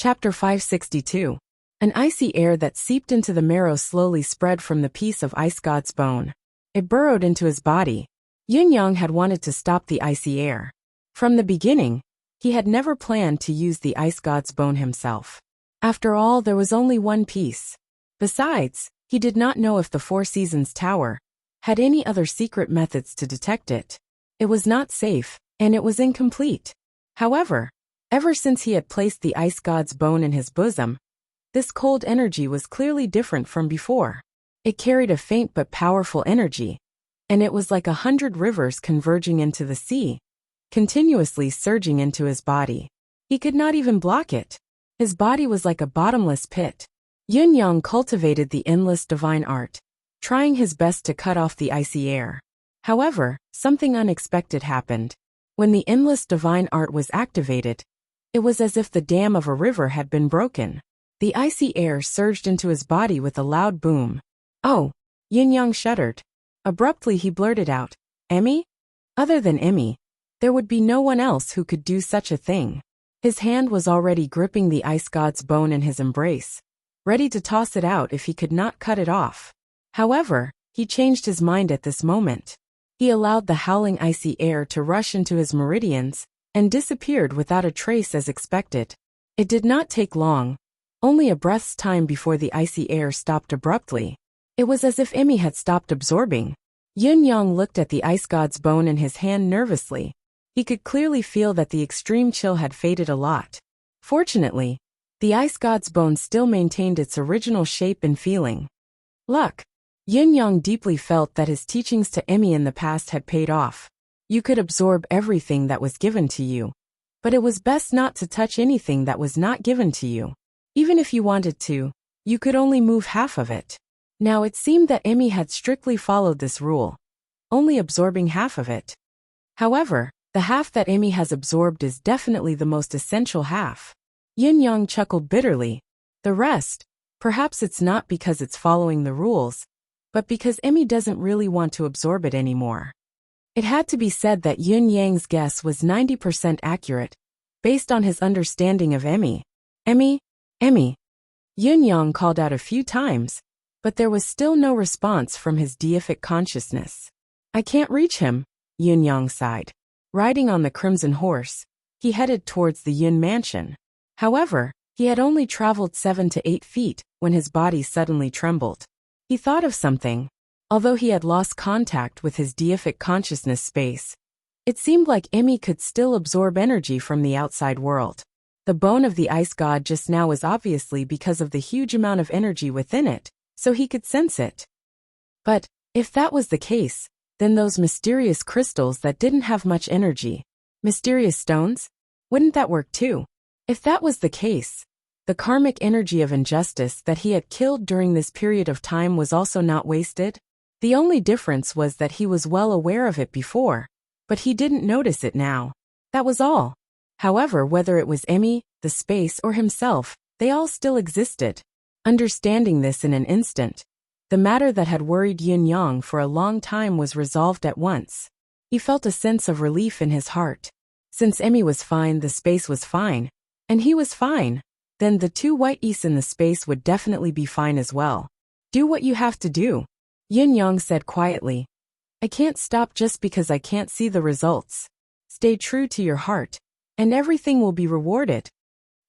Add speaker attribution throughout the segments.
Speaker 1: Chapter 562. An icy air that seeped into the marrow slowly spread from the piece of ice god's bone. It burrowed into his body. Yin-Yang had wanted to stop the icy air. From the beginning, he had never planned to use the ice god's bone himself. After all, there was only one piece. Besides, he did not know if the Four Seasons Tower had any other secret methods to detect it. It was not safe, and it was incomplete. However, ever since he had placed the ice god's bone in his bosom, this cold energy was clearly different from before. It carried a faint but powerful energy, and it was like 100 rivers converging into the sea, continuously surging into his body. He could not even block it. His body was like a bottomless pit. Yin-Yang cultivated the endless divine art, trying his best to cut off the icy air. However, something unexpected happened. When the endless divine art was activated, it was as if the dam of a river had been broken. The icy air surged into his body with a loud boom. "Oh!" Yin-Yang shuddered. Abruptly he blurted out, "Emmy?" Other than Emmy, there would be no one else who could do such a thing. His hand was already gripping the ice god's bone in his embrace, ready to toss it out if he could not cut it off. However, he changed his mind at this moment. He allowed the howling icy air to rush into his meridians and disappeared without a trace as expected. It did not take long, only a breath's time before the icy air stopped abruptly. It was as if Emmy had stopped absorbing. Yin-Yang looked at the ice god's bone in his hand nervously. He could clearly feel that the extreme chill had faded a lot. Fortunately, the ice god's bone still maintained its original shape and feeling. Luck. Yin-Yang deeply felt that his teachings to Emmy in the past had paid off. You could absorb everything that was given to you, but it was best not to touch anything that was not given to you. Even if you wanted to, you could only move half of it. Now it seemed that Emmy had strictly followed this rule, only absorbing half of it. However, the half that Emmy has absorbed is definitely the most essential half. Yin-Yang chuckled bitterly. The rest, perhaps it's not because it's following the rules, but because Emmy doesn't really want to absorb it anymore. It had to be said that Yin-Yang's guess was 90% accurate, based on his understanding of Emmy. "Emmy? Emmy?" Yin-Yang called out a few times, but there was still no response from his deific consciousness. "I can't reach him," Yin-Yang sighed. Riding on the crimson horse, he headed towards the Yin mansion. However, he had only traveled 7 to 8 feet when his body suddenly trembled. He thought of something. Although he had lost contact with his deific consciousness space, it seemed like Emmy could still absorb energy from the outside world. The bone of the ice god just now was obviously because of the huge amount of energy within it, so he could sense it. But, if that was the case, then those mysterious crystals that didn't have much energy, mysterious stones, wouldn't that work too? If that was the case, the karmic energy of injustice that he had killed during this period of time was also not wasted. The only difference was that he was well aware of it before, but he didn't notice it now. That was all. However, whether it was Emmy, the space, or himself, they all still existed. Understanding this in an instant, the matter that had worried Yin-Yang for a long time was resolved at once. He felt a sense of relief in his heart. Since Emmy was fine, the space was fine, and he was fine, then the two white geese in the space would definitely be fine as well. "Do what you have to do," Yin-Yang said quietly. "I can't stop just because I can't see the results. Stay true to your heart, and everything will be rewarded."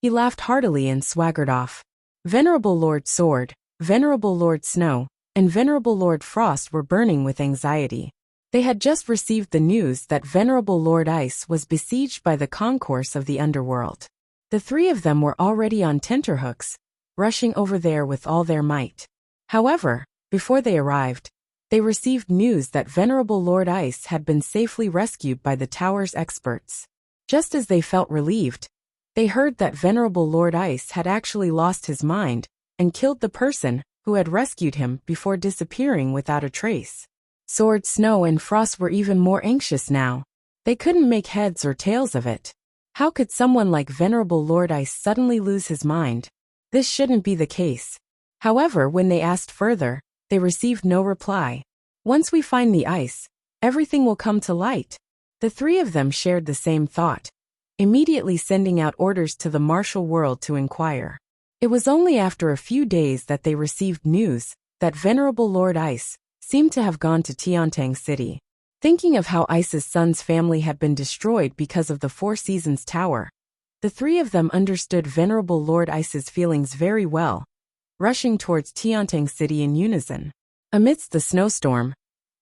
Speaker 1: He laughed heartily and swaggered off. Venerable Lord Sword, Venerable Lord Snow, and Venerable Lord Frost were burning with anxiety. They had just received the news that Venerable Lord Ice was besieged by the concourse of the underworld. The three of them were already on tenterhooks, rushing over there with all their might. However, before they arrived, they received news that Venerable Lord Ice had been safely rescued by the tower's experts. Just as they felt relieved, they heard that Venerable Lord Ice had actually lost his mind and killed the person who had rescued him before disappearing without a trace. Sword, Snow, and Frost were even more anxious now. They couldn't make heads or tails of it. How could someone like Venerable Lord Ice suddenly lose his mind? This shouldn't be the case. However, when they asked further, they received no reply. "Once we find the ice, everything will come to light." The three of them shared the same thought. immediately sending out orders to the martial world to inquire. It was only after a few days that they received news that Venerable Lord Ice seemed to have gone to Tiantang City. Thinking of how Ice's son's family had been destroyed because of the Four Seasons Tower, the three of them understood Venerable Lord Ice's feelings very well, rushing towards Tiantang City in unison. Amidst the snowstorm,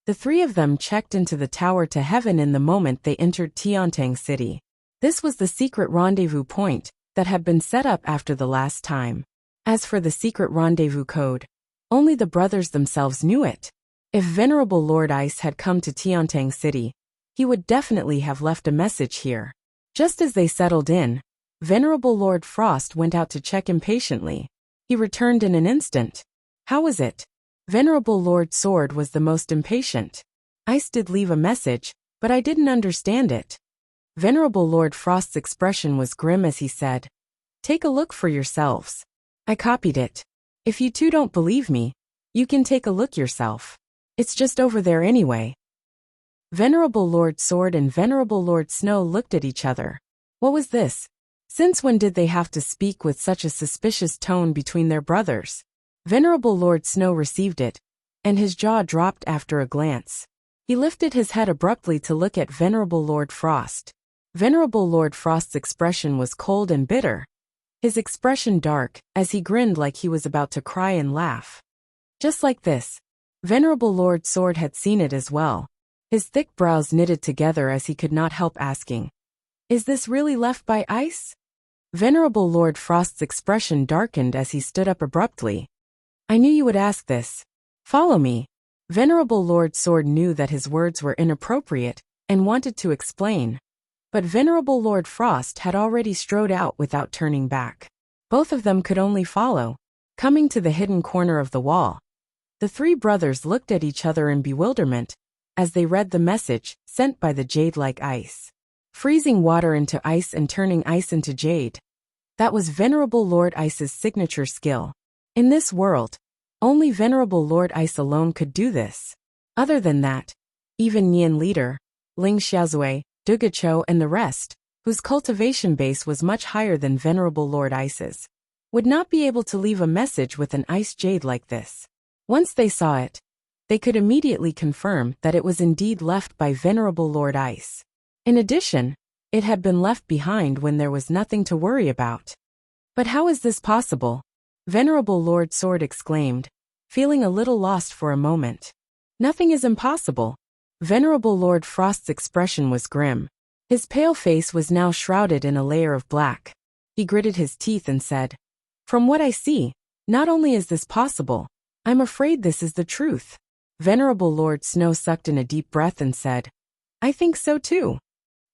Speaker 1: the three of them checked into the tower to heaven in the moment they entered Tiantang City. This was the secret rendezvous point that had been set up after the last time. As for the secret rendezvous code, only the brothers themselves knew it. If Venerable Lord Ice had come to Tiantang City, he would definitely have left a message here. Just as they settled in, Venerable Lord Frost went out to check impatiently. He returned in an instant. How was it? Venerable Lord Sword was the most impatient. Ice did leave a message, but I didn't understand it. Venerable Lord Frost's expression was grim as he said, "Take a look for yourselves." I copied it. If you two don't believe me, you can take a look yourself. It's just over there anyway. Venerable Lord Sword and Venerable Lord Snow looked at each other. What was this? Since when did they have to speak with such a suspicious tone between their brothers? Venerable Lord Snow received it, and his jaw dropped after a glance. He lifted his head abruptly to look at Venerable Lord Frost. Venerable Lord Frost's expression was cold and bitter. His expression dark, as he grinned like he was about to cry and laugh. Just like this, Venerable Lord Sword had seen it as well. His thick brows knitted together as he could not help asking, "Is this really left by ice?" Venerable Lord Frost's expression darkened as he stood up abruptly. "I knew you would ask this. Follow me." Venerable Lord Sword knew that his words were inappropriate and wanted to explain. But Venerable Lord Frost had already strode out without turning back. Both of them could only follow. Coming to the hidden corner of the wall, the three brothers looked at each other in bewilderment as they read the message sent by the jade-like ice. Freezing water into ice and turning ice into jade. That was Venerable Lord Ice's signature skill. In this world, only Venerable Lord Ice alone could do this. Other than that, even Nian Leader, Ling Xiaozui, Dugacho and the rest, whose cultivation base was much higher than Venerable Lord Ice's, would not be able to leave a message with an ice jade like this. Once they saw it, they could immediately confirm that it was indeed left by Venerable Lord Ice. In addition, it had been left behind when there was nothing to worry about. But how is this possible? Venerable Lord Sword exclaimed, feeling a little lost for a moment. Nothing is impossible. Venerable Lord Frost's expression was grim. His pale face was now shrouded in a layer of black. He gritted his teeth and said, "From what I see, not only is this possible, I'm afraid this is the truth." Venerable Lord Snow sucked in a deep breath and said, "I think so too."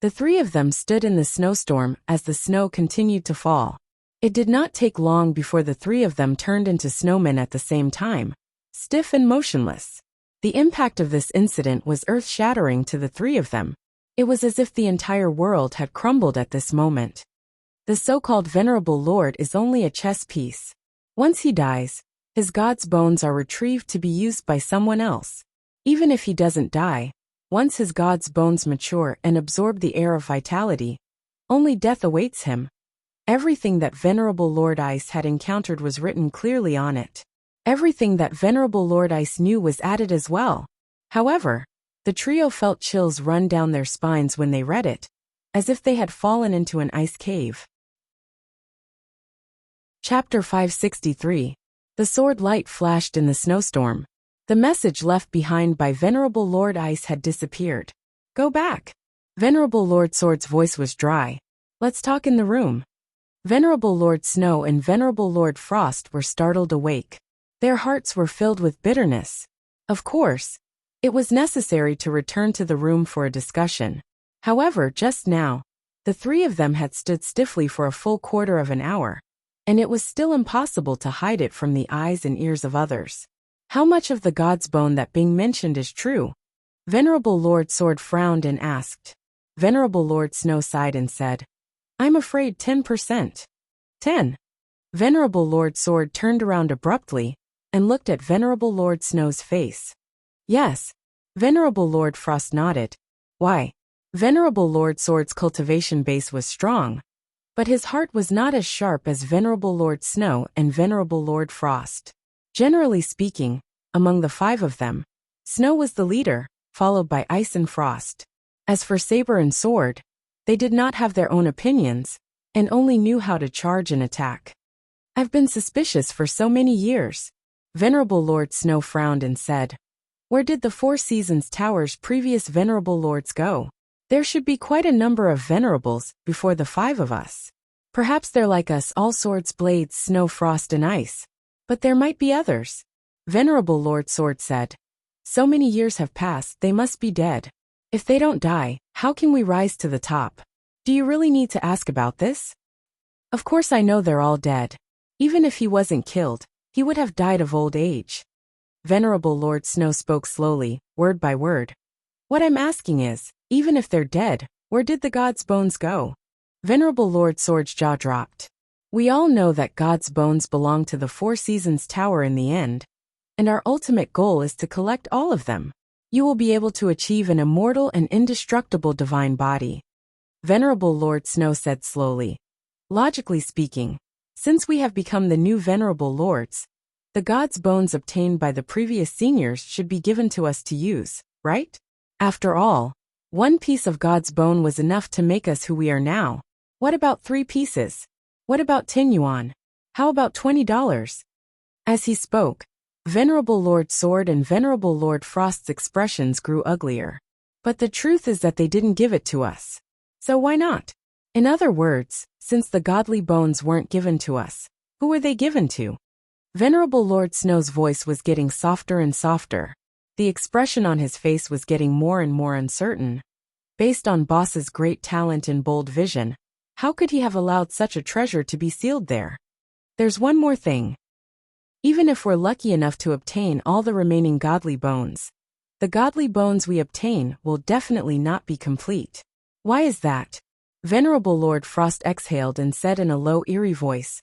Speaker 1: The three of them stood in the snowstorm as the snow continued to fall. It did not take long before the three of them turned into snowmen at the same time, stiff and motionless. The impact of this incident was earth-shattering to the three of them. It was as if the entire world had crumbled at this moment. The so-called Venerable Lord is only a chess piece. Once he dies, his god's bones are retrieved to be used by someone else. Even if he doesn't die, once his god's bones mature and absorb the air of vitality, only death awaits him. Everything that Venerable Lord Ice had encountered was written clearly on it. Everything that Venerable Lord Ice knew was added as well. However, the trio felt chills run down their spines when they read it, as if they had fallen into an ice cave. Chapter 563. The sword light flashed in the snowstorm. The message left behind by Venerable Lord Ice had disappeared. "Go back." Venerable Lord Sword's voice was dry. "Let's talk in the room." Venerable Lord Snow and Venerable Lord Frost were startled awake. Their hearts were filled with bitterness. Of course, it was necessary to return to the room for a discussion. However, just now, the three of them had stood stiffly for a full quarter of an hour, and it was still impossible to hide it from the eyes and ears of others. How much of the god's bone that Bing mentioned is true? Venerable Lord Sword frowned and asked. Venerable Lord Snow sighed and said, "I'm afraid 10%. 10. Venerable Lord Sword turned around abruptly and looked at Venerable Lord Snow's face. "Yes." Venerable Lord Frost nodded. "Why? Venerable Lord Sword's cultivation base was strong, but his heart was not as sharp as Venerable Lord Snow and Venerable Lord Frost. Generally speaking, among the five of them, Snow was the leader, followed by Ice and Frost. As for Saber and Sword, they did not have their own opinions, and only knew how to charge and attack. I've been suspicious for so many years. Venerable Lord Snow frowned and said, "Where did the Four Seasons Tower's previous Venerable Lords go? There should be quite a number of Venerables before the five of us. Perhaps they're like us, all swords, blades, snow, frost, and ice. But there might be others." Venerable Lord Sword said, "So many years have passed, they must be dead. If they don't die, how can we rise to the top? Do you really need to ask about this? Of course I know they're all dead. Even if he wasn't killed, he would have died of old age." Venerable Lord Snow spoke slowly, word by word. "What I'm asking is, even if they're dead, where did the gods' bones go?" Venerable Lord Sword's jaw dropped. "We all know that God's bones belong to the Four Seasons Tower in the end, and our ultimate goal is to collect all of them. You will be able to achieve an immortal and indestructible divine body." Venerable Lord Snow said slowly, "Logically speaking, since we have become the new Venerable Lords, the gods' bones obtained by the previous seniors should be given to us to use, right? After all, one piece of God's bone was enough to make us who we are now. What about 3 pieces? What about 10 yuan? How about $20? As he spoke, Venerable Lord Sword and Venerable Lord Frost's expressions grew uglier. But the truth is that they didn't give it to us. So why not? In other words, since the godly bones weren't given to us, who were they given to? Venerable Lord Snow's voice was getting softer and softer. The expression on his face was getting more and more uncertain. Based on Boss's great talent and bold vision, how could he have allowed such a treasure to be sealed there? There's one more thing. Even if we're lucky enough to obtain all the remaining godly bones, the godly bones we obtain will definitely not be complete. Why is that? Venerable Lord Frost exhaled and said in a low, eerie voice,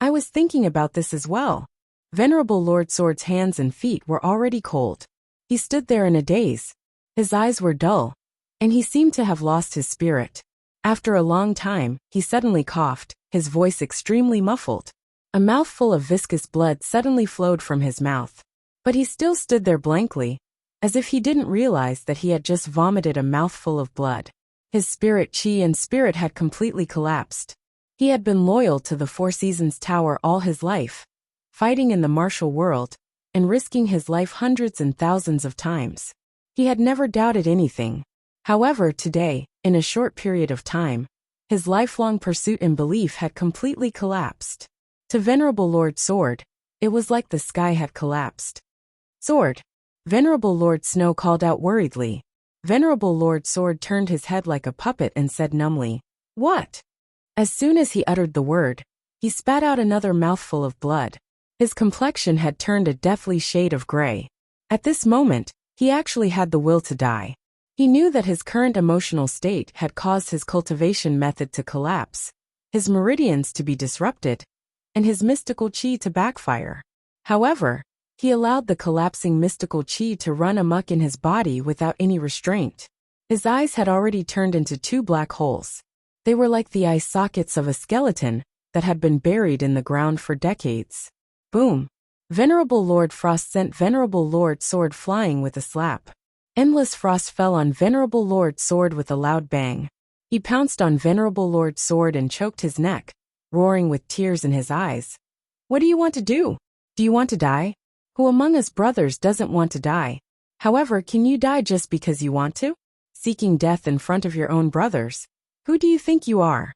Speaker 1: "I was thinking about this as well." Venerable Lord Sword's hands and feet were already cold. He stood there in a daze. His eyes were dull, and he seemed to have lost his spirit. After a long time, he suddenly coughed, his voice extremely muffled. A mouthful of viscous blood suddenly flowed from his mouth. But he still stood there blankly, as if he didn't realize that he had just vomited a mouthful of blood. His chi and spirit had completely collapsed. He had been loyal to the Four Seasons Tower all his life, fighting in the martial world, and risking his life hundreds and thousands of times. He had never doubted anything. However, today, in a short period of time, his lifelong pursuit and belief had completely collapsed. To Venerable Lord Sword, it was like the sky had collapsed. "Sword!" Venerable Lord Snow called out worriedly. Venerable Lord Sword turned his head like a puppet and said numbly, "What?" As soon as he uttered the word, he spat out another mouthful of blood. His complexion had turned a deathly shade of gray. At this moment, he actually had the will to die. He knew that his current emotional state had caused his cultivation method to collapse, his meridians to be disrupted, and his mystical chi to backfire. However, he allowed the collapsing mystical chi to run amok in his body without any restraint. His eyes had already turned into 2 black holes. They were like the eye sockets of a skeleton that had been buried in the ground for decades. Boom! Venerable Lord Frost sent Venerable Lord Sword flying with a slap. Endless frost fell on Venerable Lord Sword with a loud bang. He pounced on Venerable Lord Sword and choked his neck, roaring with tears in his eyes. "What do you want to do? Do you want to die? Who among us brothers doesn't want to die? However, can you die just because you want to? Seeking death in front of your own brothers? Who do you think you are?"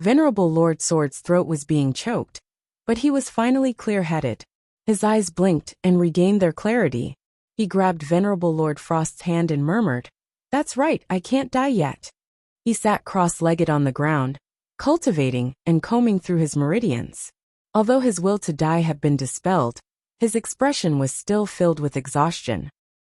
Speaker 1: Venerable Lord Sword's throat was being choked, but he was finally clear-headed. His eyes blinked and regained their clarity. He grabbed Venerable Lord Frost's hand and murmured, "That's right, I can't die yet." He sat cross-legged on the ground, cultivating and combing through his meridians. Although his will to die had been dispelled, his expression was still filled with exhaustion.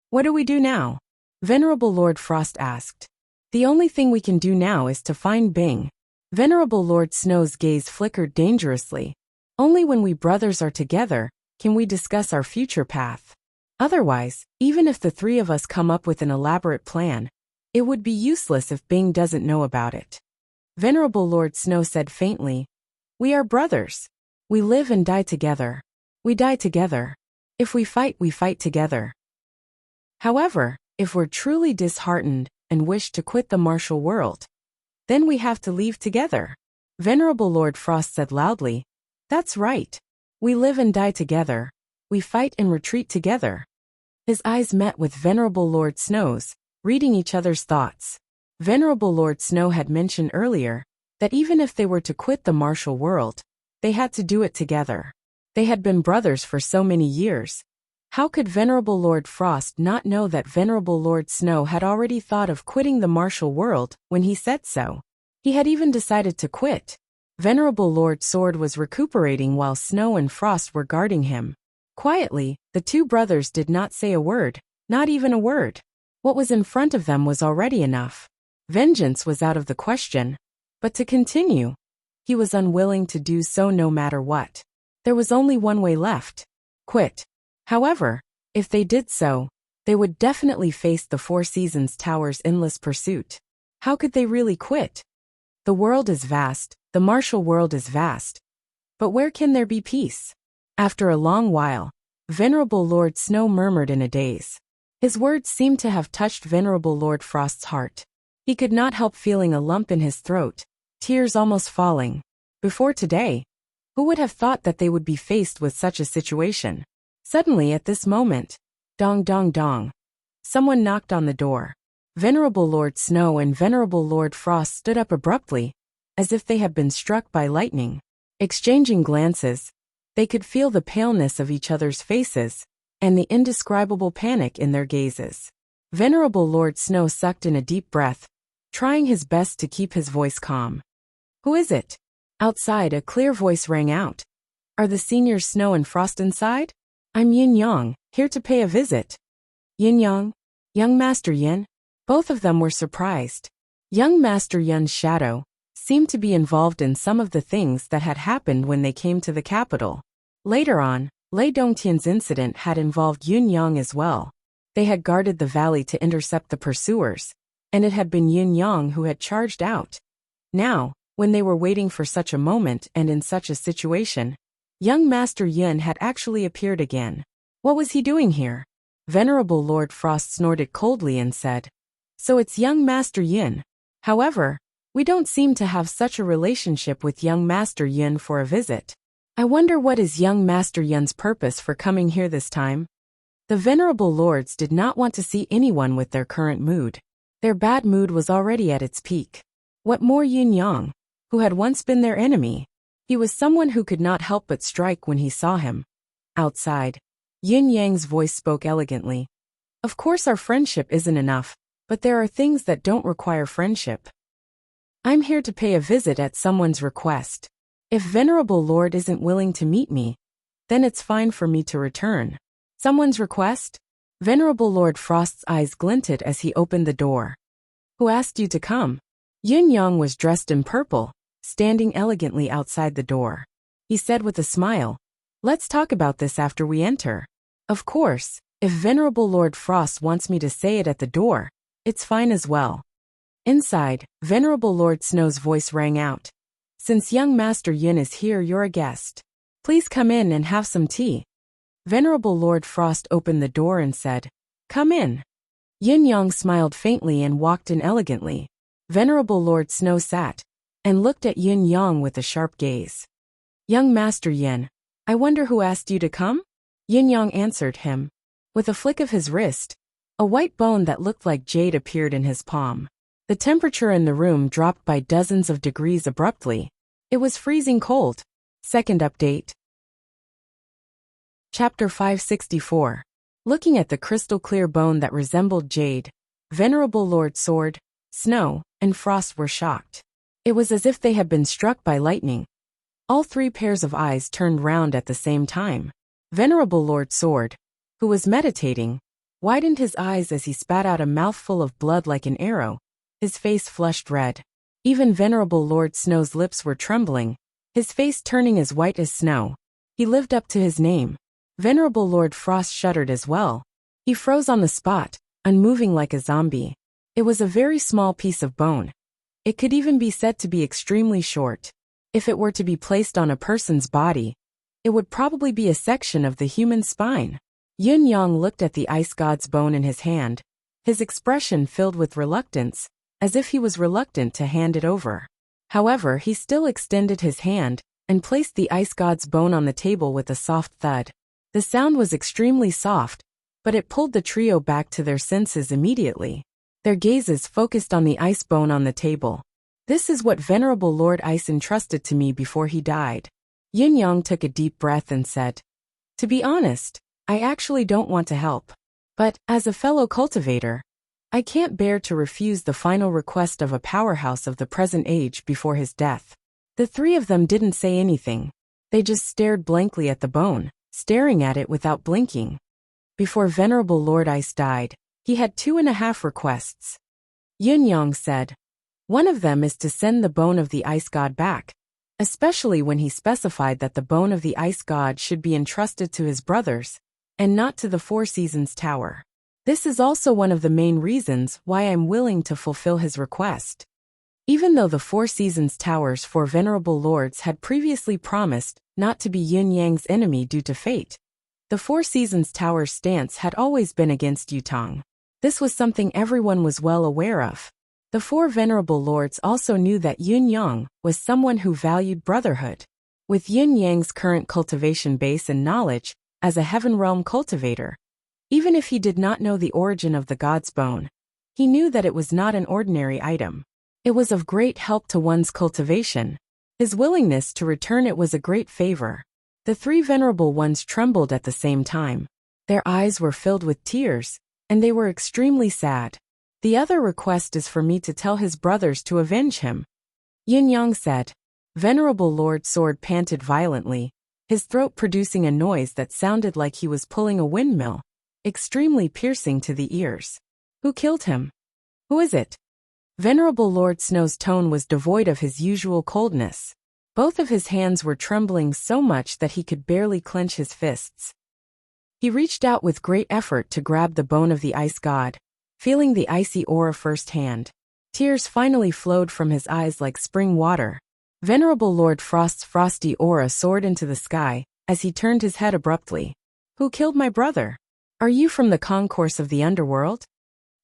Speaker 1: "What do we do now?" Venerable Lord Frost asked. "The only thing we can do now is to find Bing." Venerable Lord Snow's gaze flickered dangerously. "Only when we brothers are together can we discuss our future path. Otherwise, even if the 3 of us come up with an elaborate plan, It would be useless if Bing doesn't know about it. Venerable Lord Snow said faintly, "We are brothers. We live and die together. We die together. If we fight together. However, if we're truly disheartened and wish to quit the martial world, then we have to leave together." Venerable Lord Frost said loudly, "That's right. We live and die together. We fight and retreat together." His eyes met with Venerable Lord Snow's, reading each other's thoughts. Venerable Lord Snow had mentioned earlier that even if they were to quit the martial world, they had to do it together. They had been brothers for so many years. How could Venerable Lord Frost not know that Venerable Lord Snow had already thought of quitting the martial world when he said so? He had even decided to quit. Venerable Lord Sword was recuperating while Snow and Frost were guarding him. Quietly, the two brothers did not say a word, not even a word. What was in front of them was already enough. Vengeance was out of the question. But to continue, he was unwilling to do so no matter what. There was only one way left. Quit. However, if they did so, they would definitely face the Four Seasons Tower's endless pursuit. How could they really quit? The world is vast, the martial world is vast. But where can there be peace? After a long while, Venerable Lord Snow murmured in a daze. His words seemed to have touched Venerable Lord Frost's heart. He could not help feeling a lump in his throat, tears almost falling. Before today, who would have thought that they would be faced with such a situation? Suddenly at this moment, dong dong dong. Someone knocked on the door. Venerable Lord Snow and Venerable Lord Frost stood up abruptly, as if they had been struck by lightning. Exchanging glances, they could feel the paleness of each other's faces, and the indescribable panic in their gazes. Venerable Lord Snow sucked in a deep breath, trying his best to keep his voice calm. "Who is it?" Outside, a clear voice rang out. "Are the seniors Snow and Frost inside? I'm Yin Yang, here to pay a visit." Yin Yang? Young Master Yin? Both of them were surprised. Young Master Yin's shadow seemed to be involved in some of the things that had happened when they came to the capital. Later on, Lei Dongtian's incident had involved Yin Yang as well. They had guarded the valley to intercept the pursuers, and it had been Yin Yang who had charged out. Now, when they were waiting for such a moment and in such a situation, young Master Yin had actually appeared again. What was he doing here? Venerable Lord Frost snorted coldly and said, "So it's young Master Yin. However, we don't seem to have such a relationship with young Master Yin for a visit. I wonder what is young Master Yin's purpose for coming here this time?" The Venerable Lords did not want to see anyone with their current mood. Their bad mood was already at its peak. What more Yin Yang, who had once been their enemy? He was someone who could not help but strike when he saw him. Outside, Yin Yang's voice spoke elegantly. "Of course our friendship isn't enough, but there are things that don't require friendship. I'm here to pay a visit at someone's request. If Venerable Lord isn't willing to meet me, then it's fine for me to return." Someone's request? Venerable Lord Frost's eyes glinted as he opened the door. "Who asked you to come?" Yin Yang was dressed in purple, standing elegantly outside the door. He said with a smile, "Let's talk about this after we enter." Of course, if Venerable Lord Frost wants me to say it at the door, it's fine as well. Inside, Venerable Lord Snow's voice rang out. "Since young Master Yin is here, you're a guest. Please come in and have some tea." Venerable Lord Frost opened the door and said, "Come in." Yin Yang smiled faintly and walked in elegantly. Venerable Lord Snow sat and looked at Yin Yang with a sharp gaze. "Young Master Yin, I wonder who asked you to come?" Yin Yang answered him. With a flick of his wrist, a white bone that looked like jade appeared in his palm. The temperature in the room dropped by dozens of degrees abruptly. It was freezing cold. Second update. Chapter 564. Looking at the crystal-clear bone that resembled jade, Venerable Lord Sword, Snow, and Frost were shocked. It was as if they had been struck by lightning. All three pairs of eyes turned round at the same time. Venerable Lord Sword, who was meditating, widened his eyes as he spat out a mouthful of blood like an arrow. His face flushed red. Even Venerable Lord Snow's lips were trembling, his face turning as white as snow. He lived up to his name. Venerable Lord Frost shuddered as well. He froze on the spot, unmoving like a zombie. It was a very small piece of bone. It could even be said to be extremely short. If it were to be placed on a person's body, it would probably be a section of the human spine. Yun Yang looked at the ice god's bone in his hand, his expression filled with reluctance, as if he was reluctant to hand it over. However, he still extended his hand and placed the ice god's bone on the table with a soft thud. The sound was extremely soft, but it pulled the trio back to their senses immediately. Their gazes focused on the ice bone on the table. This is what Venerable Lord Ice entrusted to me before he died. Yun Yang took a deep breath and said, "To be honest, I actually don't want to help. But, as a fellow cultivator, I can't bear to refuse the final request of a powerhouse of the present age before his death." The three of them didn't say anything. They just stared blankly at the bone, staring at it without blinking. Before Venerable Lord Ice died, he had 2.5 requests. Yun Yang said, "One of them is to send the bone of the ice god back, especially when he specified that the bone of the ice god should be entrusted to his brothers, and not to the Four Seasons Tower. This is also one of the main reasons why I'm willing to fulfill his request." Even though the Four Seasons Tower's 4 venerable lords had previously promised not to be Yun Yang's enemy due to fate, the Four Seasons Tower's stance had always been against Yutong. This was something everyone was well aware of. The 4 venerable lords also knew that Yun Yang was someone who valued brotherhood. With Yun Yang's current cultivation base and knowledge as a Heaven Realm cultivator, even if he did not know the origin of the god's bone, he knew that it was not an ordinary item. It was of great help to one's cultivation. His willingness to return it was a great favor. The 3 venerable ones trembled at the same time. Their eyes were filled with tears, and they were extremely sad. "The other request is for me to tell his brothers to avenge him," Yun Yang said. Venerable Lord Sword panted violently, his throat producing a noise that sounded like he was pulling a windmill, extremely piercing to the ears. "Who killed him? Who is it?" Venerable Lord Snow's tone was devoid of his usual coldness. Both of his hands were trembling so much that he could barely clench his fists. He reached out with great effort to grab the bone of the ice god, feeling the icy aura firsthand. Tears finally flowed from his eyes like spring water. Venerable Lord Frost's frosty aura soared into the sky as he turned his head abruptly. "Who killed my brother? Are you from the concourse of the underworld?"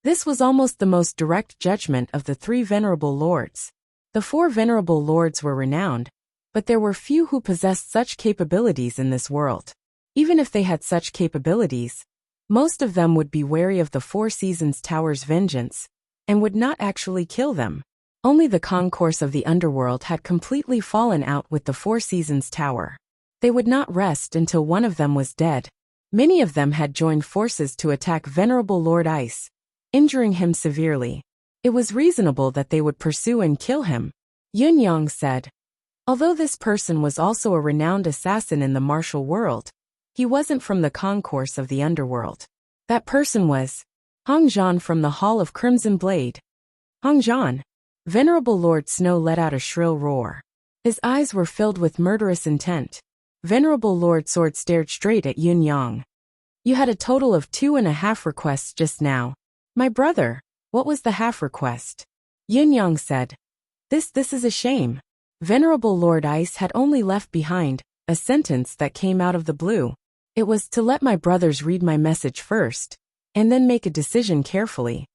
Speaker 1: This was almost the most direct judgment of the 3 venerable lords. The 4 venerable lords were renowned, but there were few who possessed such capabilities in this world. Even if they had such capabilities, most of them would be wary of the Four Seasons Tower's vengeance, and would not actually kill them. Only the concourse of the underworld had completely fallen out with the Four Seasons Tower. They would not rest until one of them was dead. Many of them had joined forces to attack Venerable Lord Ice, injuring him severely. It was reasonable that they would pursue and kill him. Yun Yang said, "Although this person was also a renowned assassin in the martial world, he wasn't from the concourse of the underworld. That person was Hong Zhan from the Hall of Crimson Blade." "Hong Zhan?" Venerable Lord Snow let out a shrill roar. His eyes were filled with murderous intent. Venerable Lord Sword stared straight at Yun Yang. "You had a total of 2.5 requests just now. My brother, what was the half request?" Yun Yang said, This is a shame." Venerable Lord Ice had only left behind a sentence that came out of the blue. It was to let my brothers read my message first, and then make a decision carefully.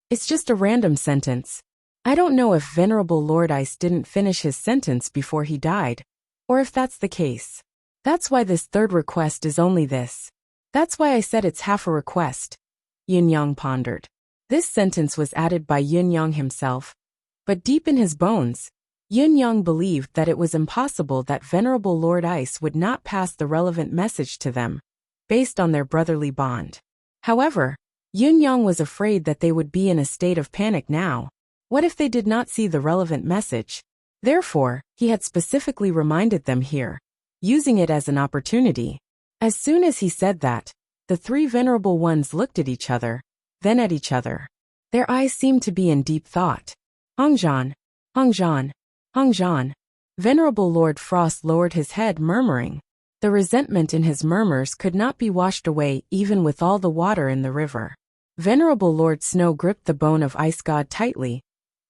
Speaker 1: It's just a random sentence. I don't know if Venerable Lord Ice didn't finish his sentence before he died, or if that's the case. That's why this 3rd request is only this. That's why I said it's half a request. Yun Yang pondered. This sentence was added by Yun Yang himself, but deep in his bones, Yun Yang believed that it was impossible that Venerable Lord Ice would not pass the relevant message to them, based on their brotherly bond. However, Yun Yang was afraid that they would be in a state of panic now. What if they did not see the relevant message? Therefore, he had specifically reminded them here, using it as an opportunity. As soon as he said that, the 3 venerable ones looked at each other, then at each other. Their eyes seemed to be in deep thought. Hong Zhan, Hong Zhan, Hong Zhan. Venerable Lord Frost lowered his head, murmuring. The resentment in his murmurs could not be washed away even with all the water in the river. Venerable Lord Snow gripped the bone of Ice God tightly,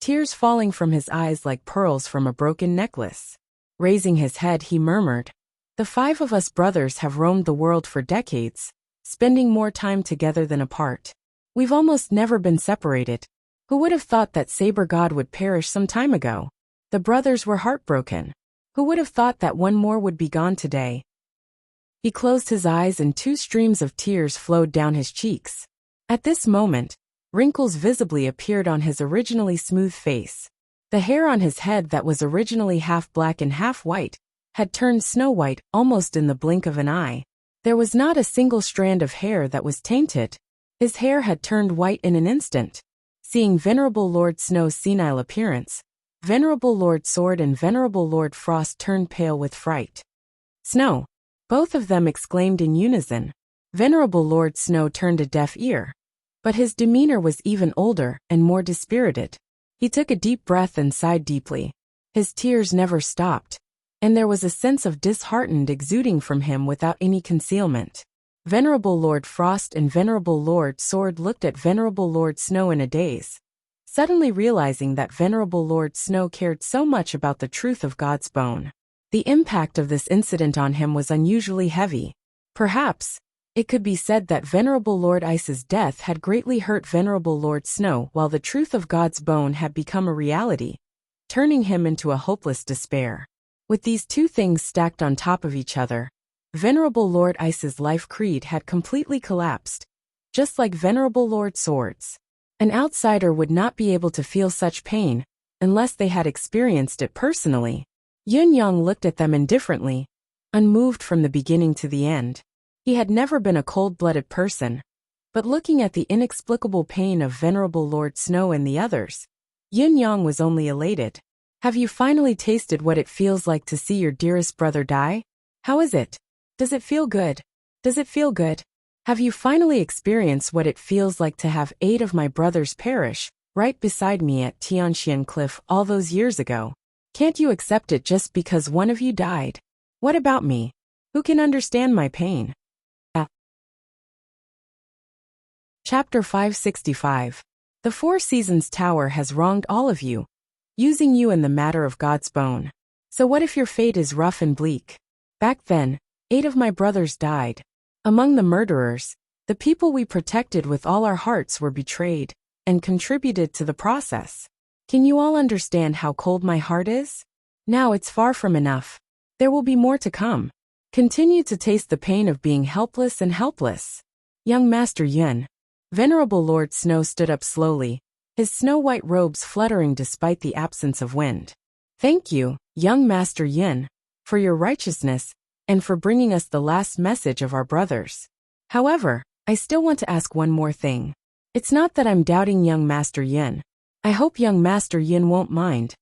Speaker 1: tears falling from his eyes like pearls from a broken necklace. Raising his head, he murmured, "The 5 of us brothers have roamed the world for decades, spending more time together than apart. We've almost never been separated. Who would have thought that Saber God would perish some time ago?" The brothers were heartbroken. Who would have thought that one more would be gone today? He closed his eyes and 2 streams of tears flowed down his cheeks. At this moment, wrinkles visibly appeared on his originally smooth face. The hair on his head that was originally half black and half white had turned snow white almost in the blink of an eye. There was not a single strand of hair that was tainted. His hair had turned white in an instant. Seeing Venerable Lord Snow's senile appearance, Venerable Lord Sword and Venerable Lord Frost turned pale with fright. "Snow!" both of them exclaimed in unison. Venerable Lord Snow turned a deaf ear. But his demeanor was even older and more dispirited. He took a deep breath and sighed deeply. His tears never stopped, and there was a sense of disheartened exuding from him without any concealment. Venerable Lord Frost and Venerable Lord Sword looked at Venerable Lord Snow in a daze, suddenly realizing that Venerable Lord Snow cared so much about the truth of God's bone. The impact of this incident on him was unusually heavy. Perhaps it could be said that Venerable Lord Ice's death had greatly hurt Venerable Lord Snow, while the truth of God's bone had become a reality, turning him into a hopeless despair. With these 2 things stacked on top of each other, Venerable Lord Ice's life creed had completely collapsed, just like Venerable Lord Sword's. An outsider would not be able to feel such pain unless they had experienced it personally. Yun Yang looked at them indifferently, unmoved from the beginning to the end. He had never been a cold-blooded person, but looking at the inexplicable pain of Venerable Lord Snow and the others, Yun Yang was only elated. "Have you finally tasted what it feels like to see your dearest brother die? How is it? Does it feel good? Does it feel good? Have you finally experienced what it feels like to have 8 of my brothers perish right beside me at Tianxian Cliff all those years ago? Can't you accept it just because one of you died? What about me? Who can understand my pain?" Chapter 565. The 4 Seasons Tower has wronged all of you, using you in the matter of God's bone. So what if your fate is rough and bleak? Back then, 8 of my brothers died. Among the murderers, the people we protected with all our hearts were betrayed and contributed to the process. Can you all understand how cold my heart is? Now it's far from enough. There will be more to come. Continue to taste the pain of being helpless and helpless. Young Master Yun. Venerable Lord Snow stood up slowly, his snow-white robes fluttering despite the absence of wind. "Thank you, young Master Yin, for your righteousness and for bringing us the last message of our brothers. However, I still want to ask one more thing. It's not that I'm doubting young Master Yin. I hope young Master Yin won't mind."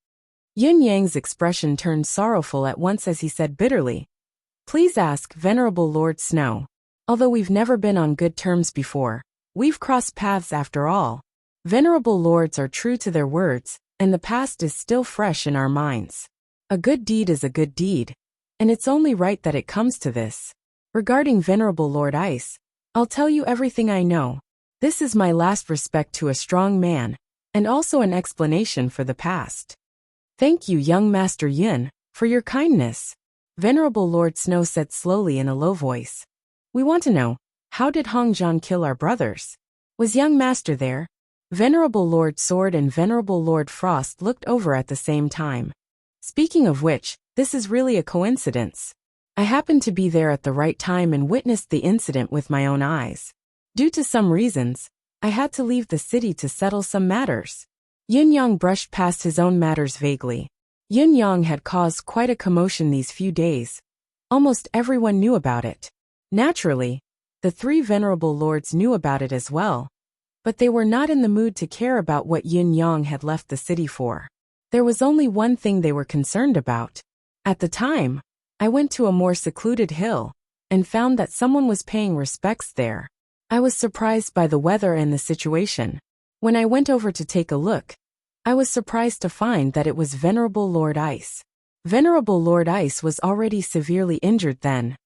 Speaker 1: Yun Yang's expression turned sorrowful at once as he said bitterly, "Please ask, Venerable Lord Snow. Although we've never been on good terms before, we've crossed paths after all. Venerable lords are true to their words, and the past is still fresh in our minds. A good deed is a good deed, and it's only right that it comes to this. Regarding Venerable Lord Ice, I'll tell you everything I know. This is my last respect to a strong man, and also an explanation for the past. Thank you, young Master Yin, for your kindness," Venerable Lord Snow said slowly in a low voice. "We want to know, how did Hongzhan kill our brothers? Was young Master there?" Venerable Lord Sword and Venerable Lord Frost looked over at the same time. "Speaking of which, this is really a coincidence. I happened to be there at the right time and witnessed the incident with my own eyes. Due to some reasons, I had to leave the city to settle some matters." Yun Yang brushed past his own matters vaguely. Yun Yang had caused quite a commotion these few days. Almost everyone knew about it. Naturally, the 3 venerable lords knew about it as well, but they were not in the mood to care about what Yun Yang had left the city for. There was only one thing they were concerned about. At the time, I went to a more secluded hill and found that someone was paying respects there. I was surprised by the weather and the situation. When I went over to take a look, I was surprised to find that it was Venerable Lord Ice. Venerable Lord Ice was already severely injured then.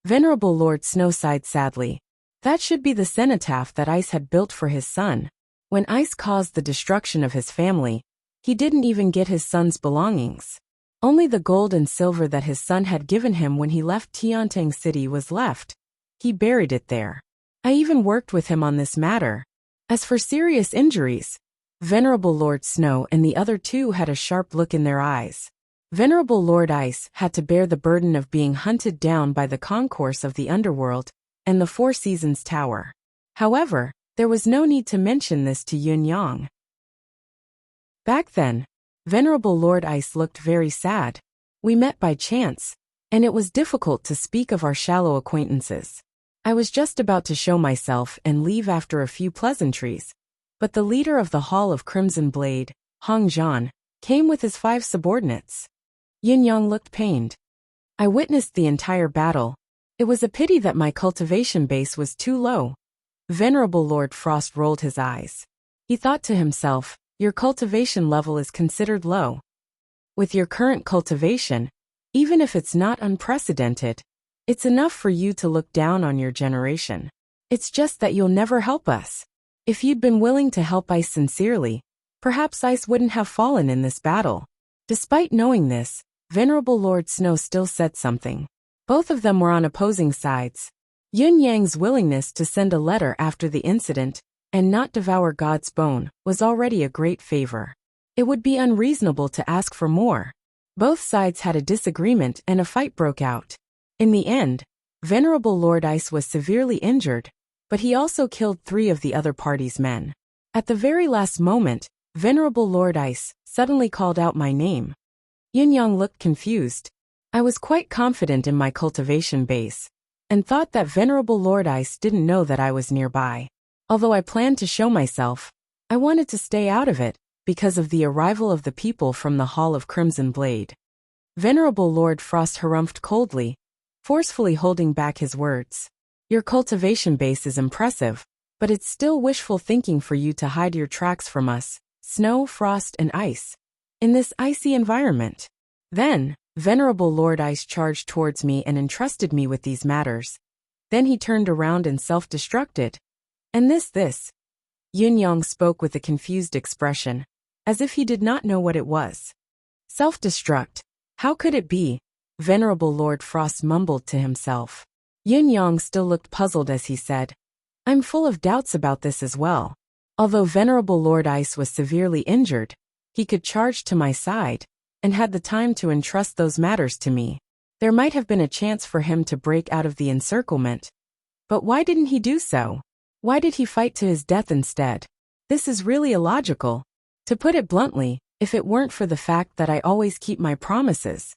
Speaker 1: Venerable Lord Snow sighed sadly. That should be the cenotaph that Ice had built for his son. When Ice caused the destruction of his family, he didn't even get his son's belongings. Only the gold and silver that his son had given him when he left Tiantang City was left. He buried it there. I even worked with him on this matter. As for serious injuries, Venerable Lord Snow and the other two had a sharp look in their eyes. Venerable Lord Ice had to bear the burden of being hunted down by the concourse of the underworld and the Four Seasons Tower. However, there was no need to mention this to Yun Yang. Back then, Venerable Lord Ice looked very sad. We met by chance, and it was difficult to speak of our shallow acquaintances. I was just about to show myself and leave after a few pleasantries, but the leader of the Hall of Crimson Blade, Hong Zhan, came with his 5 subordinates. Yin Yang looked pained. I witnessed the entire battle. It was a pity that my cultivation base was too low. Venerable Lord Frost rolled his eyes. He thought to himself, your cultivation level is considered low. With your current cultivation, even if it's not unprecedented, it's enough for you to look down on your generation. It's just that you'll never help us. If you'd been willing to help Ice sincerely, perhaps Ice wouldn't have fallen in this battle. Despite knowing this, Venerable Lord Snow still said something. Both of them were on opposing sides. Yun Yang's willingness to send a letter after the incident and not devour God's bone was already a great favor. It would be unreasonable to ask for more. Both sides had a disagreement and a fight broke out. In the end, Venerable Lord Ice was severely injured, but he also killed 3 of the other party's men. At the very last moment, Venerable Lord Ice suddenly called out my name. Yin Yang looked confused. I was quite confident in my cultivation base, and thought that Venerable Lord Ice didn't know that I was nearby. Although I planned to show myself, I wanted to stay out of it, because of the arrival of the people from the Hall of Crimson Blade. Venerable Lord Frost harumphed coldly, forcefully holding back his words. Your cultivation base is impressive, but it's still wishful thinking for you to hide your tracks from us, snow, frost, and ice, in this icy environment. Then, Venerable Lord Ice charged towards me and entrusted me with these matters. Then he turned around and self-destructed. And this. Yun Yang spoke with a confused expression, as if he did not know what it was. Self-destruct? How could it be? Venerable Lord Frost mumbled to himself. Yun Yang still looked puzzled as he said, I'm full of doubts about this as well. Although Venerable Lord Ice was severely injured, he could charge to my side, and had the time to entrust those matters to me. There might have been a chance for him to break out of the encirclement. But why didn't he do so? Why did he fight to his death instead? This is really illogical. To put it bluntly, if it weren't for the fact that I always keep my promises,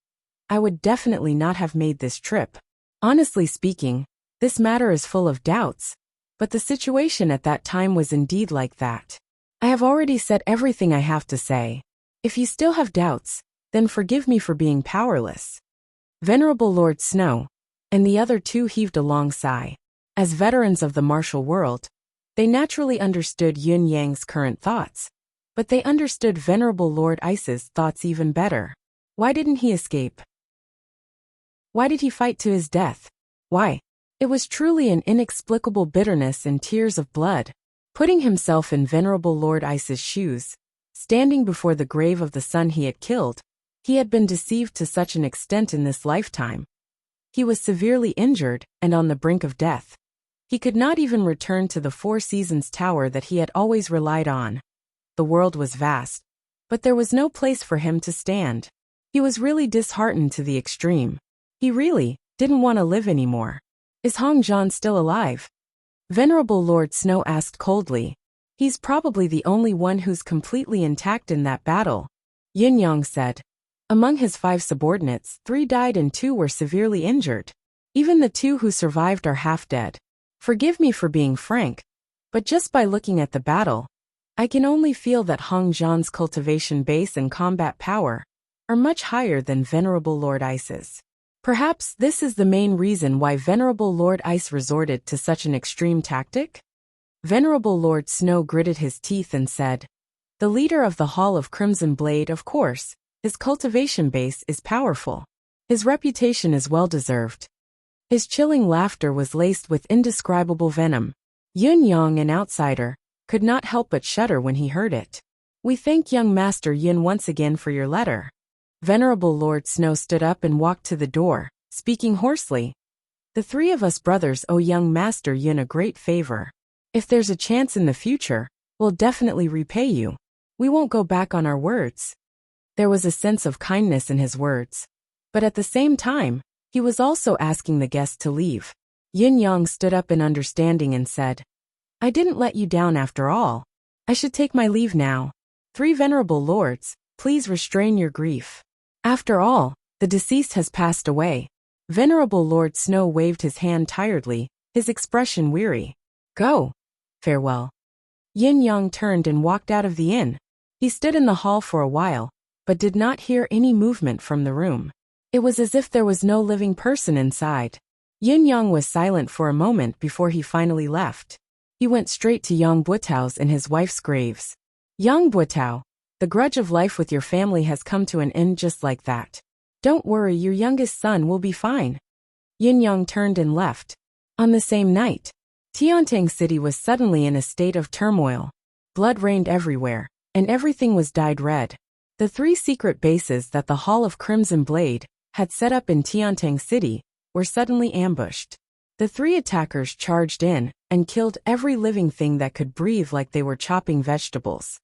Speaker 1: I would definitely not have made this trip. Honestly speaking, this matter is full of doubts, but the situation at that time was indeed like that. I have already said everything I have to say. If you still have doubts, then forgive me for being powerless. Venerable Lord Snow and the other 2 heaved a long sigh. As veterans of the martial world, they naturally understood Yun Yang's current thoughts, but they understood Venerable Lord Ice's thoughts even better. Why didn't he escape? Why did he fight to his death? Why? It was truly an inexplicable bitterness and tears of blood. Putting himself in Venerable Lord Ice's shoes, standing before the grave of the son he had killed, he had been deceived to such an extent in this lifetime. He was severely injured and on the brink of death. He could not even return to the Four Seasons Tower that he had always relied on. The world was vast, but there was no place for him to stand. He was really disheartened to the extreme. He really didn't want to live anymore. Is Hong Zhan still alive? Venerable Lord Snow asked coldly. He's probably the only one who's completely intact in that battle. Yin Yang said. Among his 5 subordinates, 3 died and 2 were severely injured. Even the 2 who survived are half dead. Forgive me for being frank, but just by looking at the battle, I can only feel that Hong Zhan's cultivation base and combat power are much higher than Venerable Lord Ice's. Perhaps this is the main reason why Venerable Lord Ice resorted to such an extreme tactic? Venerable Lord Snow gritted his teeth and said, The leader of the Hall of Crimson Blade, of course, his cultivation base is powerful. His reputation is well-deserved. His chilling laughter was laced with indescribable venom. Yun Yang, an outsider, could not help but shudder when he heard it. "We thank young Master Yin once again for your letter." Venerable Lord Snow stood up and walked to the door, speaking hoarsely. "The three of us brothers owe young Master Yin a great favor. If there's a chance in the future, we'll definitely repay you. We won't go back on our words." There was a sense of kindness in his words. But at the same time, he was also asking the guest to leave. Yin Yang stood up in understanding and said, "I didn't let you down after all. I should take my leave now. Three venerable lords, please restrain your grief. After all, the deceased has passed away." Venerable Lord Snow waved his hand tiredly, his expression weary. "Go. Farewell." Yin Yang turned and walked out of the inn. He stood in the hall for a while, but did not hear any movement from the room. It was as if there was no living person inside. Yin Yang was silent for a moment before he finally left. He went straight to Yang Buitao's and his wife's graves. "Yang Buitao, the grudge of life with your family has come to an end just like that. Don't worry, your youngest son will be fine." Yin Yang turned and left. On the same night, Tiantang City was suddenly in a state of turmoil. Blood rained everywhere, and everything was dyed red. The three secret bases that the Hall of Crimson Blade had set up in Tiantang City were suddenly ambushed. The three attackers charged in and killed every living thing that could breathe like they were chopping vegetables.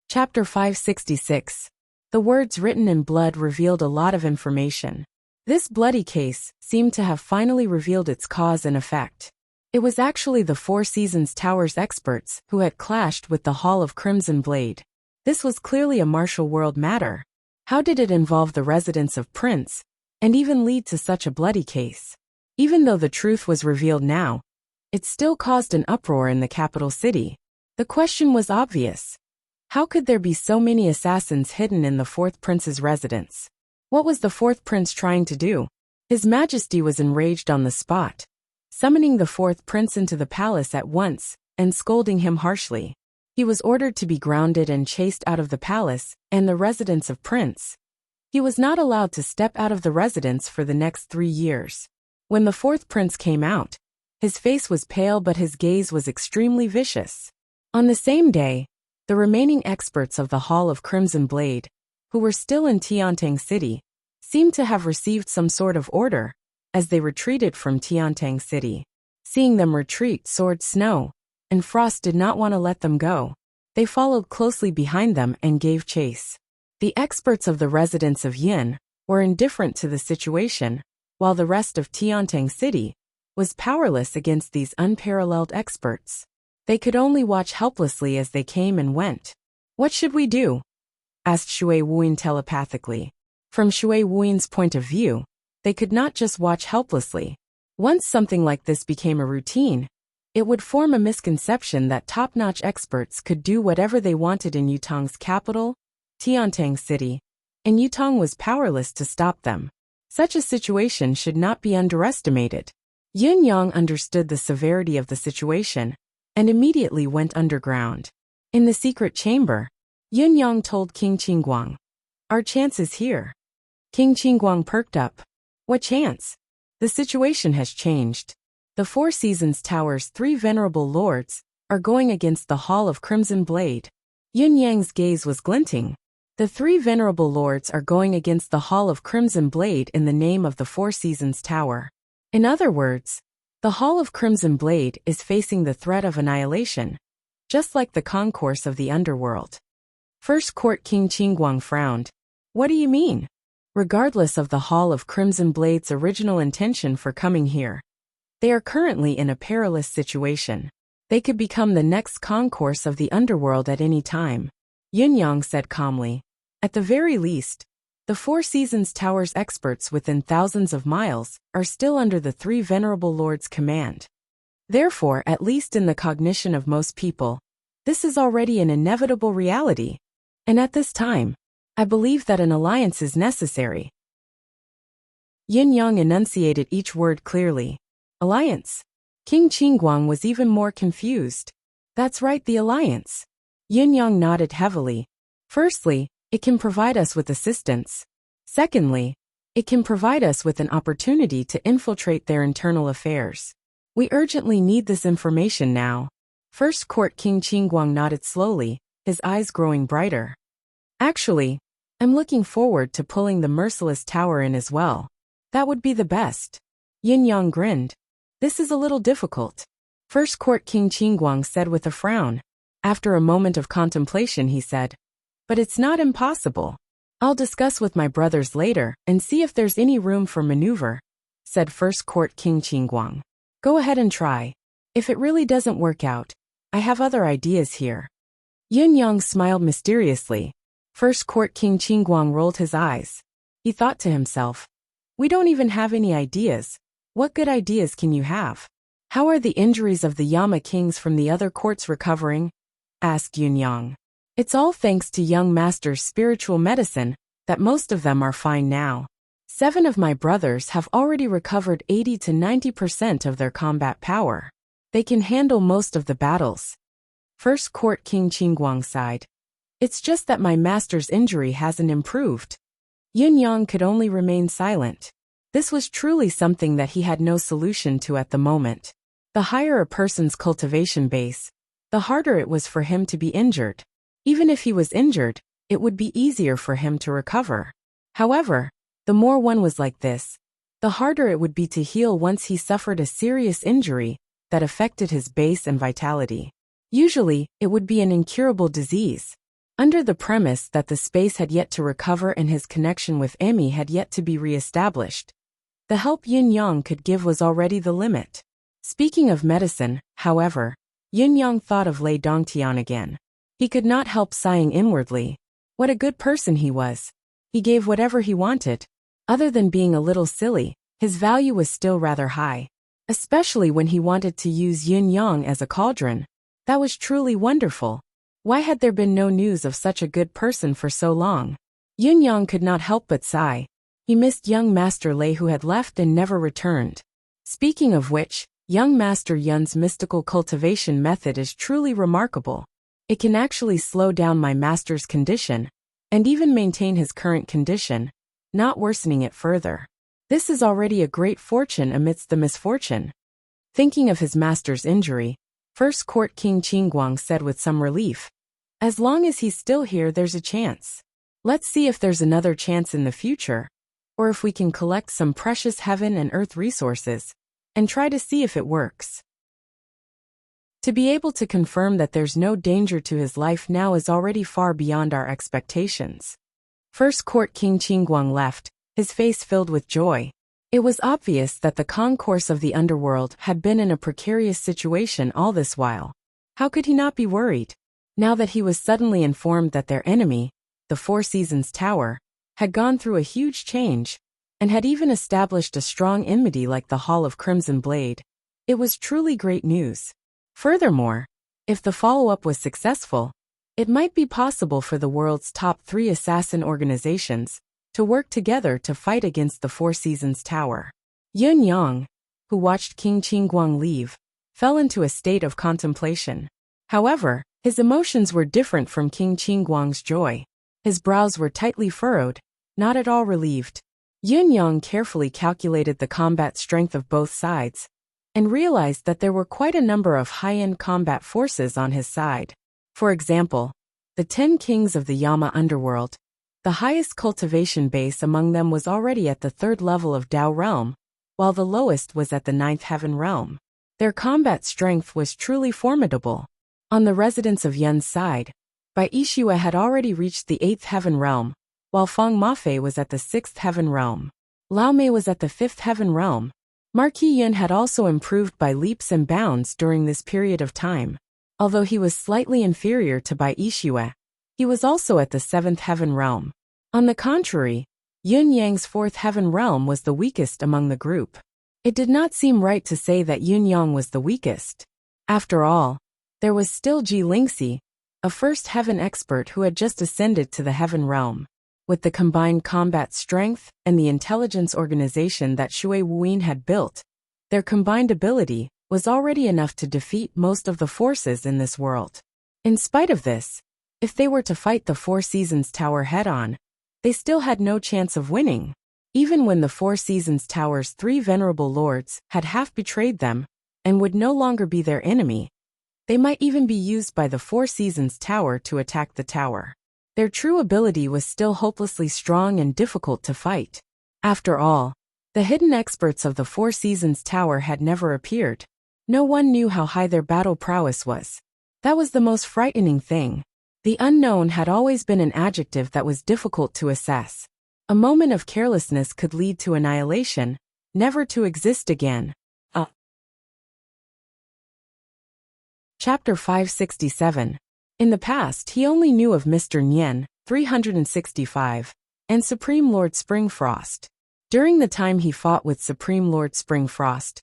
Speaker 1: Chapter 566. The words written in blood revealed a lot of information. This bloody case seemed to have finally revealed its cause and effect. It was actually the Four Seasons Tower's experts who had clashed with the Hall of Crimson Blade. This was clearly a martial world matter. How did it involve the residence of Prince, and even lead to such a bloody case? Even though the truth was revealed now, it still caused an uproar in the capital city. The question was obvious. How could there be so many assassins hidden in the fourth prince's residence? What was the fourth prince trying to do? His Majesty was enraged on the spot, summoning the fourth prince into the palace at once and scolding him harshly. He was ordered to be grounded and chased out of the palace and the residence of Prince. He was not allowed to step out of the residence for the next 3 years. When the fourth prince came out, his face was pale but his gaze was extremely vicious. On the same day, the remaining experts of the Hall of Crimson Blade, who were still in Tiantang City, seemed to have received some sort of order, as they retreated from Tiantang City. Seeing them retreat, Sword Snow and Frost did not want to let them go. They followed closely behind them and gave chase. The experts of the residence of Yin were indifferent to the situation, while the rest of Tiantang City was powerless against these unparalleled experts. They could only watch helplessly as they came and went. "What should we do?" asked Shui Wuyin telepathically. From Shui Wuyin's point of view, they could not just watch helplessly. Once something like this became a routine, it would form a misconception that top-notch experts could do whatever they wanted in Yutong's capital, Tiantang City, and Yutong was powerless to stop them. Such a situation should not be underestimated. Yin Yang understood the severity of the situation and immediately went underground. In the secret chamber, Yin Yang told King Qingguang, "Our chance is here." King Qingguang perked up. "What chance?" "The situation has changed. The Four Seasons Tower's three venerable lords are going against the Hall of Crimson Blade." Yin Yang's gaze was glinting. The three venerable lords are going against the Hall of Crimson Blade in the name of the Four Seasons Tower. In other words, the Hall of Crimson Blade is facing the threat of annihilation, just like the concourse of the underworld. First Court King Qingguang frowned. "What do you mean?" "Regardless of the Hall of Crimson Blade's original intention for coming here, they are currently in a perilous situation. They could become the next concourse of the underworld at any time," Yin Yang said calmly. "At the very least, the Four Seasons Tower's experts within thousands of miles are still under the three venerable lords' command. Therefore, at least in the cognition of most people, this is already an inevitable reality. And at this time, I believe that an alliance is necessary." Yin Yang enunciated each word clearly. "Alliance?" King Qingguang was even more confused. "That's right, the alliance." Yin Yang nodded heavily. "Firstly, it can provide us with assistance. Secondly, It can provide us with an opportunity to infiltrate their internal affairs. We urgently need this information now. First Court King Qingguang nodded slowly, his eyes growing brighter. Actually, I'm looking forward to pulling the merciless tower in as well. That would be the best. Yin Yang grinned. This is a little difficult. First Court King Qingguang said with a frown. After a moment of contemplation he said, but it's not impossible. I'll discuss with my brothers later and see if there's any room for maneuver, said First Court King Qingguang. Go ahead and try. If it really doesn't work out, I have other ideas here. Yin Yang smiled mysteriously. First Court King Qingguang rolled his eyes. He thought to himself, we don't even have any ideas. What good ideas can you have? How are the injuries of the Yama kings from the other courts recovering? Asked Yin Yang. It's all thanks to young master's spiritual medicine that most of them are fine now. 7 of my brothers have already recovered 80 to 90% of their combat power. They can handle most of the battles. First Court King Qingguang sighed. It's just that my master's injury hasn't improved. Yin Yang could only remain silent. This was truly something that he had no solution to at the moment. The higher a person's cultivation base, the harder it was for him to be injured. Even if he was injured, it would be easier for him to recover. However, the more one was like this, the harder it would be to heal once he suffered a serious injury that affected his base and vitality. Usually, it would be an incurable disease. Under the premise that the space had yet to recover and his connection with Emi had yet to be re-established, the help Yin Yang could give was already the limit. Speaking of medicine, however, Yin Yang thought of Lei Dongtian again. He could not help sighing inwardly. What a good person he was. He gave whatever he wanted. Other than being a little silly, his value was still rather high. Especially when he wanted to use Yin Yang as a cauldron. That was truly wonderful. Why had there been no news of such a good person for so long? Yin Yang could not help but sigh. He missed young Master Lei who had left and never returned. Speaking of which, young Master Yun's mystical cultivation method is truly remarkable. It can actually slow down my master's condition, and even maintain his current condition, not worsening it further. This is already a great fortune amidst the misfortune. Thinking of his master's injury, First Court King Qingguang said with some relief, as long as he's still here there's a chance. Let's see if there's another chance in the future, or if we can collect some precious heaven and earth resources, and try to see if it works. To be able to confirm that there's no danger to his life now is already far beyond our expectations. First Court King Qingguang left, his face filled with joy. It was obvious that the concourse of the underworld had been in a precarious situation all this while. How could he not be worried? Now that he was suddenly informed that their enemy, the Four Seasons Tower, had gone through a huge change, and had even established a strong enmity like the Hall of Crimson Blade. It was truly great news. Furthermore, if the follow-up was successful, it might be possible for the world's top 3 assassin organizations to work together to fight against the Four Seasons Tower. Yin Yang, who watched King Qingguang leave, fell into a state of contemplation. However, his emotions were different from King Qingguang's joy. His brows were tightly furrowed, not at all relieved. Yin Yang carefully calculated the combat strength of both sides, and realized that there were quite a number of high-end combat forces on his side. For example, the 10 kings of the Yama underworld. The highest cultivation base among them was already at the 3rd level of Dao realm, while the lowest was at the 9th heaven realm. Their combat strength was truly formidable. On the residents of Yun's side, Bai Yixue had already reached the 8th heaven realm, while Feng Mafei was at the 6th heaven realm. Lao Mei was at the 5th heaven realm. Marquis Yun had also improved by leaps and bounds during this period of time. Although he was slightly inferior to Bai Yixue, he was also at the 7th heaven realm. On the contrary, Yun Yang's 4th heaven realm was the weakest among the group. It did not seem right to say that Yun Yang was the weakest. After all, there was still Ji Lingxi, a 1st heaven expert who had just ascended to the heaven realm. With the combined combat strength and the intelligence organization that Shui Wuyin had built, their combined ability was already enough to defeat most of the forces in this world. In spite of this, if they were to fight the Four Seasons Tower head-on, they still had no chance of winning. Even when the Four Seasons Tower's three venerable lords had half betrayed them and would no longer be their enemy, they might even be used by the Four Seasons Tower to attack the tower. Their true ability was still hopelessly strong and difficult to fight. After all, the hidden experts of the Four Seasons Tower had never appeared. No one knew how high their battle prowess was. That was the most frightening thing. The unknown had always been an adjective that was difficult to assess. A moment of carelessness could lead to annihilation, never to exist again. Chapter 567. In the past, he only knew of Mr. Nyen, 365, and Supreme Lord Springfrost. During the time he fought with Supreme Lord Springfrost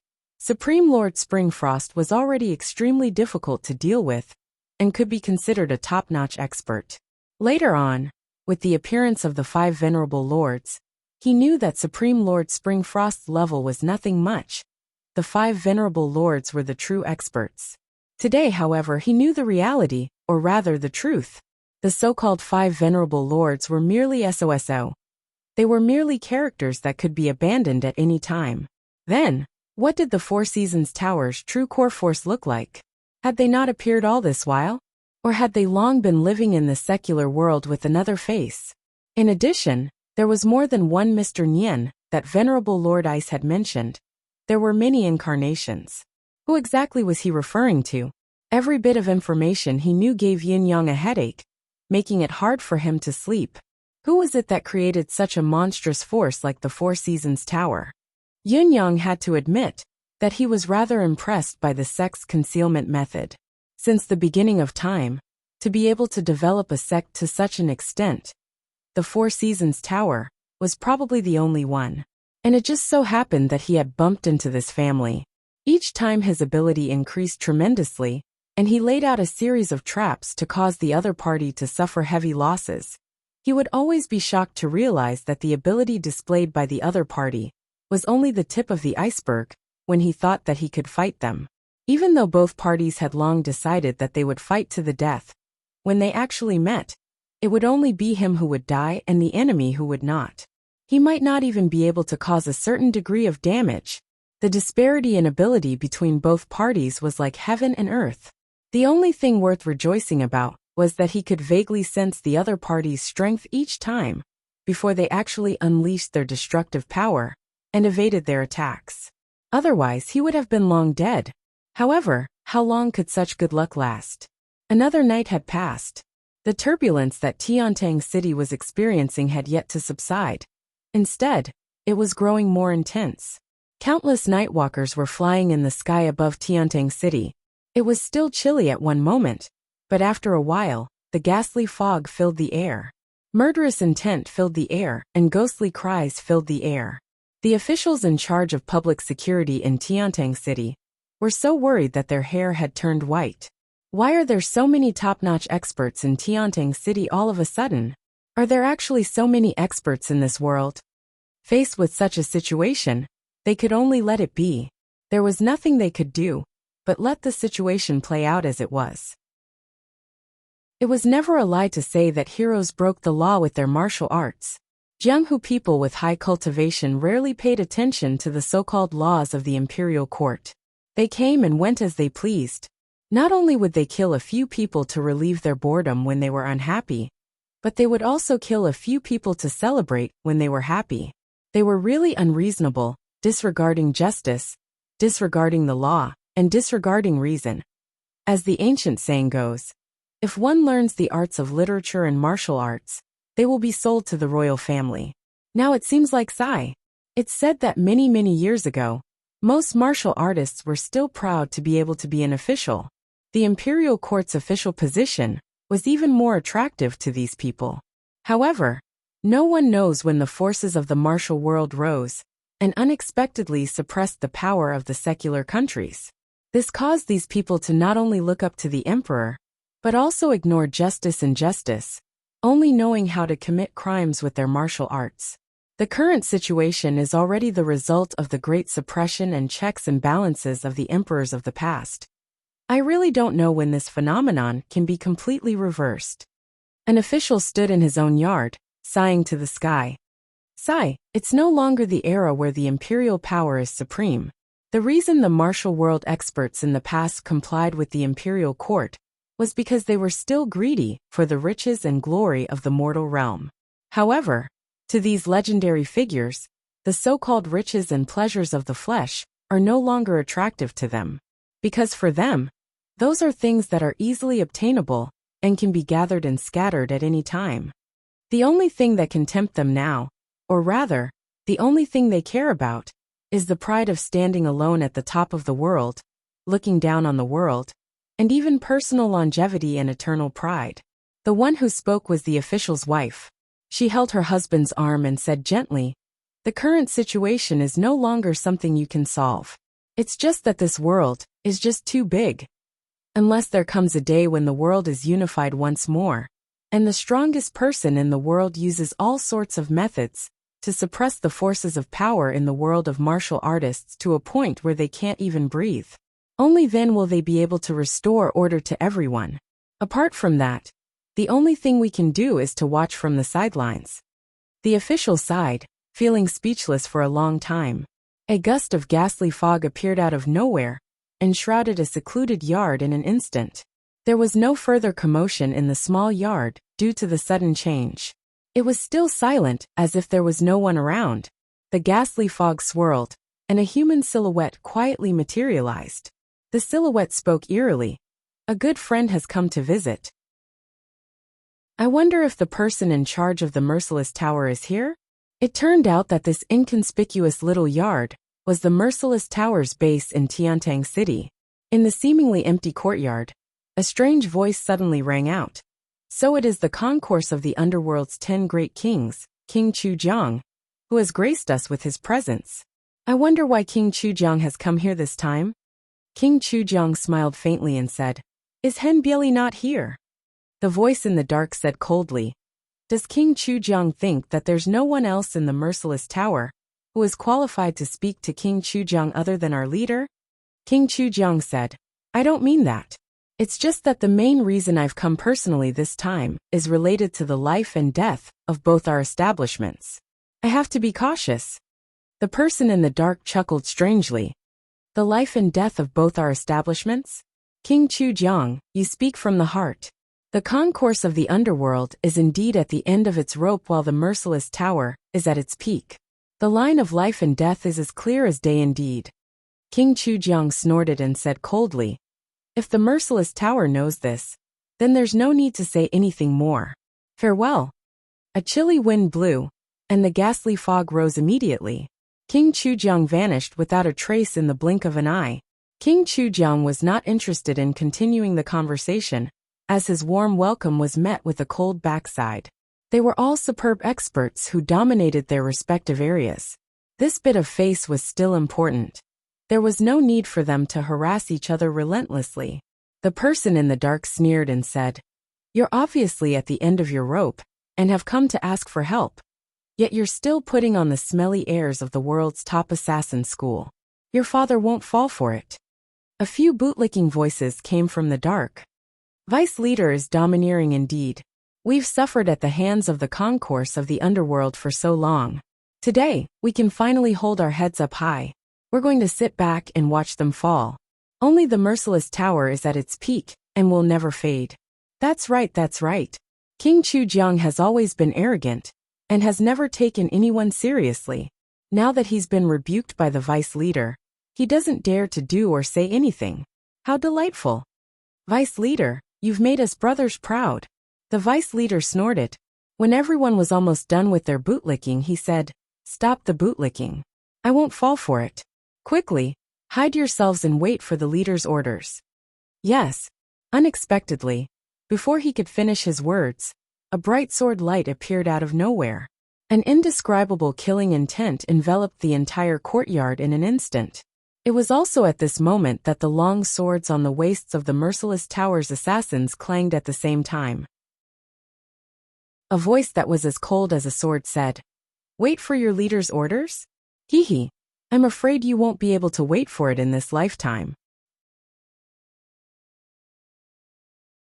Speaker 1: was already extremely difficult to deal with and could be considered a top-notch expert. Later on, with the appearance of the five venerable lords, he knew that Supreme Lord Springfrost's level was nothing much. The five venerable lords were the true experts. Today, however, he knew the reality, or rather the truth. The so-called five venerable lords were merely SOSO. They were merely characters that could be abandoned at any time. Then, what did the Four Seasons Tower's true core force look like? Had they not appeared all this while? Or had they long been living in the secular world with another face? In addition, there was more than one Mr. Nyen that Venerable Lord Ice had mentioned. There were many incarnations. Who exactly was he referring to? Every bit of information he knew gave Yin Yang a headache, making it hard for him to sleep. Who was it that created such a monstrous force like the Four Seasons Tower? Yin Yang had to admit that he was rather impressed by the sex concealment method. Since the beginning of time, to be able to develop a sect to such an extent, the Four Seasons Tower was probably the only one. And it just so happened that he had bumped into this family. Each time his ability increased tremendously, and he laid out a series of traps to cause the other party to suffer heavy losses. He would always be shocked to realize that the ability displayed by the other party was only the tip of the iceberg when he thought that he could fight them. Even though both parties had long decided that they would fight to the death, when they actually met, it would only be him who would die and the enemy who would not. He might not even be able to cause a certain degree of damage. The disparity in ability between both parties was like heaven and earth. The only thing worth rejoicing about was that he could vaguely sense the other party's strength each time, before they actually unleashed their destructive power and evaded their attacks. Otherwise, he would have been long dead. However, how long could such good luck last? Another night had passed. The turbulence that Tiantang City was experiencing had yet to subside. Instead, it was growing more intense. Countless nightwalkers were flying in the sky above Tiantang City. It was still chilly at one moment, but after a while, the ghastly fog filled the air. Murderous intent filled the air, and ghostly cries filled the air. The officials in charge of public security in Tiantang City were so worried that their hair had turned white. Why are there so many top-notch experts in Tiantang City all of a sudden? Are there actually so many experts in this world? Faced with such a situation, they could only let it be. There was nothing they could do but let the situation play out as it was. It was never a lie to say that heroes broke the law with their martial arts. Jianghu people with high cultivation rarely paid attention to the so-called laws of the imperial court. They came and went as they pleased. Not only would they kill a few people to relieve their boredom when they were unhappy, but they would also kill a few people to celebrate when they were happy. They were really unreasonable, disregarding justice, disregarding the law, and disregarding reason. As the ancient saying goes, if one learns the arts of literature and martial arts, they will be sold to the royal family. Now it seems like Sai. It's said that many years ago, most martial artists were still proud to be able to be an official. The imperial court's official position was even more attractive to these people. However, no one knows when the forces of the martial world rose and unexpectedly suppressed the power of the secular countries. This caused these people to not only look up to the emperor, but also ignore justice and justice, only knowing how to commit crimes with their martial arts. The current situation is already the result of the great suppression and checks and balances of the emperors of the past. I really don't know when this phenomenon can be completely reversed. An official stood in his own yard, sighing to the sky. Sigh, it's no longer the era where the imperial power is supreme. The reason the martial world experts in the past complied with the imperial court was because they were still greedy for the riches and glory of the mortal realm. However, to these legendary figures, the so-called riches and pleasures of the flesh are no longer attractive to them. Because for them, those are things that are easily obtainable and can be gathered and scattered at any time. The only thing that can tempt them now, or rather, the only thing they care about, is the pride of standing alone at the top of the world, looking down on the world, and even personal longevity and eternal pride. The one who spoke was the official's wife. She held her husband's arm and said gently, "The current situation is no longer something you can solve. It's just that this world is just too big. Unless there comes a day when the world is unified once more, and the strongest person in the world uses all sorts of methods to suppress the forces of power in the world of martial artists to a point where they can't even breathe. Only then will they be able to restore order to everyone. Apart from that, the only thing we can do is to watch from the sidelines." The official sighed, feeling speechless for a long time. A gust of ghastly fog appeared out of nowhere and shrouded a secluded yard in an instant. There was no further commotion in the small yard due to the sudden change. It was still silent, as if there was no one around. The ghastly fog swirled, and a human silhouette quietly materialized. The silhouette spoke eerily. "A good friend has come to visit. I wonder if the person in charge of the Merciless Tower is here?" It turned out that this inconspicuous little yard was the Merciless Tower's base in Tiantang City. In the seemingly empty courtyard, a strange voice suddenly rang out. "So it is the concourse of the underworld's 10 great kings, King Chujiang, who has graced us with his presence. I wonder why King Chujiang has come here this time?" King Chujiang smiled faintly and said, "Is Hen Bieli not here?" The voice in the dark said coldly, "Does King Chujiang think that there's no one else in the Merciless Tower who is qualified to speak to King Chujiang other than our leader?" King Chujiang said, "I don't mean that. It's just that the main reason I've come personally this time is related to the life and death of both our establishments. I have to be cautious." The person in the dark chuckled strangely. "The life and death of both our establishments? King Chujiang, you speak from the heart. The concourse of the underworld is indeed at the end of its rope while the Merciless Tower is at its peak. The line of life and death is as clear as day indeed." King Chujiang snorted and said coldly, "If the Merciless Tower knows this, then there's no need to say anything more. Farewell." A chilly wind blew, and the ghastly fog rose immediately. King Chujiang vanished without a trace in the blink of an eye. King Chujiang was not interested in continuing the conversation, as his warm welcome was met with a cold backside. They were all superb experts who dominated their respective areas. This bit of face was still important. There was no need for them to harass each other relentlessly. The person in the dark sneered and said, "You're obviously at the end of your rope, and have come to ask for help. Yet you're still putting on the smelly airs of the world's top assassin school. Your father won't fall for it." A few bootlicking voices came from the dark. "Vice leader is domineering indeed. We've suffered at the hands of the concourse of the underworld for so long. Today, we can finally hold our heads up high. We're going to sit back and watch them fall. Only the Merciless Tower is at its peak and will never fade." That's right, that's right. King Chujiang has always been arrogant and has never taken anyone seriously. Now that he's been rebuked by the vice leader, he doesn't dare to do or say anything. How delightful. "Vice leader, you've made us brothers proud." The vice leader snorted. When everyone was almost done with their bootlicking, he said, "Stop the bootlicking. I won't fall for it. Quickly, hide yourselves and wait for the leader's orders." Yes. Unexpectedly, before he could finish his words, a bright sword light appeared out of nowhere. An indescribable killing intent enveloped the entire courtyard in an instant. It was also at this moment that the long swords on the waists of the Merciless Tower's assassins clanged at the same time. A voice that was as cold as a sword said, "Wait for your leader's orders? Hee hee, I'm afraid you won't be able to wait for it in this lifetime."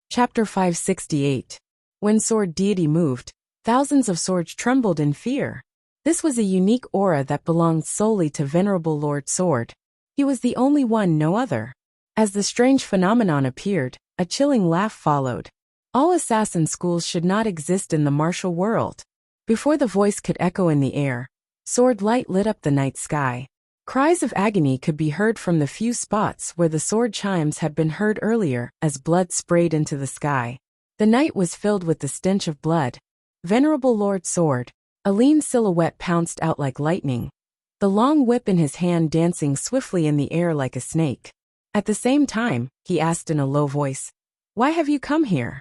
Speaker 1: Chapter 568. When Sword Deity moved, thousands of swords trembled in fear. This was a unique aura that belonged solely to Venerable Lord Sword. He was the only one, no other. As the strange phenomenon appeared, a chilling laugh followed. All assassin schools should not exist in the martial world. Before the voice could echo in the air, sword light lit up the night sky. Cries of agony could be heard from the few spots where the sword chimes had been heard earlier as blood sprayed into the sky. The night was filled with the stench of blood. Venerable Lord Sword, a lean silhouette pounced out like lightning, the long whip in his hand dancing swiftly in the air like a snake. At the same time, he asked in a low voice, "Why have you come here?"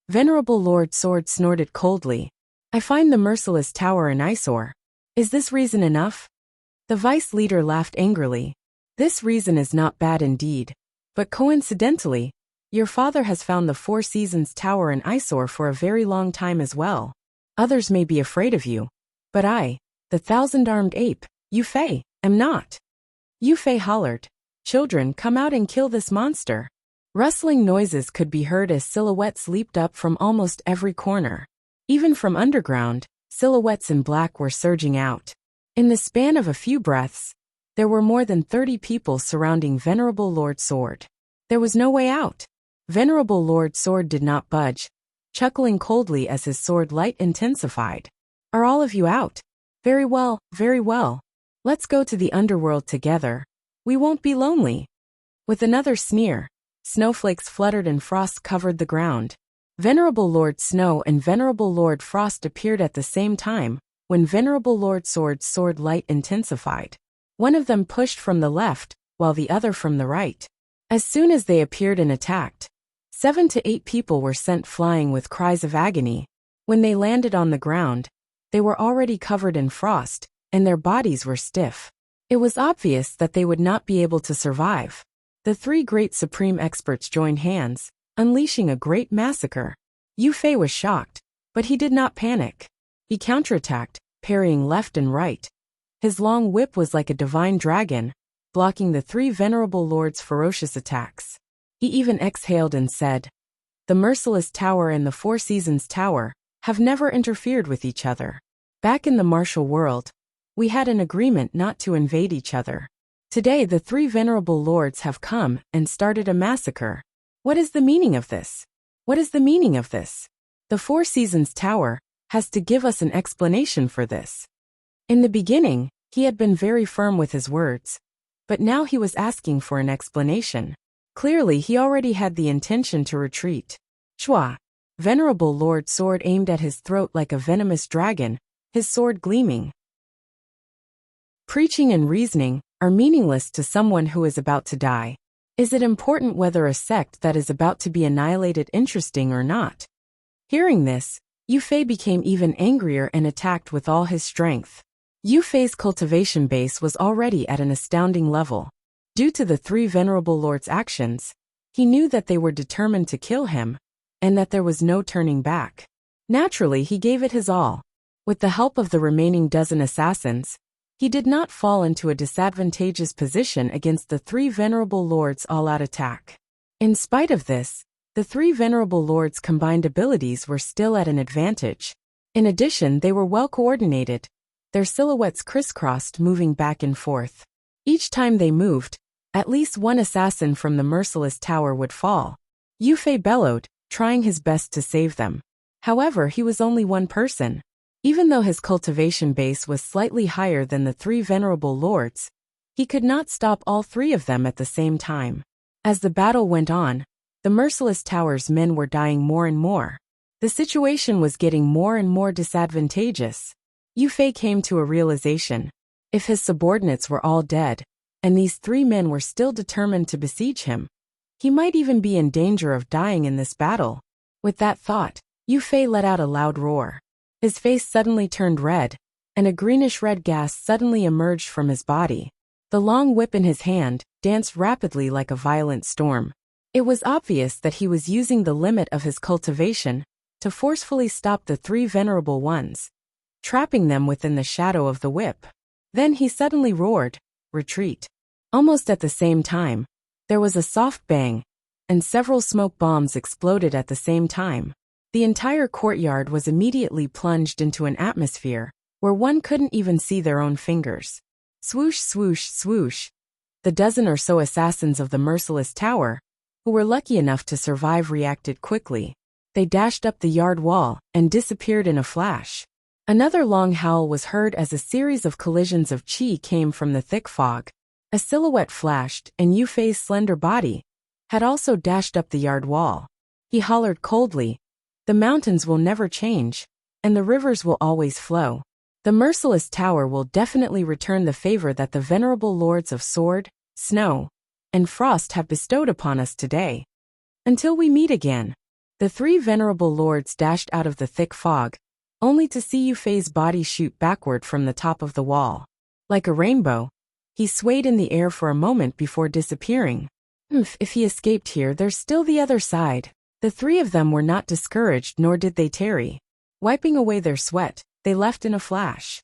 Speaker 1: Venerable Lord Sword snorted coldly. "I find the merciless tower an eyesore. Is this reason enough?" The vice leader laughed angrily. "This reason is not bad indeed. But coincidentally, your father has found the Four Seasons Tower an eyesore for a very long time as well. Others may be afraid of you, but I, the thousand-armed ape, Yu Fei, am not." Yu Fei hollered, "Children, come out and kill this monster." Rustling noises could be heard as silhouettes leaped up from almost every corner. Even from underground, silhouettes in black were surging out. In the span of a few breaths, there were more than 30 people surrounding Venerable Lord Sword. There was no way out. Venerable Lord Sword did not budge, chuckling coldly as his sword light intensified. "Are all of you out? Very well, very well. Let's go to the underworld together. We won't be lonely." With another sneer, snowflakes fluttered and frost covered the ground. Venerable Lord Snow and Venerable Lord Frost appeared at the same time, when Venerable Lord Sword's sword light intensified. One of them pushed from the left, while the other from the right. As soon as they appeared and attacked, 7 to 8 people were sent flying with cries of agony. When they landed on the ground, they were already covered in frost, and their bodies were stiff. It was obvious that they would not be able to survive. The 3 great supreme experts joined hands, unleashing a great massacre. Yu Fei was shocked, but he did not panic. He counterattacked, parrying left and right. His long whip was like a divine dragon, blocking the 3 venerable lords' ferocious attacks. He even exhaled and said, "The Merciless Tower and the Four Seasons Tower have never interfered with each other. Back in the martial world, we had an agreement not to invade each other. Today the 3 venerable lords have come and started a massacre. What is the meaning of this? What is the meaning of this? The Four Seasons Tower has to give us an explanation for this." In the beginning, he had been very firm with his words, but now he was asking for an explanation. Clearly he already had the intention to retreat. Chua! Venerable Lord Sword aimed at his throat like a venomous dragon, his sword gleaming. Preaching and reasoning are meaningless to someone who is about to die. Is it important whether a sect that is about to be annihilated interesting or not? Hearing this, Yu Fei became even angrier and attacked with all his strength. Yu Fei's cultivation base was already at an astounding level. Due to the 3 venerable lords' actions, he knew that they were determined to kill him, and that there was no turning back. Naturally, he gave it his all. With the help of the remaining dozen assassins, he did not fall into a disadvantageous position against the 3 venerable lords' all-out attack. In spite of this, the 3 venerable lords' combined abilities were still at an advantage. In addition, they were well coordinated, their silhouettes crisscrossed, moving back and forth. Each time they moved, at least one assassin from the Merciless Tower would fall. Yu Fei bellowed, trying his best to save them. However, he was only one person. Even though his cultivation base was slightly higher than the 3 venerable lords, he could not stop all 3 of them at the same time. As the battle went on, the Merciless Tower's men were dying more and more. The situation was getting more and more disadvantageous. Yu Fei came to a realization. If his subordinates were all dead, and these 3 men were still determined to besiege him, he might even be in danger of dying in this battle. With that thought, Yu Fei let out a loud roar. His face suddenly turned red, and a greenish-red gas suddenly emerged from his body. The long whip in his hand danced rapidly like a violent storm. It was obvious that he was using the limit of his cultivation to forcefully stop the 3 venerable ones, trapping them within the shadow of the whip. Then he suddenly roared, "Retreat!" Almost at the same time, there was a soft bang, and several smoke bombs exploded at the same time. The entire courtyard was immediately plunged into an atmosphere where one couldn't even see their own fingers. Swoosh, swoosh, swoosh. The dozen or so assassins of the merciless tower, who were lucky enough to survive, reacted quickly. They dashed up the yard wall and disappeared in a flash. Another long howl was heard as a series of collisions of chi came from the thick fog. A silhouette flashed, and Yufei's slender body had also dashed up the yard wall. He hollered coldly, "The mountains will never change, and the rivers will always flow. The merciless tower will definitely return the favor that the venerable lords of sword, snow, and frost have bestowed upon us today. Until we meet again." The three venerable lords dashed out of the thick fog, only to see Yufei's body shoot backward from the top of the wall. Like a rainbow, he swayed in the air for a moment before disappearing. If he escaped here, there's still the other side. The three of them were not discouraged, nor did they tarry. Wiping away their sweat, they left in a flash.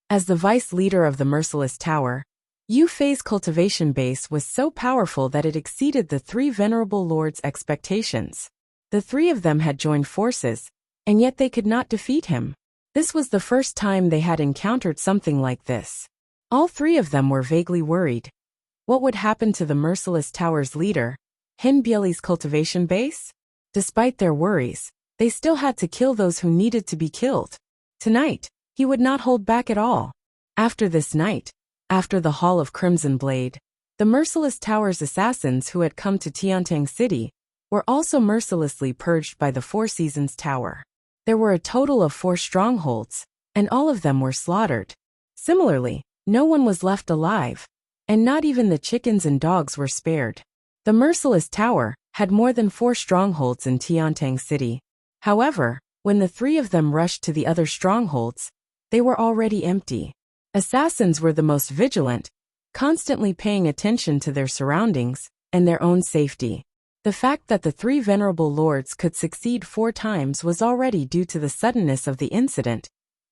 Speaker 1: As the vice leader of the merciless tower, Yufei's cultivation base was so powerful that it exceeded the three venerable lords' expectations. The three of them had joined forces, and yet they could not defeat him. This was the first time they had encountered something like this. All three of them were vaguely worried. What would happen to the merciless tower's leader, Hinbieli's cultivation base? Despite their worries, they still had to kill those who needed to be killed. Tonight, he would not hold back at all. After this night, after the Hall of Crimson Blade, the merciless tower's assassins who had come to Tiantang City were also mercilessly purged by the Four Seasons Tower. There were a total of 4 strongholds, and all of them were slaughtered. Similarly, no one was left alive, and not even the chickens and dogs were spared. The merciless tower had more than 4 strongholds in Tiantang City. However, when the three of them rushed to the other strongholds, they were already empty. Assassins were the most vigilant, constantly paying attention to their surroundings and their own safety. The fact that the three venerable lords could succeed 4 times was already due to the suddenness of the incident,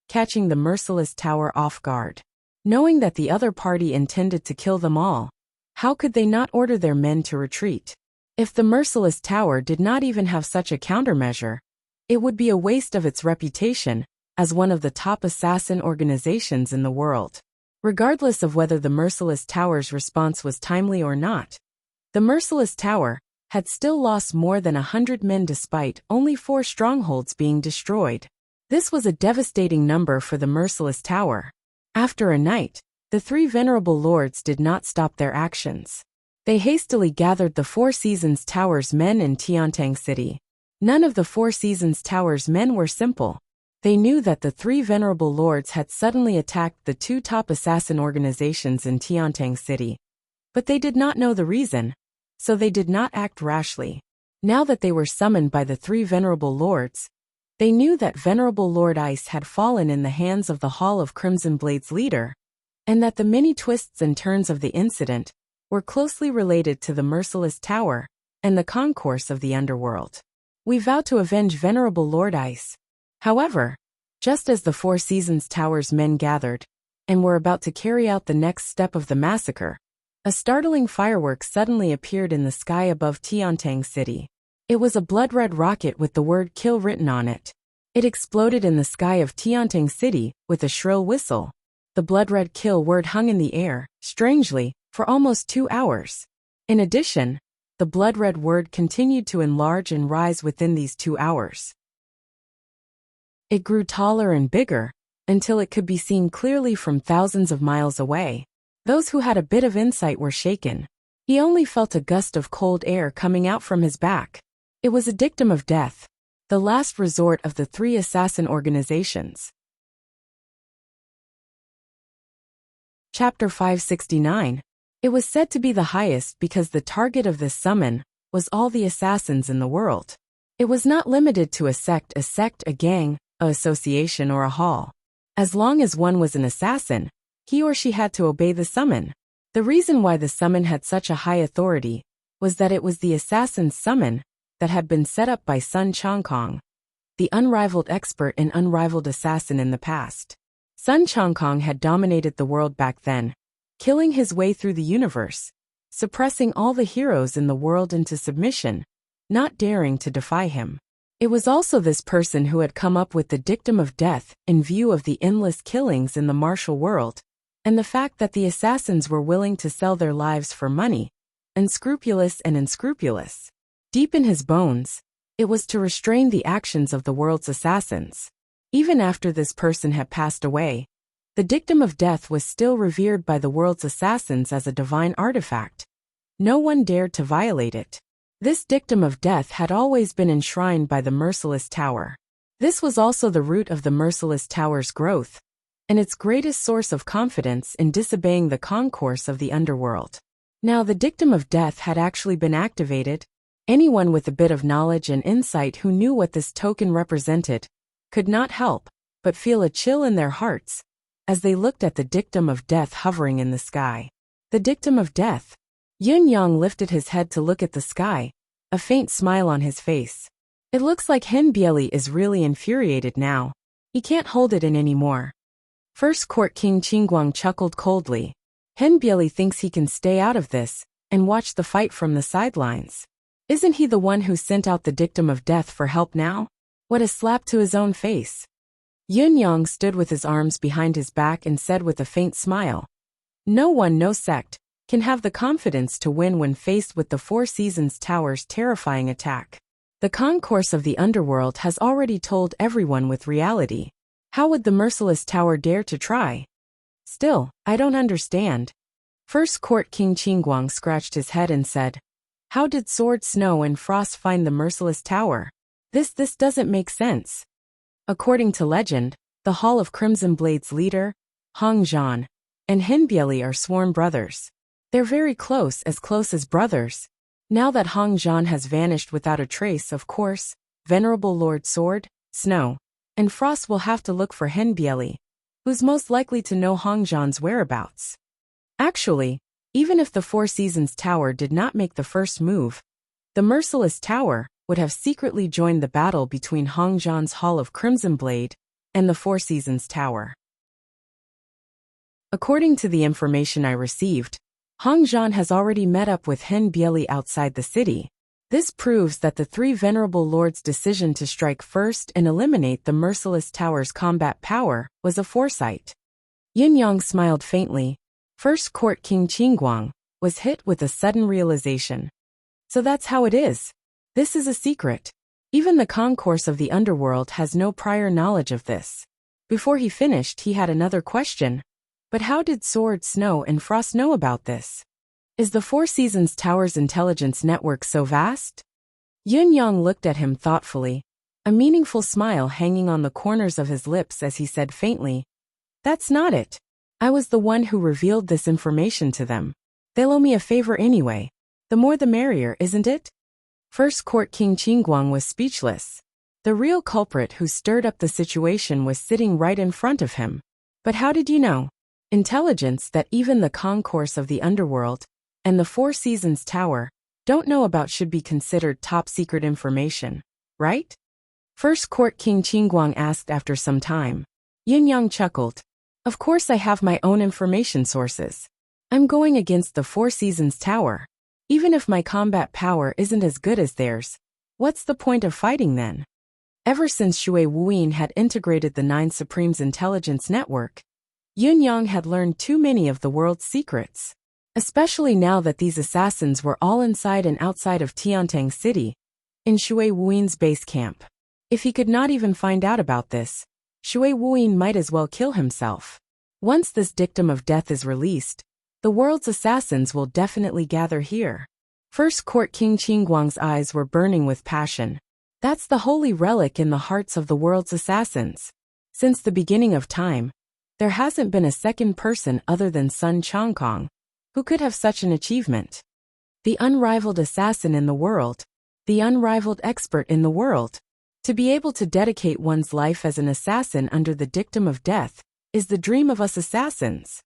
Speaker 1: catching the merciless tower off guard. Knowing that the other party intended to kill them all, how could they not order their men to retreat? If the merciless tower did not even have such a countermeasure, it would be a waste of its reputation as one of the top assassin organizations in the world. Regardless of whether the merciless tower's response was timely or not, the merciless tower had still lost more than 100 men despite only 4 strongholds being destroyed. This was a devastating number for the merciless tower. After a night, the three venerable lords did not stop their actions. They hastily gathered the Four Seasons Tower's men in Tiantang City. None of the Four Seasons Tower's men were simple. They knew that the three venerable lords had suddenly attacked the 2 top assassin organizations in Tiantang City. But they did not know the reason, so they did not act rashly. Now that they were summoned by the 3 venerable lords, they knew that Venerable Lord Ice had fallen in the hands of the Hall of Crimson Blade's leader, and that the many twists and turns of the incident were closely related to the merciless tower and the concourse of the underworld. We vow to avenge Venerable Lord Ice. However, just as the Four Seasons Tower's men gathered and were about to carry out the next step of the massacre, a startling firework suddenly appeared in the sky above Tiantang City. It was a blood-red rocket with the word "kill" written on it. It exploded in the sky of Tiantang City with a shrill whistle. The blood-red "kill" word hung in the air, strangely, for almost 2 hours. In addition, the blood-red word continued to enlarge and rise within these 2 hours. It grew taller and bigger, until it could be seen clearly from thousands of miles away. Those who had a bit of insight were shaken. He only felt a gust of cold air coming out from his back. It was a dictum of death, the last resort of the 3 assassin organizations. Chapter 569. It was said to be the highest because the target of this summon was all the assassins in the world. It was not limited to a sect, a gang, a association, or a hall. As long as one was an assassin, he or she had to obey the summon. The reason why the summon had such a high authority was that it was the assassin's summon that had been set up by Sun Chongkong, the unrivaled expert and unrivaled assassin in the past. Sun Chongkong had dominated the world back then, killing his way through the universe, suppressing all the heroes in the world into submission, not daring to defy him. It was also this person who had come up with the dictum of death in view of the endless killings in the martial world, and the fact that the assassins were willing to sell their lives for money, unscrupulous and unscrupulous. Deep in his bones, it was to restrain the actions of the world's assassins. Even after this person had passed away, the dictum of death was still revered by the world's assassins as a divine artifact. No one dared to violate it. This dictum of death had always been enshrined by the Merciless Tower. This was also the root of the Merciless Tower's growth, and its greatest source of confidence in disobeying the concourse of the underworld. Now the dictum of death had actually been activated. Anyone with a bit of knowledge and insight who knew what this token represented could not help but feel a chill in their hearts as they looked at the dictum of death hovering in the sky. The dictum of death. Yun Yang lifted his head to look at the sky, a faint smile on his face. It looks like Hen Bieli is really infuriated now. He can't hold it in anymore. First Court King Qingguang chuckled coldly. Hen Bieli thinks he can stay out of this and watch the fight from the sidelines. Isn't he the one who sent out the dictum of death for help now? What a slap to his own face. Yun Yang stood with his arms behind his back and said with a faint smile, "No one, no sect, can have the confidence to win when faced with the Four Seasons Tower's terrifying attack. The concourse of the underworld has already told everyone with reality. How would the Merciless Tower dare to try? Still, I don't understand." First Court King Qingguang scratched his head and said, "How did Sword, Snow and Frost find the Merciless Tower? This doesn't make sense." According to legend, the Hall of Crimson Blade's leader, Hong Zhan, and Hen Bieli are sworn brothers. They're very close as brothers. Now that Hong Zhan has vanished without a trace, of course, Venerable Lord Sword, Snow, and Frost will have to look for Hen Bieli, who's most likely to know Hong Zhan's whereabouts. Actually, even if the Four Seasons Tower did not make the first move, the Merciless Tower would have secretly joined the battle between Hong Zhan's Hall of Crimson Blade and the Four Seasons Tower. According to the information I received, Hong Zhan has already met up with Hen Bieli outside the city. This proves that the three Venerable Lords' decision to strike first and eliminate the Merciless Tower's combat power was a foresight. Yin Yang smiled faintly. First Court King Qingguang was hit with a sudden realization. So that's how it is. This is a secret. Even the concourse of the underworld has no prior knowledge of this. Before he finished, he had another question. But how did Sword, Snow and Frost know about this? Is the Four Seasons Tower's intelligence network so vast? Yun Yang looked at him thoughtfully, a meaningful smile hanging on the corners of his lips as he said faintly, "That's not it. I was the one who revealed this information to them. They'll owe me a favor anyway. The more the merrier, isn't it?" First Court King Qingguang was speechless. The real culprit who stirred up the situation was sitting right in front of him. But how did you know? Intelligence that even the concourse of the underworld and the Four Seasons Tower don't know about should be considered top-secret information, right? First Court King Qingguang asked after some time. Yin Yang chuckled. "Of course I have my own information sources. I'm going against the Four Seasons Tower. Even if my combat power isn't as good as theirs, what's the point of fighting then?" Ever since Shui Wuyin had integrated the Nine Supremes intelligence network, Yun Yang had learned too many of the world's secrets. Especially now that these assassins were all inside and outside of Tiantang City, in Shui Wuyin's base camp. If he could not even find out about this, Shui Wuyin might as well kill himself. Once this dictum of death is released, the world's assassins will definitely gather here. First Court King Qingguang's eyes were burning with passion. That's the holy relic in the hearts of the world's assassins. Since the beginning of time, there hasn't been a second person other than Sun Chongkong who could have such an achievement. The unrivaled assassin in the world, the unrivaled expert in the world. To be able to dedicate one's life as an assassin under the dictum of death is the dream of us assassins.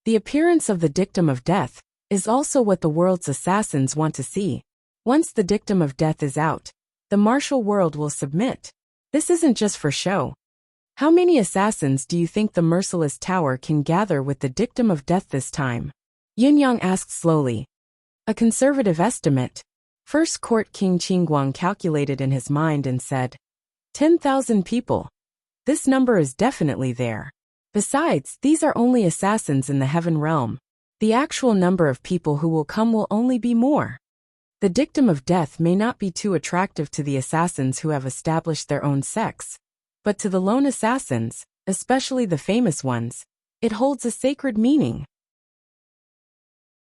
Speaker 1: The appearance of the dictum of death is also what the world's assassins want to see. Once the dictum of death is out, the martial world will submit. This isn't just for show. How many assassins do you think the Merciless Tower can gather with the dictum of death this time? Yin Yang asked slowly. A conservative estimate. First Court King Qingguang calculated in his mind and said, 10,000 people. This number is definitely there. Besides, these are only assassins in the heaven realm. The actual number of people who will come will only be more. The dictum of death may not be too attractive to the assassins who have established their own sects, but to the lone assassins, especially the famous ones, it holds a sacred meaning.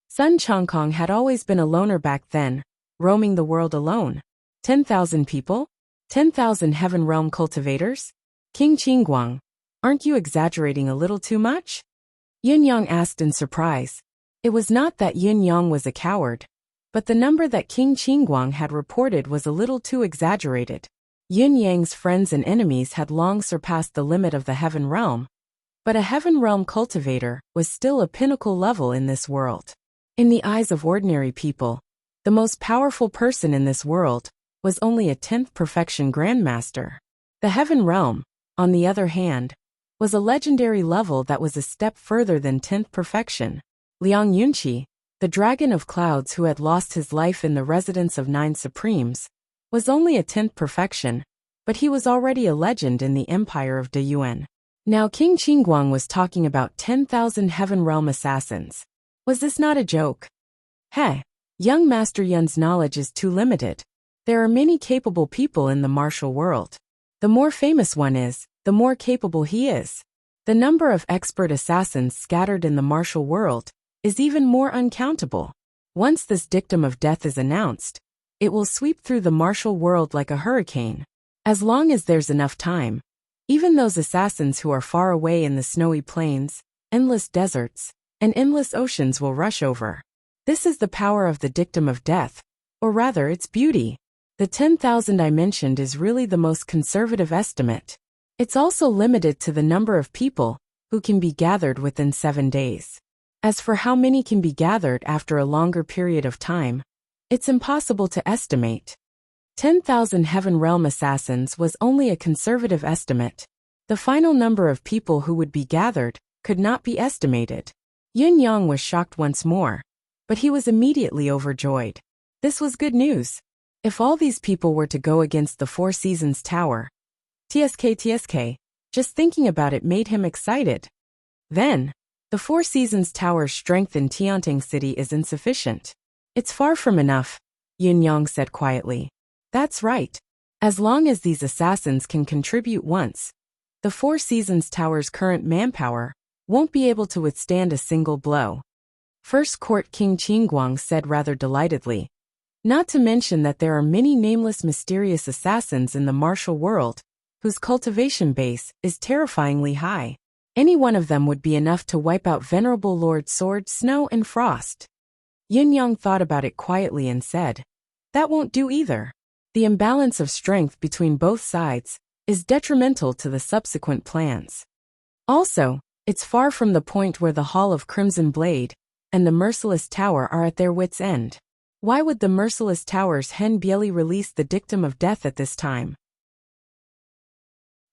Speaker 1: Sun Chongkong had always been a loner back then, roaming the world alone. 10,000 people? 10,000 heaven realm cultivators? King Qingguang, aren't you exaggerating a little too much? Yin Yang asked in surprise. It was not that Yin Yang was a coward, but the number that King Qingguang had reported was a little too exaggerated. Yin Yang's friends and enemies had long surpassed the limit of the heaven realm, but a heaven realm cultivator was still a pinnacle level in this world. In the eyes of ordinary people, the most powerful person in this world was only a 10th perfection grandmaster. The heaven realm, on the other hand, was a legendary level that was a step further than 10th perfection. Liang Yunqi, the dragon of clouds who had lost his life in the residence of 9 supremes, was only a 10th perfection, but he was already a legend in the empire of Deyuan. Now King Qingguang was talking about 10,000 heaven realm assassins. Was this not a joke? Hey, young Master Yun's knowledge is too limited. There are many capable people in the martial world. The more famous one is, the more capable he is. The number of expert assassins scattered in the martial world is even more uncountable. Once this dictum of death is announced, it will sweep through the martial world like a hurricane. As long as there's enough time, even those assassins who are far away in the snowy plains, endless deserts, and endless oceans will rush over. This is the power of the dictum of death, or rather its beauty. The 10,000 I mentioned is really the most conservative estimate. It's also limited to the number of people who can be gathered within 7 days. As for how many can be gathered after a longer period of time, it's impossible to estimate. 10,000 heaven realm assassins was only a conservative estimate. The final number of people who would be gathered could not be estimated. Yin Yang was shocked once more, but he was immediately overjoyed. This was good news. If all these people were to go against the Four Seasons Tower, TSK, just thinking about it made him excited. Then, the Four Seasons Tower's strength in Tianting City is insufficient. It's far from enough, Yin Yang said quietly. That's right. As long as these assassins can contribute once, the Four Seasons Tower's current manpower won't be able to withstand a single blow. First Court King Qingguang said rather delightedly. Not to mention that there are many nameless mysterious assassins in the martial world, whose cultivation base is terrifyingly high. Any one of them would be enough to wipe out Venerable Lord Sword, Snow and Frost. Yin Yang thought about it quietly and said, that won't do either. The imbalance of strength between both sides is detrimental to the subsequent plans. Also, it's far from the point where the Hall of Crimson Blade and the Merciless Tower are at their wits' end. Why would the Merciless Tower's Hen Bieli release the dictum of death at this time?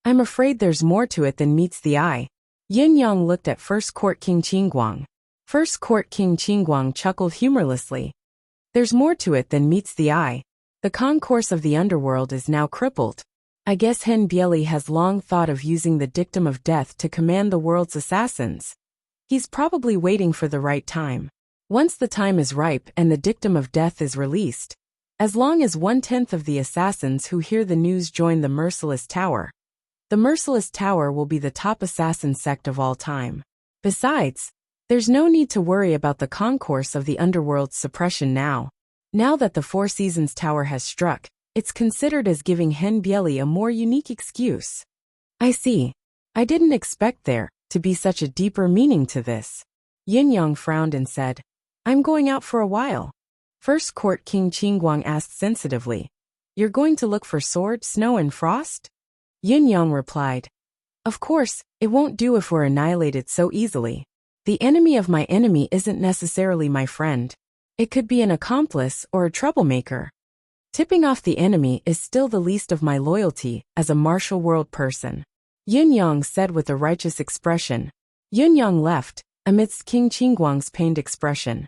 Speaker 1: I'm afraid there's more to it than meets the eye. Yin Yang looked at First Court King Qingguang. First Court King Qingguang chuckled humorlessly. There's more to it than meets the eye. The concourse of the underworld is now crippled. I guess Hen Bieli has long thought of using the dictum of death to command the world's assassins. He's probably waiting for the right time. Once the time is ripe and the dictum of death is released, as long as 1/10 of the assassins who hear the news join the Merciless Tower, the Merciless Tower will be the top assassin sect of all time. Besides, there's no need to worry about the concourse of the underworld's suppression now. Now that the Four Seasons Tower has struck, it's considered as giving Hen Bieli a more unique excuse. I see. I didn't expect there to be such a deeper meaning to this. Yin Yang frowned and said, I'm going out for a while. First Court King Qingguang asked sensitively, You're going to look for Sword, Snow and Frost? Yin Yang replied, Of course, it won't do if we're annihilated so easily. The enemy of my enemy isn't necessarily my friend. It could be an accomplice or a troublemaker. Tipping off the enemy is still the least of my loyalty as a martial world person. Yin Yang said with a righteous expression. Yin Yang left, amidst King Qingguang's pained expression.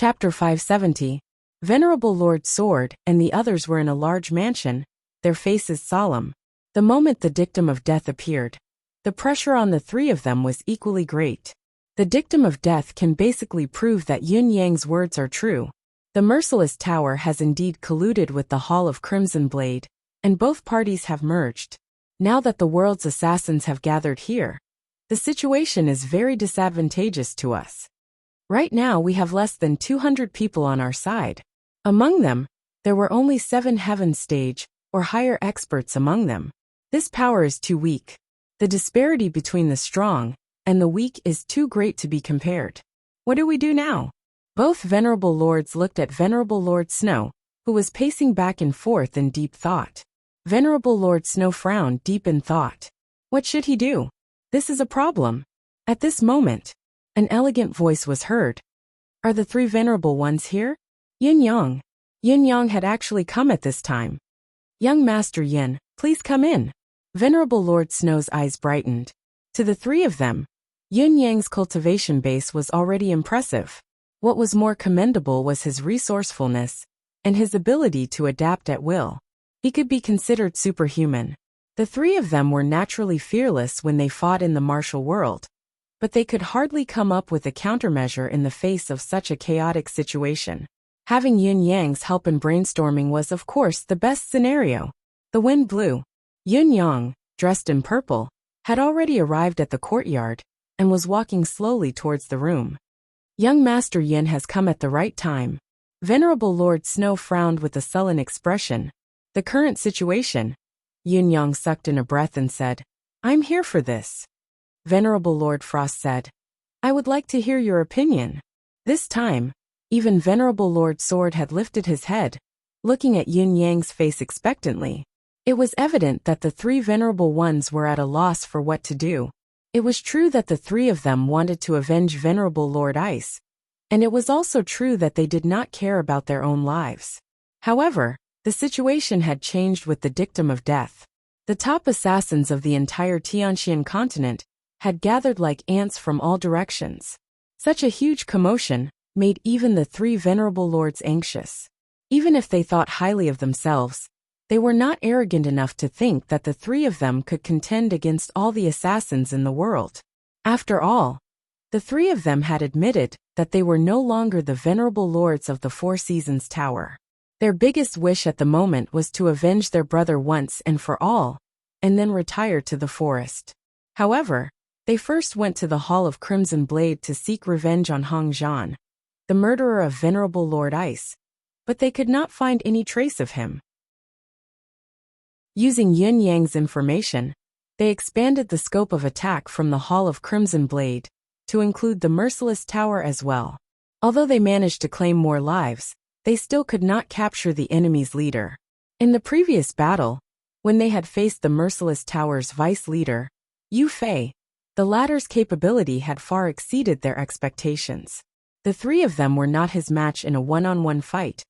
Speaker 1: Chapter 570. Venerable Lord Sword and the others were in a large mansion, their faces solemn. The moment the dictum of death appeared, the pressure on the three of them was equally great. The dictum of death can basically prove that Yun Yang's words are true. The Merciless Tower has indeed colluded with the Hall of Crimson Blade, and both parties have merged. Now that the world's assassins have gathered here, the situation is very disadvantageous to us. Right now we have less than 200 people on our side. Among them, there were only 7 heaven stage or higher experts among them. This power is too weak. The disparity between the strong and the weak is too great to be compared. What do we do now? Both venerable lords looked at Venerable Lord Snow, who was pacing back and forth in deep thought. Venerable Lord Snow frowned deep in thought. What should he do? This is a problem. At this moment, an elegant voice was heard. Are the 3 venerable ones here? Yin Yang. Yin Yang had actually come at this time. Young Master Yin, please come in. Venerable Lord Snow's eyes brightened. To the 3 of them, Yun Yang's cultivation base was already impressive. What was more commendable was his resourcefulness and his ability to adapt at will. He could be considered superhuman. The 3 of them were naturally fearless when they fought in the martial world, but they could hardly come up with a countermeasure in the face of such a chaotic situation. Having Yun Yang's help in brainstorming was of course the best scenario. The wind blew. Yun Yang, dressed in purple, had already arrived at the courtyard and was walking slowly towards the room. Young Master Yin has come at the right time. Venerable Lord Snow frowned with a sullen expression. The current situation. Yun Yang sucked in a breath and said, I'm here for this. Venerable Lord Frost said, I would like to hear your opinion. This time, even Venerable Lord Sword had lifted his head, looking at Yun Yang's face expectantly. It was evident that the 3 venerable ones were at a loss for what to do. It was true that the 3 of them wanted to avenge Venerable Lord Ice, and it was also true that they did not care about their own lives. However, the situation had changed with the dictum of death. The top assassins of the entire Tianxian continent had gathered like ants from all directions. Such a huge commotion made even the 3 venerable lords anxious. Even if they thought highly of themselves, they were not arrogant enough to think that the 3 of them could contend against all the assassins in the world. After all, the 3 of them had admitted that they were no longer the venerable lords of the 4 Seasons Tower. Their biggest wish at the moment was to avenge their brother once and for all, and then retire to the forest. However, they first went to the Hall of Crimson Blade to seek revenge on Hong Zhan, the murderer of Venerable Lord Ice, but they could not find any trace of him. Using Yun Yang's information, they expanded the scope of attack from the Hall of Crimson Blade to include the Merciless Tower as well. Although they managed to claim more lives, they still could not capture the enemy's leader. In the previous battle, when they had faced the Merciless Tower's vice leader, Yu Fei, the latter's capability had far exceeded their expectations. The 3 of them were not his match in a one-on-one fight.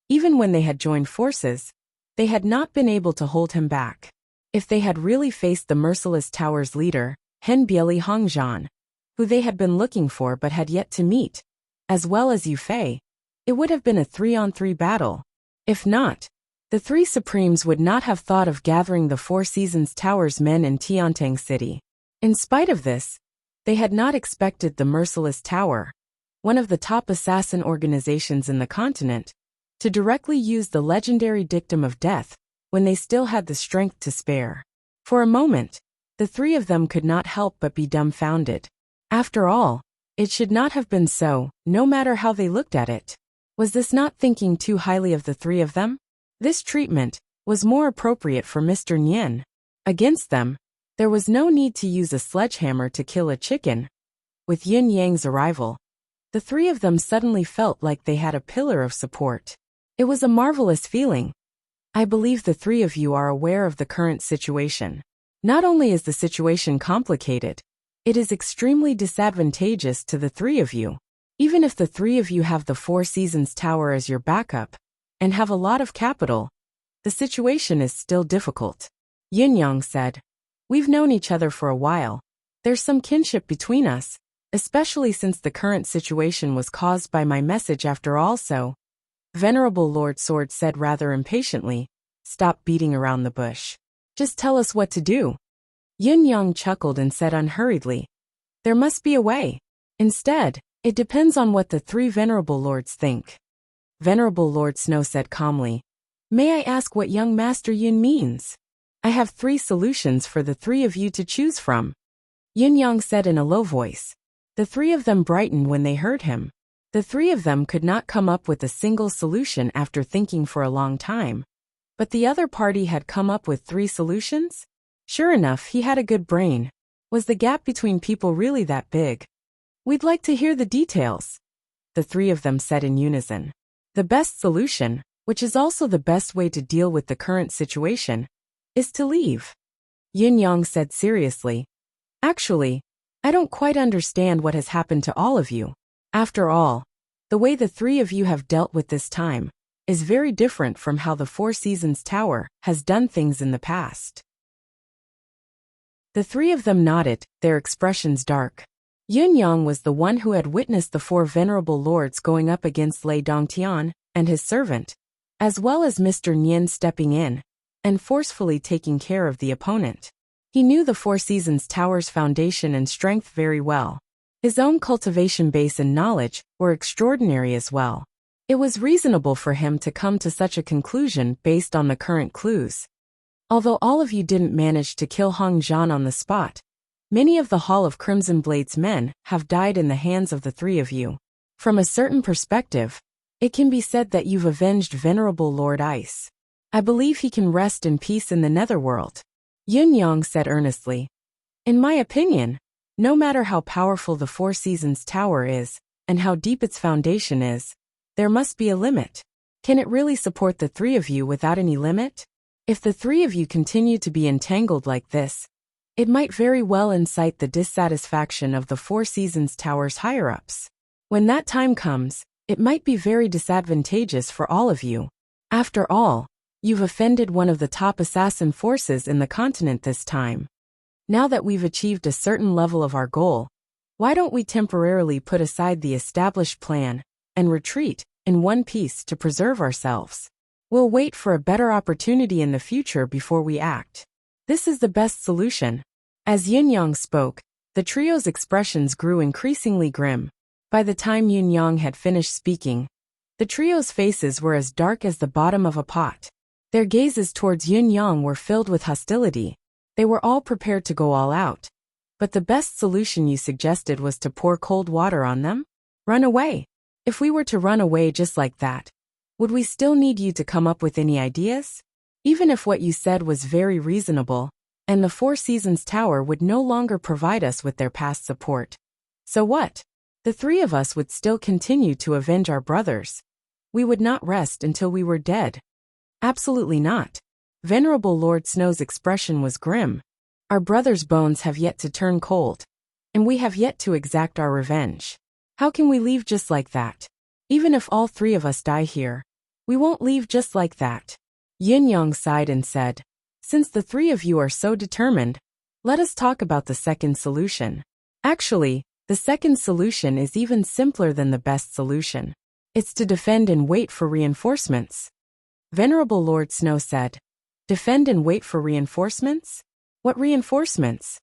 Speaker 1: Even when they had joined forces, they had not been able to hold him back. If they had really faced the Merciless Tower's leader, Hen Bieli Hong Zhan, who they had been looking for but had yet to meet, as well as Yu Fei, it would have been a 3-on-3 battle. If not, the 3 Supremes would not have thought of gathering the 4 Seasons Tower's men in Tiantang City. In spite of this, they had not expected the Merciless Tower, one of the top assassin organizations in the continent, to directly use the legendary dictum of death when they still had the strength to spare. For a moment, the 3 of them could not help but be dumbfounded. After all, it should not have been so, no matter how they looked at it. Was this not thinking too highly of the 3 of them? This treatment was more appropriate for Mr. Nian. Against them, there was no need to use a sledgehammer to kill a chicken. With Yun Yang's arrival, the 3 of them suddenly felt like they had a pillar of support. It was a marvelous feeling. I believe the 3 of you are aware of the current situation. Not only is the situation complicated, it is extremely disadvantageous to the 3 of you. Even if the 3 of you have the 4 Seasons Tower as your backup and have a lot of capital, the situation is still difficult. Yin Yang said, We've known each other for a while. There's some kinship between us, especially since the current situation was caused by my message after all. So, Venerable Lord Sword said rather impatiently, stop beating around the bush. Just tell us what to do. Yin Yang chuckled and said unhurriedly, there must be a way. Instead, it depends on what the three Venerable Lords think. Venerable Lord Snow said calmly, may I ask what young Master Yin means? I have 3 solutions for the 3 of you to choose from. Yin Yang said in a low voice. The 3 of them brightened when they heard him. The 3 of them could not come up with a single solution after thinking for a long time. But the other party had come up with 3 solutions? Sure enough, he had a good brain. Was the gap between people really that big? We'd like to hear the details. The 3 of them said in unison. The best solution, which is also the best way to deal with the current situation, is to leave. Yin Yang said seriously. Actually, I don't quite understand what has happened to all of you. After all, the way the 3 of you have dealt with this time is very different from how the Four Seasons Tower has done things in the past. The 3 of them nodded, their expressions dark. Yin Yang was the one who had witnessed the 4 venerable lords going up against Lei Dongtian and his servant, as well as Mr. Nian stepping in and forcefully taking care of the opponent. He knew the Four Seasons Tower's foundation and strength very well. His own cultivation base and knowledge were extraordinary as well. It was reasonable for him to come to such a conclusion based on the current clues. Although all of you didn't manage to kill Hong Zhan on the spot, many of the Hall of Crimson Blade's men have died in the hands of the 3 of you. From a certain perspective, it can be said that you've avenged Venerable Lord Ice. I believe he can rest in peace in the netherworld. Yin Yang said earnestly. In my opinion, no matter how powerful the Four Seasons Tower is, and how deep its foundation is, there must be a limit. Can it really support the 3 of you without any limit? If the 3 of you continue to be entangled like this, it might very well incite the dissatisfaction of the Four Seasons Tower's higher-ups. When that time comes, it might be very disadvantageous for all of you. After all, you've offended one of the top assassin forces in the continent this time. Now that we've achieved a certain level of our goal, why don't we temporarily put aside the established plan and retreat in one piece to preserve ourselves? We'll wait for a better opportunity in the future before we act. This is the best solution. As Yin Yang spoke, the trio's expressions grew increasingly grim. By the time Yin Yang had finished speaking, the trio's faces were as dark as the bottom of a pot. Their gazes towards Yin Yang were filled with hostility. They were all prepared to go all out. But the best solution you suggested was to pour cold water on them? Run away. If we were to run away just like that, would we still need you to come up with any ideas? Even if what you said was very reasonable, and the Four Seasons Tower would no longer provide us with their past support. So what? The 3 of us would still continue to avenge our brothers. We would not rest until we were dead. Absolutely not. Venerable Lord Snow's expression was grim. Our brothers' bones have yet to turn cold, and we have yet to exact our revenge. How can we leave just like that? Even if all 3 of us die here, we won't leave just like that. Yin Yang sighed and said, since the 3 of you are so determined, let us talk about the second solution. Actually, the second solution is even simpler than the best solution. It's to defend and wait for reinforcements. Venerable Lord Snow said, defend and wait for reinforcements? What reinforcements?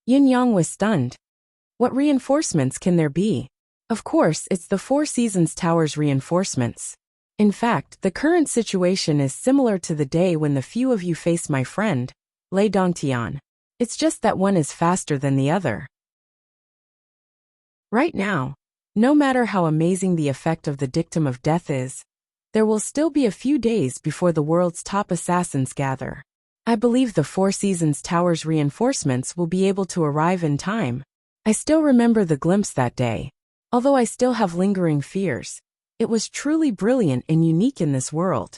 Speaker 1: Yin Yang was stunned. What reinforcements can there be? Of course, it's the Four Seasons Tower's reinforcements. In fact, the current situation is similar to the day when the few of you faced my friend, Lei Dongtian. It's just that one is faster than the other. Right now, no matter how amazing the effect of the dictum of death is, there will still be a few days before the world's top assassins gather. I believe the Four Seasons Tower's reinforcements will be able to arrive in time. I still remember the glimpse that day. Although I still have lingering fears, it was truly brilliant and unique in this world.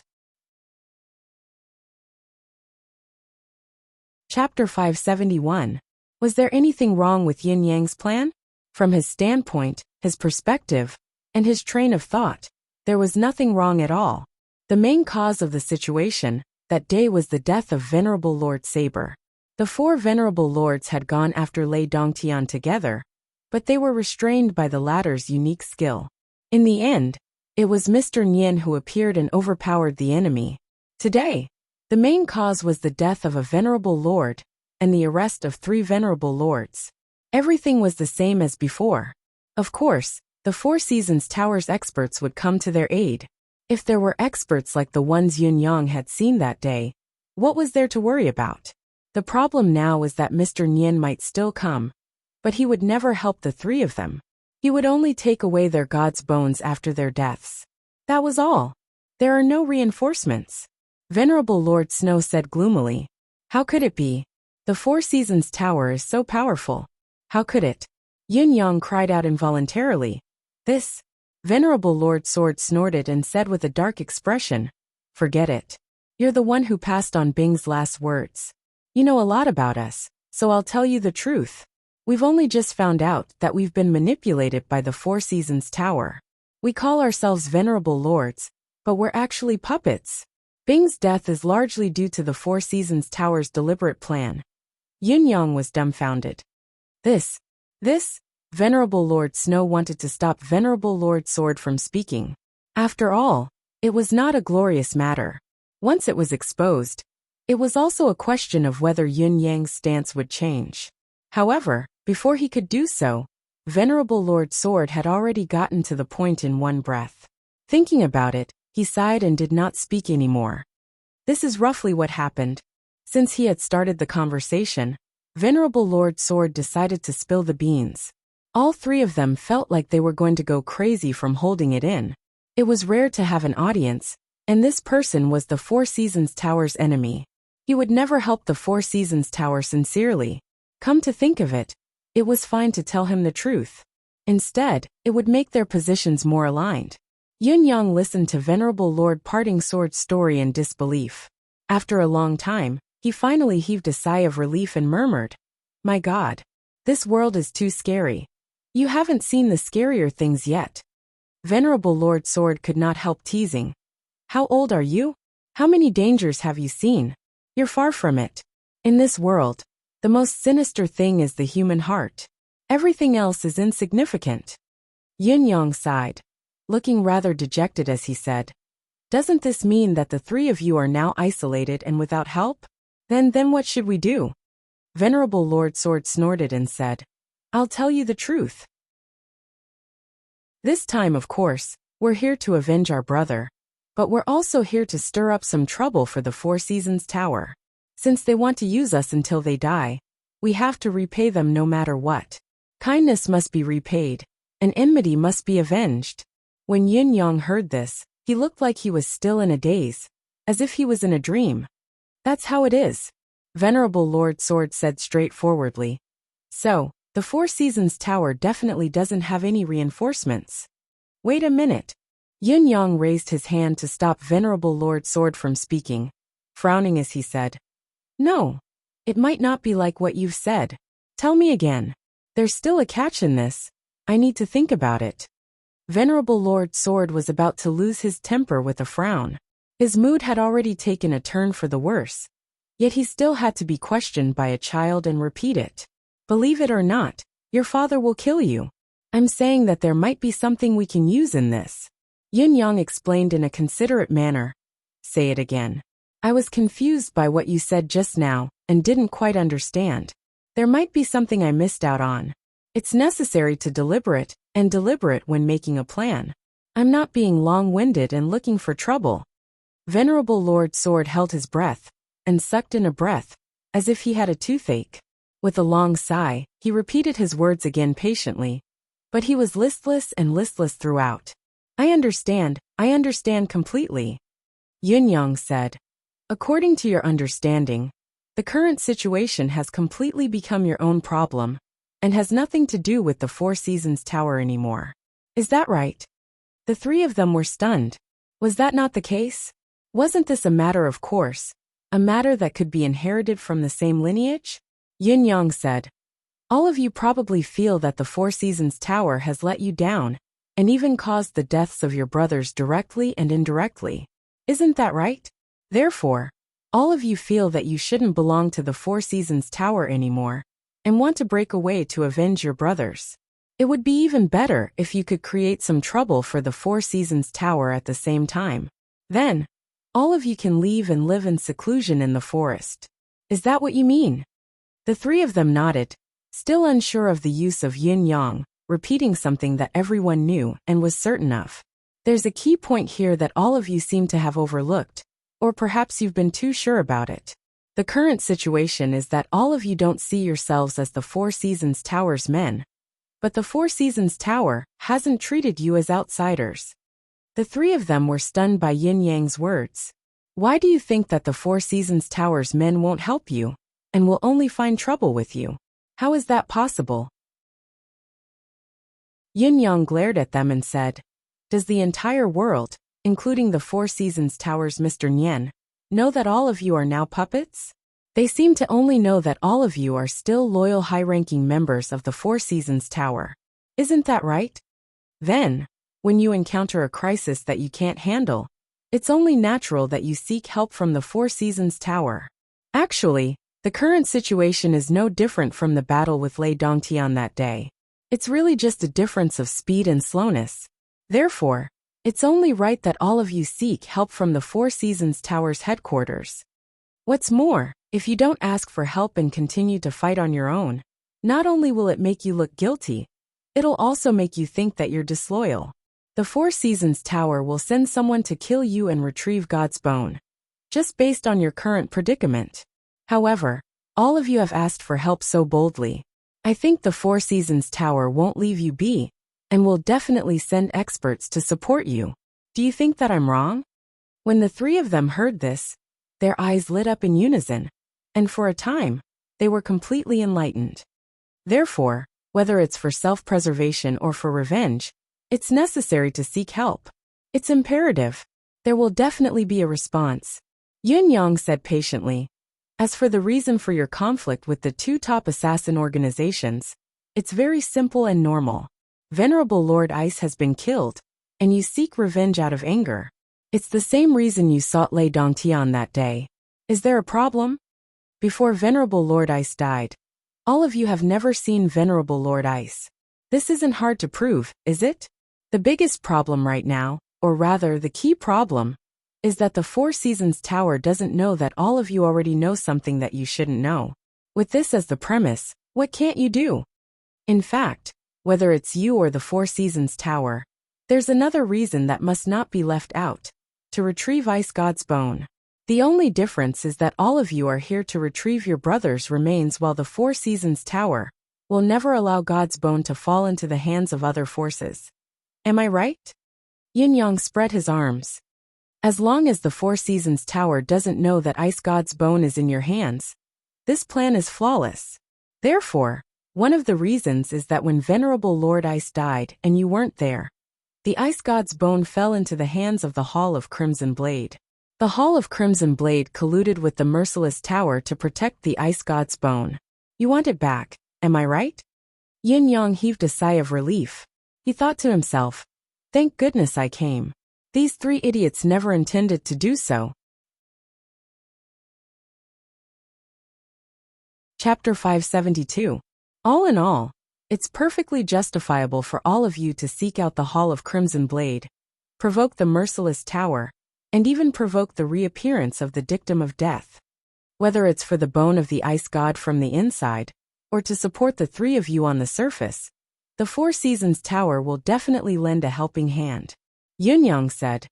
Speaker 1: Chapter 571. Was there anything wrong with Yin Yang's plan? From his standpoint, his perspective, and his train of thought, there was nothing wrong at all. The main cause of the situation that day was the death of Venerable Lord Saber. The 4 Venerable Lords had gone after Lei Dongtian together, but they were restrained by the latter's unique skill. In the end, it was Mr. Nian who appeared and overpowered the enemy. Today, the main cause was the death of a venerable lord and the arrest of 3 venerable lords. Everything was the same as before. Of course, the Four Seasons Tower's experts would come to their aid. If there were experts like the ones Yun Yang had seen that day, what was there to worry about? The problem now was that Mr. Nian might still come, but he would never help the 3 of them. He would only take away their god's bones after their deaths. That was all. There are no reinforcements. Venerable Lord Snow said gloomily. How could it be? The Four Seasons Tower is so powerful. How could it? Yun Yang cried out involuntarily. This. Venerable Lord Sword snorted and said with a dark expression. Forget it. You're the one who passed on Bing's last words. You know a lot about us, so I'll tell you the truth. We've only just found out that we've been manipulated by the Four Seasons Tower. We call ourselves Venerable Lords, but we're actually puppets. Bing's death is largely due to the Four Seasons Tower's deliberate plan. Yun Yang was dumbfounded. This. Venerable Lord Snow wanted to stop Venerable Lord Sword from speaking. After all, it was not a glorious matter. Once it was exposed, it was also a question of whether Yun Yang's stance would change. However, before he could do so, Venerable Lord Sword had already gotten to the point in one breath. Thinking about it, he sighed and did not speak anymore. This is roughly what happened. Since he had started the conversation, Venerable Lord Sword decided to spill the beans. All 3 of them felt like they were going to go crazy from holding it in. It was rare to have an audience, and this person was the Four Seasons Tower's enemy. He would never help the Four Seasons Tower sincerely. Come to think of it, it was fine to tell him the truth. Instead, it would make their positions more aligned. Yun Yang listened to Venerable Lord Parting Sword's story in disbelief. After a long time, he finally heaved a sigh of relief and murmured, My God, this world is too scary. You haven't seen the scarier things yet. Venerable Lord Sword could not help teasing. How old are you? How many dangers have you seen? You're far from it. In this world, the most sinister thing is the human heart. Everything else is insignificant. Yun Yang sighed, looking rather dejected as he said, Doesn't this mean that the 3 of you are now isolated and without help? Then what should we do? Venerable Lord Sword snorted and said, I'll tell you the truth. This time, of course, we're here to avenge our brother. But we're also here to stir up some trouble for the Four Seasons Tower. Since they want to use us until they die, we have to repay them no matter what. Kindness must be repaid, and enmity must be avenged. When Yun Yang heard this, he looked like he was still in a daze, as if he was in a dream. That's how it is, Venerable Lord Sword said straightforwardly. So, the Four Seasons Tower definitely doesn't have any reinforcements. Wait a minute. Yun Yang raised his hand to stop Venerable Lord Sword from speaking, frowning as he said, No, it might not be like what you've said. Tell me again. There's still a catch in this. I need to think about it. Venerable Lord Sword was about to lose his temper with a frown. His mood had already taken a turn for the worse. Yet he still had to be questioned by a child and repeat it. Believe it or not, your father will kill you. I'm saying that there might be something we can use in this. Yun Yang explained in a considerate manner. Say it again. I was confused by what you said just now and didn't quite understand. There might be something I missed out on. It's necessary to deliberate when making a plan. I'm not being long-winded and looking for trouble. Venerable Lord Sword held his breath and sucked in a breath, as if he had a toothache. With a long sigh, he repeated his words again patiently. But he was listless throughout. I understand completely. Yun Yang said. According to your understanding, the current situation has completely become your own problem, and has nothing to do with the Four Seasons Tower anymore. Is that right? The 3 of them were stunned. Was that not the case? Wasn't this a matter of course, a matter that could be inherited from the same lineage? Yun Yang said. All of you probably feel that the Four Seasons Tower has let you down, and even caused the deaths of your brothers directly and indirectly. Isn't that right? Therefore, all of you feel that you shouldn't belong to the Four Seasons Tower anymore, and want to break away to avenge your brothers. It would be even better if you could create some trouble for the Four Seasons Tower at the same time. Then, all of you can leave and live in seclusion in the forest. Is that what you mean? The three of them nodded, still unsure of the use of yin-yang, repeating something that everyone knew and was certain of. There's a key point here that all of you seem to have overlooked, or perhaps you've been too sure about it. The current situation is that all of you don't see yourselves as the Four Seasons Tower's men, but the Four Seasons Tower hasn't treated you as outsiders. The three of them were stunned by Yin Yang's words. Why do you think that the Four Seasons Tower's men won't help you, and will only find trouble with you? How is that possible? Yin Yang glared at them and said, Does the entire world, including the Four Seasons Tower's Mr. Nian, know that all of you are now puppets? They seem to only know that all of you are still loyal high-ranking members of the Four Seasons Tower. Isn't that right? Then, when you encounter a crisis that you can't handle, it's only natural that you seek help from the Four Seasons Tower. Actually, the current situation is no different from the battle with Lei Dongtian that day. It's really just a difference of speed and slowness. Therefore, it's only right that all of you seek help from the Four Seasons Tower's headquarters. What's more, if you don't ask for help and continue to fight on your own, not only will it make you look guilty, it'll also make you think that you're disloyal. The Four Seasons Tower will send someone to kill you and retrieve God's bone, just based on your current predicament. However, all of you have asked for help so boldly. I think the Four Seasons Tower won't leave you be, and will definitely send experts to support you. Do you think that I'm wrong? When the three of them heard this, their eyes lit up in unison, and for a time, they were completely enlightened. Therefore, whether it's for self-preservation or for revenge, it's necessary to seek help. It's imperative. There will definitely be a response. Yun Yang said patiently. As for the reason for your conflict with the two top assassin organizations, it's very simple and normal. Venerable Lord Ice has been killed, and you seek revenge out of anger. It's the same reason you sought Lei Dongtian that day. Is there a problem? Before Venerable Lord Ice died, all of you have never seen Venerable Lord Ice. This isn't hard to prove, is it? The biggest problem right now, or rather the key problem, is that the Four Seasons Tower doesn't know that all of you already know something that you shouldn't know. With this as the premise, what can't you do? In fact, whether it's you or the Four Seasons Tower, there's another reason that must not be left out: to retrieve Ice God's bone. The only difference is that all of you are here to retrieve your brother's remains, while the Four Seasons Tower will never allow God's bone to fall into the hands of other forces. Am I right? Yin Yang spread his arms. As long as the Four Seasons Tower doesn't know that Ice God's bone is in your hands, this plan is flawless. Therefore, one of the reasons is that when Venerable Lord Ice died and you weren't there, the Ice God's bone fell into the hands of the Hall of Crimson Blade. The Hall of Crimson Blade colluded with the Merciless Tower to protect the Ice God's bone. You want it back, am I right? Yin Yang heaved a sigh of relief. He thought to himself, thank goodness I came. These three idiots never intended to do so. Chapter 572. All in all, it's perfectly justifiable for all of you to seek out the Hall of Crimson Blade, provoke the Merciless Tower, and even provoke the reappearance of the Dictum of Death. Whether it's for the bone of the Ice God from the inside, or to support the three of you on the surface, the Four Seasons Tower will definitely lend a helping hand. Yun Yang said,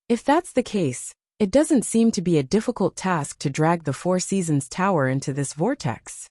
Speaker 1: if that's the case, it doesn't seem to be a difficult task to drag the Four Seasons Tower into this vortex.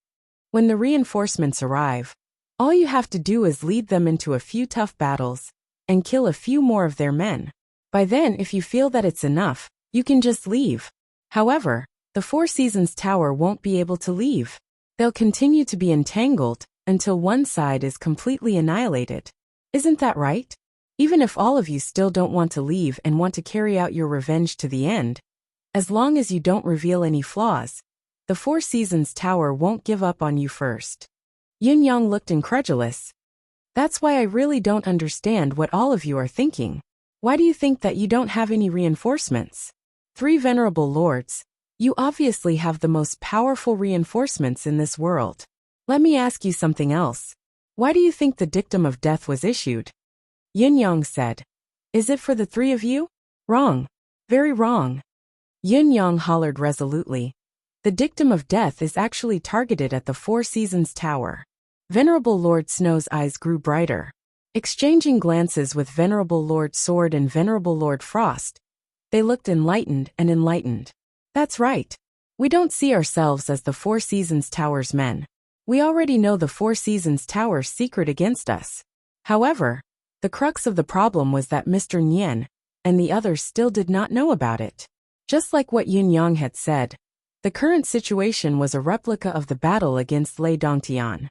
Speaker 1: When the reinforcements arrive, all you have to do is lead them into a few tough battles, and kill a few more of their men. By then, if you feel that it's enough, you can just leave. However, the Four Seasons Tower won't be able to leave. They'll continue to be entangled until one side is completely annihilated. Isn't that right? Even if all of you still don't want to leave and want to carry out your revenge to the end, as long as you don't reveal any flaws, the Four Seasons Tower won't give up on you first. Yin Yang looked incredulous. That's why I really don't understand what all of you are thinking. Why do you think that you don't have any reinforcements? Three venerable lords, you obviously have the most powerful reinforcements in this world. Let me ask you something else. Why do you think the dictum of death was issued? Yin Yang said. Is it for the three of you? Wrong. Very wrong. Yin Yang hollered resolutely. The dictum of death is actually targeted at the Four Seasons Tower. Venerable Lord Snow's eyes grew brighter. Exchanging glances with Venerable Lord Sword and Venerable Lord Frost, they looked enlightened and enlightened. That's right. We don't see ourselves as the Four Seasons Tower's men. We already know the Four Seasons Tower's secret against us. However, the crux of the problem was that Mr. Nian and the others still did not know about it. Just like what Yin Yang had said, the current situation was a replica of the battle against Lei Dongtian.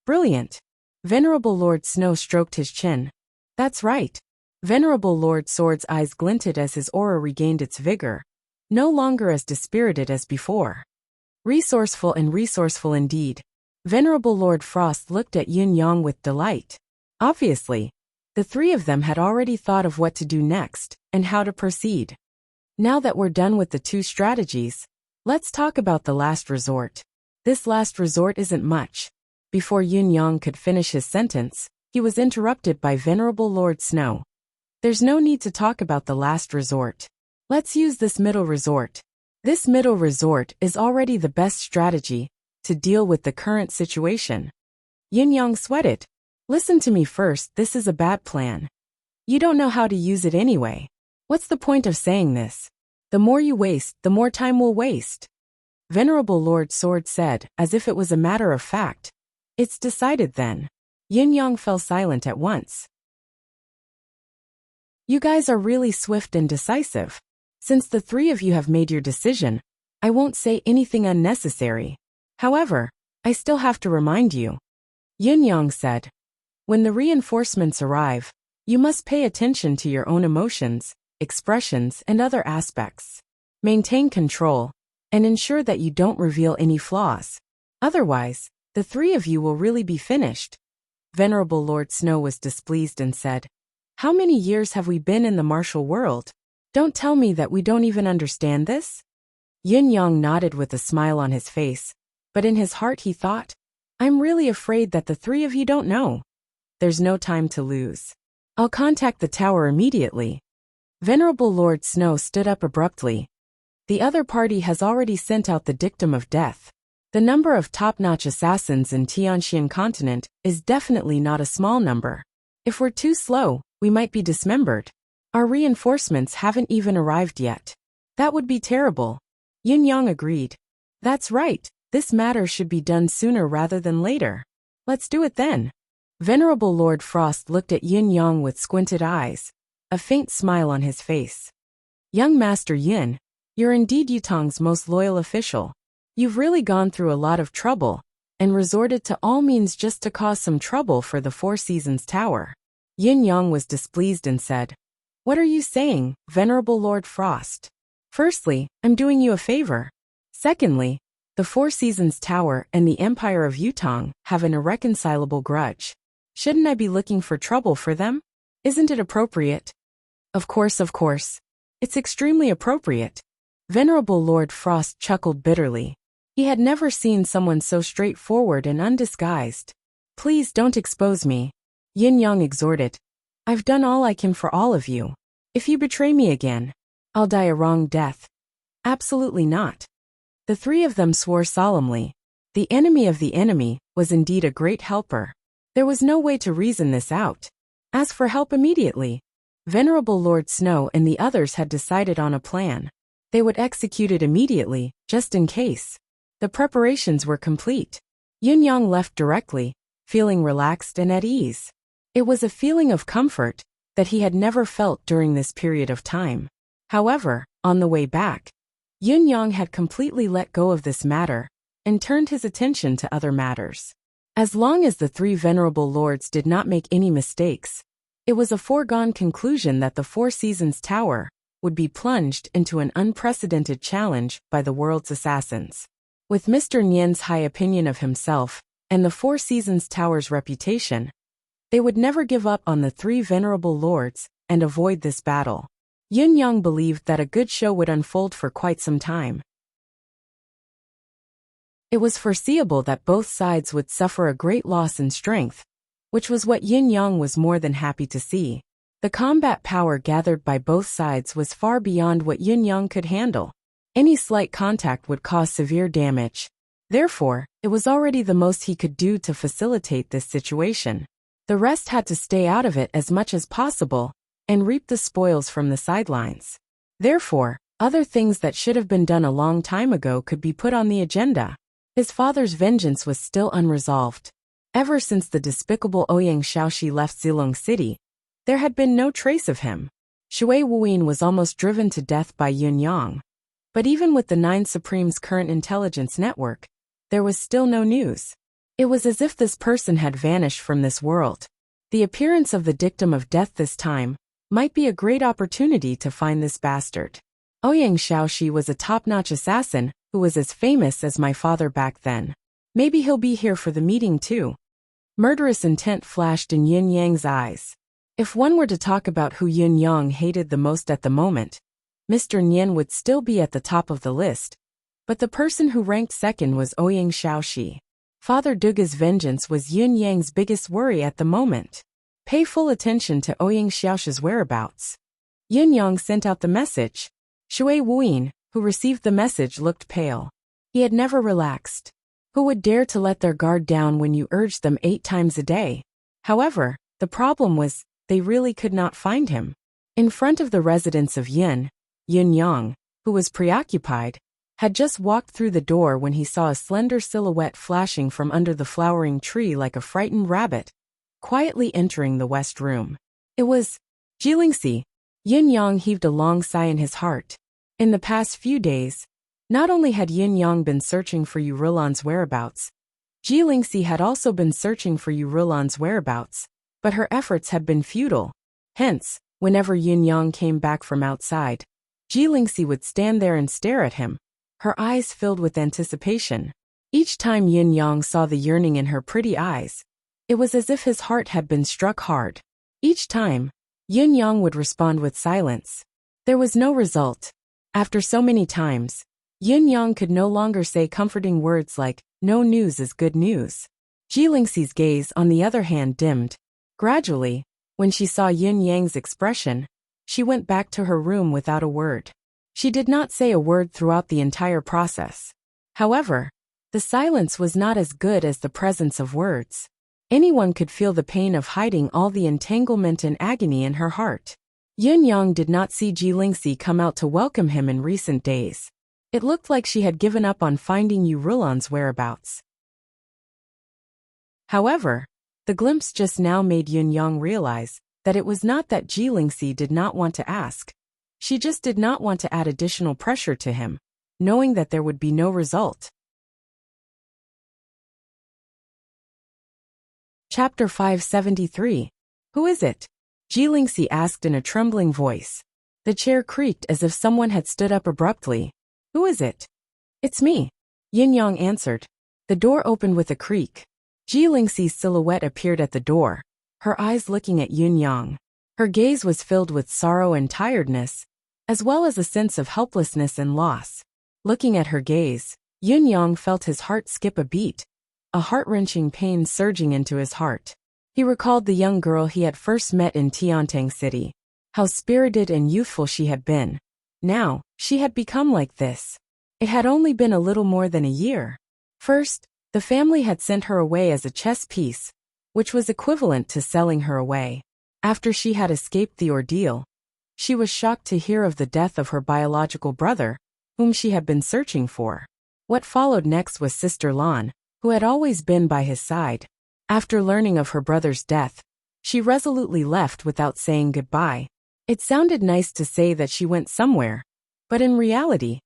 Speaker 1: Brilliant. Venerable Lord Snow stroked his chin. That's right. Venerable Lord Sword's eyes glinted as his aura regained its vigor, no longer as dispirited as before. Resourceful and resourceful indeed. Venerable Lord Frost looked at Yin Yang with delight. Obviously, the three of them had already thought of what to do next and how to proceed. Now that we're done with the two strategies, let's talk about the last resort. This last resort isn't much. Before Yin Yang could finish his sentence, he was interrupted by Venerable Lord Snow. There's no need to talk about the last resort. Let's use this middle resort. This middle resort is already the best strategy to deal with the current situation. Yin Yang sweated. Listen to me first, this is a bad plan. You don't know how to use it anyway. What's the point of saying this? The more you waste, the more time we'll waste. Venerable Lord Sword said, as if it was a matter of fact. It's decided then. Yin Yang fell silent at once. You guys are really swift and decisive. Since the three of you have made your decision, I won't say anything unnecessary. However, I still have to remind you. Yin Yang said. When the reinforcements arrive, you must pay attention to your own emotions, expressions, and other aspects. Maintain control, and ensure that you don't reveal any flaws. Otherwise, the three of you will really be finished. Venerable Lord Snow was displeased and said, How many years have we been in the martial world? Don't tell me that we don't even understand this? Yin Yang nodded with a smile on his face, but in his heart he thought, I'm really afraid that the three of you don't know. There's no time to lose. I'll contact the tower immediately. Venerable Lord Snow stood up abruptly. The other party has already sent out the dictum of death. The number of top-notch assassins in Tianxian continent is definitely not a small number. If we're too slow, we might be dismembered. Our reinforcements haven't even arrived yet. That would be terrible. Yin Yang agreed. That's right, this matter should be done sooner rather than later. Let's do it then. Venerable Lord Frost looked at Yin Yang with squinted eyes, a faint smile on his face. Young Master Yin, you're indeed Yutong's most loyal official. You've really gone through a lot of trouble, and resorted to all means just to cause some trouble for the Four Seasons Tower. Yin Yang was displeased and said, What are you saying, Venerable Lord Frost? Firstly, I'm doing you a favor. Secondly, the Four Seasons Tower and the Empire of Yutong have an irreconcilable grudge. Shouldn't I be looking for trouble for them? Isn't it appropriate? Of course. It's extremely appropriate. Venerable Lord Frost chuckled bitterly. He had never seen someone so straightforward and undisguised. Please don't expose me. Yin Yang exhorted. I've done all I can for all of you. If you betray me again, I'll die a wrong death. Absolutely not. The three of them swore solemnly. The enemy of the enemy was indeed a great helper. There was no way to reason this out. Ask for help immediately. Venerable Lord Snow and the others had decided on a plan. They would execute it immediately, just in case. The preparations were complete. Yin Yang left directly, feeling relaxed and at ease. It was a feeling of comfort that he had never felt during this period of time. However, on the way back, Yin Yang had completely let go of this matter and turned his attention to other matters. As long as the three venerable lords did not make any mistakes, it was a foregone conclusion that the Four Seasons Tower would be plunged into an unprecedented challenge by the world's assassins. With Mr. Nian's high opinion of himself and the Four Seasons Tower's reputation, they would never give up on the three venerable lords and avoid this battle. Yin Yang believed that a good show would unfold for quite some time. It was foreseeable that both sides would suffer a great loss in strength, which was what Yin Yang was more than happy to see. The combat power gathered by both sides was far beyond what Yin Yang could handle. Any slight contact would cause severe damage. Therefore, it was already the most he could do to facilitate this situation. The rest had to stay out of it as much as possible and reap the spoils from the sidelines. Therefore, other things that should have been done a long time ago could be put on the agenda. His father's vengeance was still unresolved. Ever since the despicable Ouyang Shaoxi left Zilong City, there had been no trace of him. Shui Wuyin was almost driven to death by Yun Yang. But even with the Nine Supremes' current intelligence network, there was still no news. It was as if this person had vanished from this world. The appearance of the dictum of death this time might be a great opportunity to find this bastard. Ouyang Shaoxi was a top-notch assassin who was as famous as my father back then. Maybe he'll be here for the meeting too. Murderous intent flashed in Yin Yang's eyes. If one were to talk about who Yin Yang hated the most at the moment, Mr. Nian would still be at the top of the list, but the person who ranked second was Ouyang Shaoxi. Father Duga's vengeance was Yin Yang's biggest worry at the moment. Pay full attention to Ouyang Shaoxi's whereabouts. Yin Yang sent out the message. Shui Wuyin, who received the message, looked pale. He had never relaxed. Who would dare to let their guard down when you urged them 8 times a day? However, the problem was, they really could not find him. In front of the residence of Yin Yang, who was preoccupied, had just walked through the door when he saw a slender silhouette flashing from under the flowering tree like a frightened rabbit, quietly entering the west room. It was Jilingxi. Yin Yang heaved a long sigh in his heart. In the past few days, not only had Yin Yang been searching for Yurilon's whereabouts, Jilingxi had also been searching for Yurilon's whereabouts, but her efforts had been futile. Hence, whenever Yin Yang came back from outside, Jilingxi would stand there and stare at him, her eyes filled with anticipation. Each time Yin Yang saw the yearning in her pretty eyes, it was as if his heart had been struck hard. Each time, Yin Yang would respond with silence. There was no result. After so many times, Yin Yang could no longer say comforting words like, "No news is good news." Jilingxi's gaze, on the other hand, dimmed. Gradually, when she saw Yin Yang's expression, she went back to her room without a word. She did not say a word throughout the entire process. However, the silence was not as good as the presence of words. Anyone could feel the pain of hiding all the entanglement and agony in her heart. Yin Yang did not see Jilingxi come out to welcome him in recent days. It looked like she had given up on finding Yurilon's whereabouts. However, the glimpse just now made Yin Yang realize that it was not that Jilingxi did not want to ask. She just did not want to add additional pressure to him, knowing that there would be no result. Chapter 573. Who is it? Jilingxi asked in a trembling voice. The chair creaked as if someone had stood up abruptly. Who is it? It's me, Yin Yang answered. The door opened with a creak. Jilingxi's silhouette appeared at the door, her eyes looking at Yin Yang. Her gaze was filled with sorrow and tiredness, as well as a sense of helplessness and loss. Looking at her gaze, Yin Yang felt his heart skip a beat, a heart-wrenching pain surging into his heart. He recalled the young girl he had first met in Tiantang City. How spirited and youthful she had been. Now, she had become like this. It had only been a little more than a year. First, the family had sent her away as a chess piece, which was equivalent to selling her away. After she had escaped the ordeal, she was shocked to hear of the death of her biological brother, whom she had been searching for. What followed next was Sister Lan, who had always been by his side. After learning of her brother's death, she resolutely left without saying goodbye. It sounded nice to say that she went somewhere, but in reality,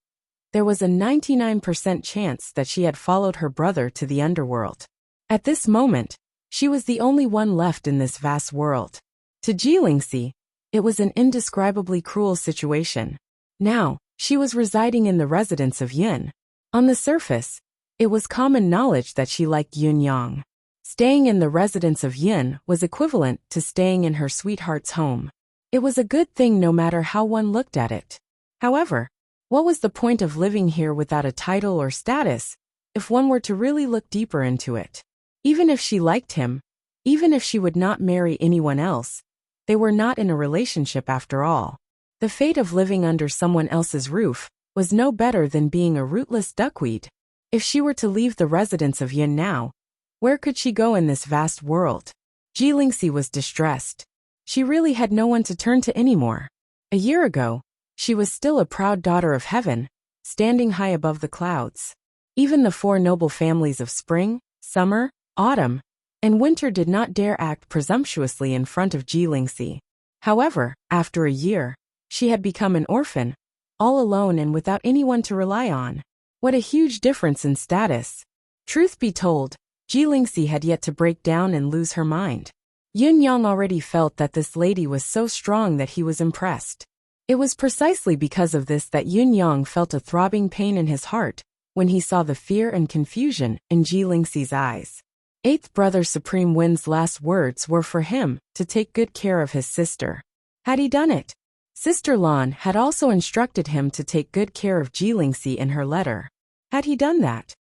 Speaker 1: there was a 99% chance that she had followed her brother to the underworld. At this moment, she was the only one left in this vast world. To Jilingxi, it was an indescribably cruel situation. Now, she was residing in the residence of Yin. On the surface, it was common knowledge that she liked Yin Yang. Staying in the residence of Yin was equivalent to staying in her sweetheart's home. It was a good thing no matter how one looked at it. However, what was the point of living here without a title or status, if one were to really look deeper into it? Even if she liked him, Even if she would not marry anyone else, they were not in a relationship after all. The fate of living under someone else's roof was no better than being a rootless duckweed. If she were to leave the residence of Yin now, where could she go in this vast world? Jilingxi was distressed. She really had no one to turn to anymore. A year ago, she was still a proud daughter of heaven, standing high above the clouds. Even the four noble families of spring, summer, autumn, and winter did not dare act presumptuously in front of Jilingxi. However, after a year, she had become an orphan, all alone and without anyone to rely on. What a huge difference in status. Truth be told, Jilingxi had yet to break down and lose her mind. Yun Yang already felt that this lady was so strong that he was impressed. It was precisely because of this that Yun Yang felt a throbbing pain in his heart when he saw the fear and confusion in Jilingxi's eyes. Eighth Brother Supreme Win's last words were for him to take good care of his sister. Had he done it? Sister Lan had also instructed him to take good care of Jilingxi in her letter. Had he done that?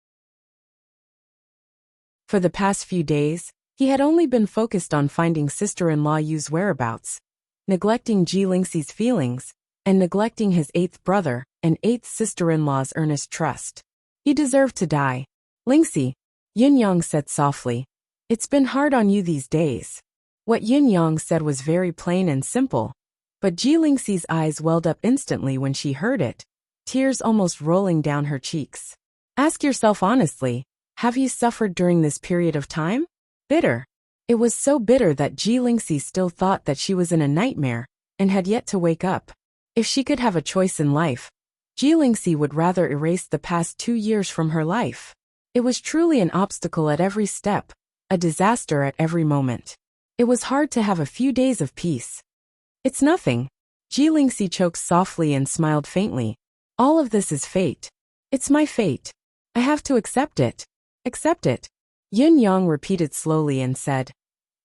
Speaker 1: For the past few days, he had only been focused on finding sister-in-law Yu's whereabouts, neglecting Jilingxi's feelings, and neglecting his eighth brother and eighth sister-in-law's earnest trust. He deserved to die. Lingxi, Yun Yang said softly, it's been hard on you these days. What Yun Yang said was very plain and simple, but Jilingxi's eyes welled up instantly when she heard it, tears almost rolling down her cheeks. Ask yourself honestly, have you suffered during this period of time? Bitter. It was so bitter that Jilingxi still thought that she was in a nightmare and had yet to wake up. If she could have a choice in life, Jilingxi would rather erase the past 2 years from her life. It was truly an obstacle at every step, a disaster at every moment. It was hard to have a few days of peace. It's nothing. Jilingxi choked softly and smiled faintly. All of this is fate. It's my fate. I have to accept it. Accept it. Yun Yang repeated slowly and said,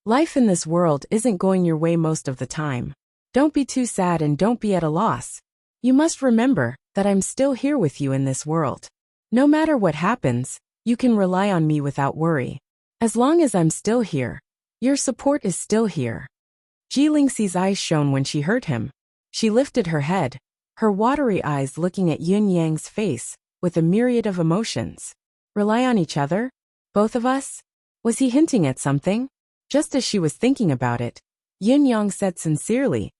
Speaker 1: life in this world isn't going your way most of the time. Don't be too sad and don't be at a loss. You must remember that I'm still here with you in this world. No matter what happens, you can rely on me without worry. As long as I'm still here, your support is still here. Jilingxi's eyes shone when she heard him. She lifted her head, her watery eyes looking at Yun Yang's face with a myriad of emotions. Rely on each other? Both of us? Was he hinting at something? Just as she was thinking about it, Yun Yang said sincerely,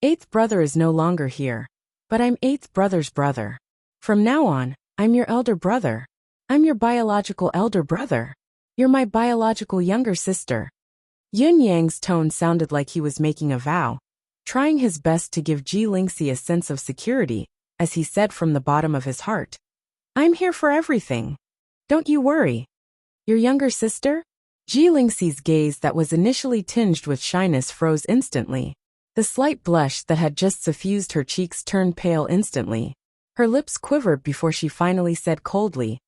Speaker 1: eighth brother is no longer here, but I'm eighth brother's brother. From now on, I'm your elder brother. I'm your biological elder brother. You're my biological younger sister. Yun Yang's tone sounded like he was making a vow, trying his best to give Jilingxi a sense of security, as he said from the bottom of his heart, I'm here for everything. Don't you worry. Your younger sister? Jilingxi's gaze that was initially tinged with shyness froze instantly. The slight blush that had just suffused her cheeks turned pale instantly. Her lips quivered before she finally said coldly,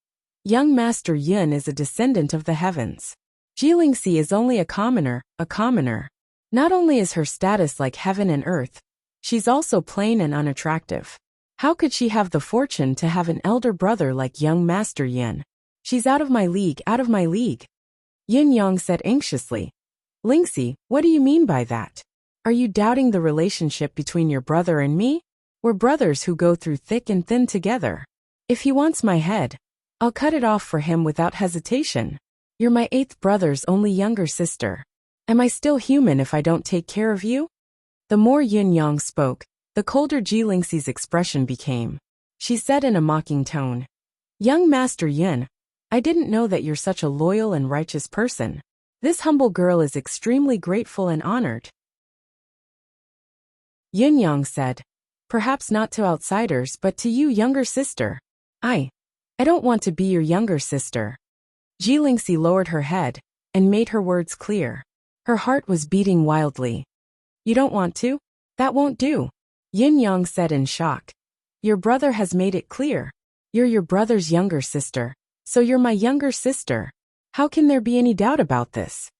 Speaker 1: young Master Yun is a descendant of the heavens. Jilingxi is only a commoner, a commoner. Not only is her status like heaven and earth, she's also plain and unattractive. How could she have the fortune to have an elder brother like young Master Yun? She's out of my league, out of my league. Yun Yang said anxiously. Lingxi, what do you mean by that? Are you doubting the relationship between your brother and me? We're brothers who go through thick and thin together. If he wants my head, I'll cut it off for him without hesitation. You're my eighth brother's only younger sister. Am I still human if I don't take care of you? The more Yun Yang spoke, the colder Jilingxi's expression became. She said in a mocking tone, young Master Yun, I didn't know that you're such a loyal and righteous person. This humble girl is extremely grateful and honored. Yun Yang said, perhaps not to outsiders but to you, younger sister. I don't want to be your younger sister. Jilingxi lowered her head and made her words clear. Her heart was beating wildly. You don't want to? That won't do. Yun Yang said in shock. Your brother has made it clear. You're your brother's younger sister. So you're my younger sister. How can there be any doubt about this?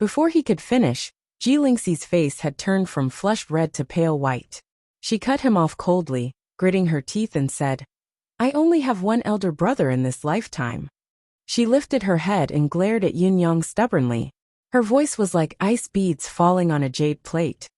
Speaker 1: Before he could finish, Jilingxi's face had turned from flushed red to pale white. She cut him off coldly, gritting her teeth and said, I only have one elder brother in this lifetime. She lifted her head and glared at Yun Yang stubbornly. Her voice was like ice beads falling on a jade plate.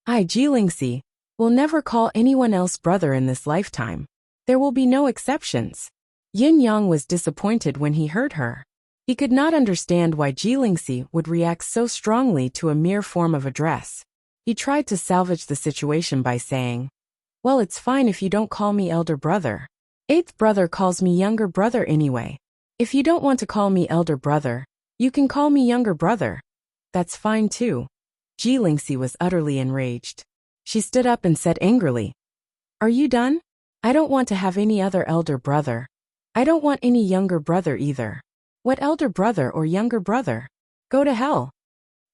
Speaker 1: I, Jilingxi, will never call anyone else brother in this lifetime. There will be no exceptions. Yin Yang was disappointed when he heard her. He could not understand why Jilingxi would react so strongly to a mere form of address. He tried to salvage the situation by saying, "Well, it's fine if you don't call me elder brother. Eighth brother calls me younger brother anyway. If you don't want to call me elder brother, you can call me younger brother. That's fine too." Jilingxi was utterly enraged. She stood up and said angrily, "Are you done? I don't want to have any other elder brother. I don't want any younger brother either. What elder brother or younger brother? Go to hell."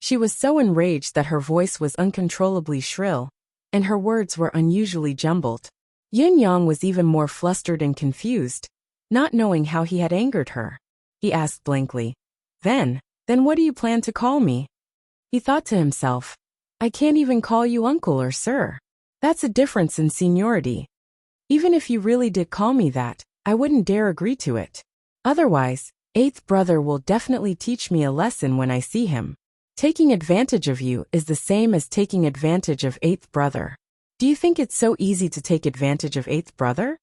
Speaker 1: She was so enraged that her voice was uncontrollably shrill, and her words were unusually jumbled. Yin Yang was even more flustered and confused, not knowing how he had angered her. He asked blankly, Then what do you plan to call me?" He thought to himself, "I can't even call you uncle or sir. That's a difference in seniority. Even if you really did call me that, I wouldn't dare agree to it. Otherwise, eighth brother will definitely teach me a lesson when I see him. Taking advantage of you is the same as taking advantage of eighth brother. Do you think it's so easy to take advantage of eighth brother?"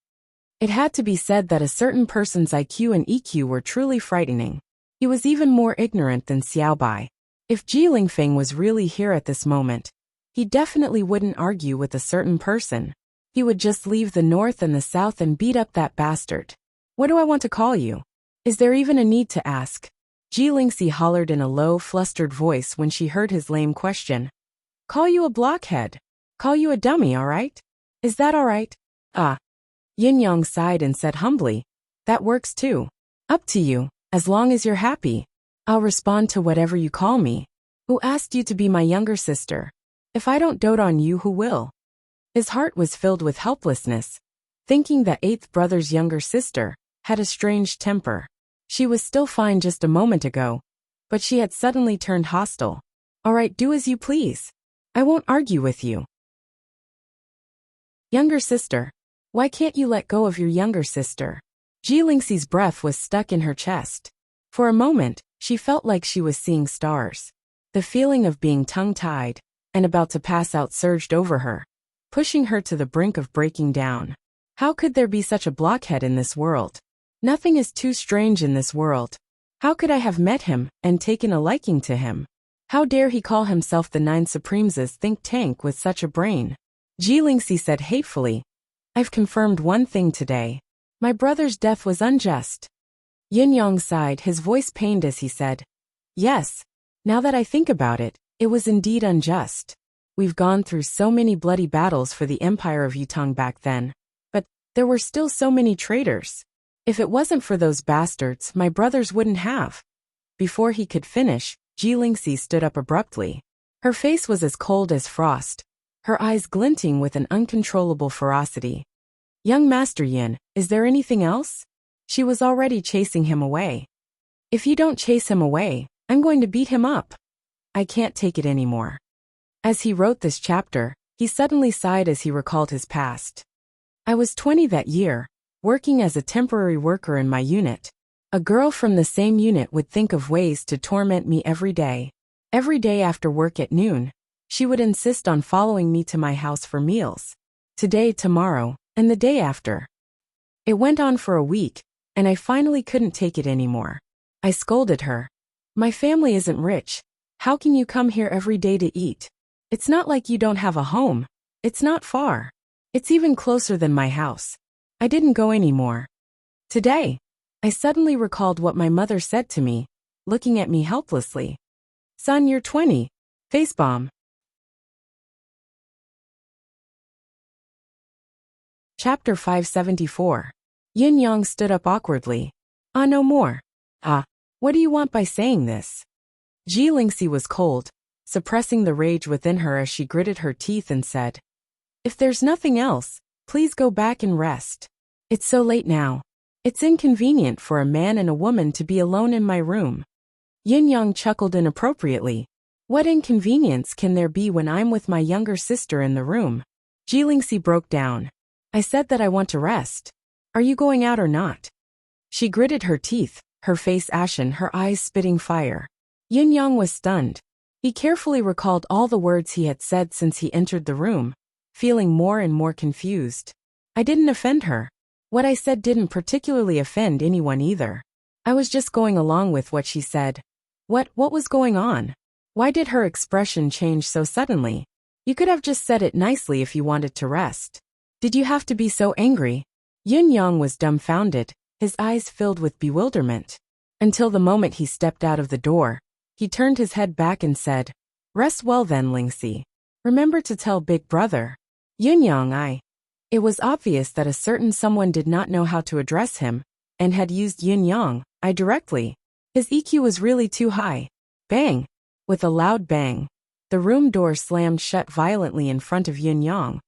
Speaker 1: It had to be said that a certain person's IQ and EQ were truly frightening. He was even more ignorant than Xiaobai. If Ji Lingfeng was really here at this moment, he definitely wouldn't argue with a certain person. He would just leave the north and the south and beat up that bastard. "What do I want to call you? Is there even a need to ask?" Jilingxi hollered in a low, flustered voice when she heard his lame question. "Call you a blockhead. Call you a dummy, all right? Is that all right?" Yin Yang sighed and said humbly, "That works too. Up to you, as long as you're happy. I'll respond to whatever you call me. Who asked you to be my younger sister? If I don't dote on you, who will?" His heart was filled with helplessness, thinking that eighth brother's younger sister had a strange temper. She was still fine just a moment ago, but she had suddenly turned hostile. "All right, do as you please. I won't argue with you." "Younger sister. Why can't you let go of your younger sister?" Jilingxi's breath was stuck in her chest. For a moment, she felt like she was seeing stars. The feeling of being tongue-tied and about to pass out surged over her, pushing her to the brink of breaking down. How could there be such a blockhead in this world? Nothing is too strange in this world. How could I have met him and taken a liking to him? How dare he call himself the Nine Supremes' think tank with such a brain? Jilingxi said hatefully, "I've confirmed one thing today. My brother's death was unjust." Yin Yang sighed, his voice pained as he said, "Yes, now that I think about it, it was indeed unjust. We've gone through so many bloody battles for the Empire of Yutong back then, but there were still so many traitors. If it wasn't for those bastards, my brothers wouldn't have." Before he could finish, Jilingxi stood up abruptly. Her face was as cold as frost, her eyes glinting with an uncontrollable ferocity. "Young Master Yin, is there anything else?" She was already chasing him away. "If you don't chase him away, I'm going to beat him up. I can't take it anymore." As he wrote this chapter, he suddenly sighed as he recalled his past. "I was 20 that year, working as a temporary worker in my unit. A girl from the same unit would think of ways to torment me every day. Every day after work at noon, she would insist on following me to my house for meals. Today, tomorrow, and the day after. It went on for a week, and I finally couldn't take it anymore. I scolded her. 'My family isn't rich. How can you come here every day to eat? It's not like you don't have a home. It's not far. It's even closer than my house.' I didn't go anymore. Today, I suddenly recalled what my mother said to me, looking at me helplessly. 'Son, you're 20. Facebomb.'" Chapter 574. Yin Yang stood up awkwardly. No more." What do you want by saying this?" Jilingxi was cold, suppressing the rage within her as she gritted her teeth and said, "If there's nothing else, please go back and rest. It's so late now. It's inconvenient for a man and a woman to be alone in my room." Yin Yang chuckled inappropriately. "What inconvenience can there be when I'm with my younger sister in the room?" Jilingxi broke down. "I said that I want to rest. Are you going out or not?" She gritted her teeth, her face ashen, her eyes spitting fire. Yin Yang was stunned. He carefully recalled all the words he had said since he entered the room, feeling more and more confused. I didn't offend her. What I said didn't particularly offend anyone either. I was just going along with what she said. What was going on? Why did her expression change so suddenly? You could have just said it nicely if you wanted to rest. Did you have to be so angry? Yin Yang was dumbfounded, his eyes filled with bewilderment. Until the moment he stepped out of the door, he turned his head back and said, "Rest well then, Lingxi. Remember to tell Big Brother." Yin Yang It was obvious that a certain someone did not know how to address him, and had used Yin Yang directly. His EQ was really too high. Bang! With a loud bang, the room door slammed shut violently in front of Yin Yang,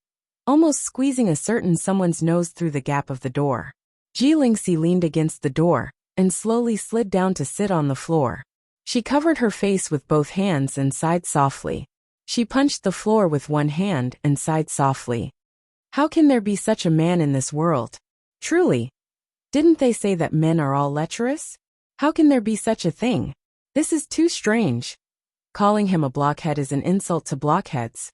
Speaker 1: almost squeezing a certain someone's nose through the gap of the door. Ji Lingxi leaned against the door, and slowly slid down to sit on the floor. She covered her face with both hands and sighed softly. She punched the floor with one hand and sighed softly. How can there be such a man in this world? Truly. Didn't they say that men are all lecherous? How can there be such a thing? This is too strange. Calling him a blockhead is an insult to blockheads.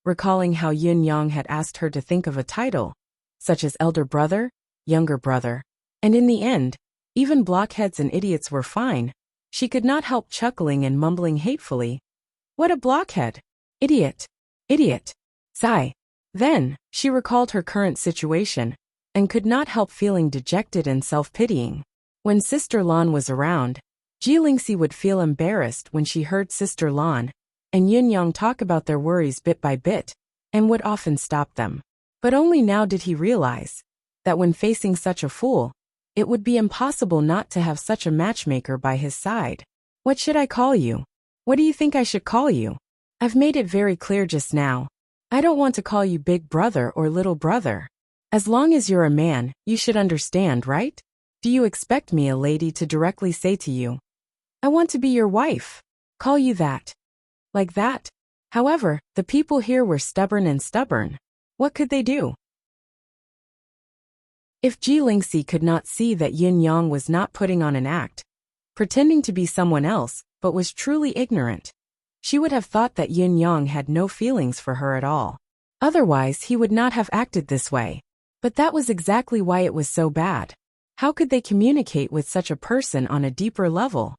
Speaker 1: Recalling how Yin Yang had asked her to think of a title, such as elder brother, younger brother. And in the end, even blockheads and idiots were fine. She could not help chuckling and mumbling hatefully. What a blockhead! Idiot! Idiot! Sigh. Then, she recalled her current situation, and could not help feeling dejected and self-pitying. When Sister Lan was around, Ji Lingxi would feel embarrassed when she heard Sister Lan and Yin Yang talk about their worries bit by bit, and would often stop them. But only now did he realize that when facing such a fool, it would be impossible not to have such a matchmaker by his side. What should I call you? What do you think I should call you? I've made it very clear just now. I don't want to call you big brother or little brother. As long as you're a man, you should understand, right? Do you expect me, a lady, to directly say to you, I want to be your wife? Call you that? Like that? However, the people here were stubborn. What could they do? If Ji Lingxi could not see that Yin Yang was not putting on an act, pretending to be someone else, but was truly ignorant, she would have thought that Yin Yang had no feelings for her at all. Otherwise, he would not have acted this way. But that was exactly why it was so bad. How could they communicate with such a person on a deeper level?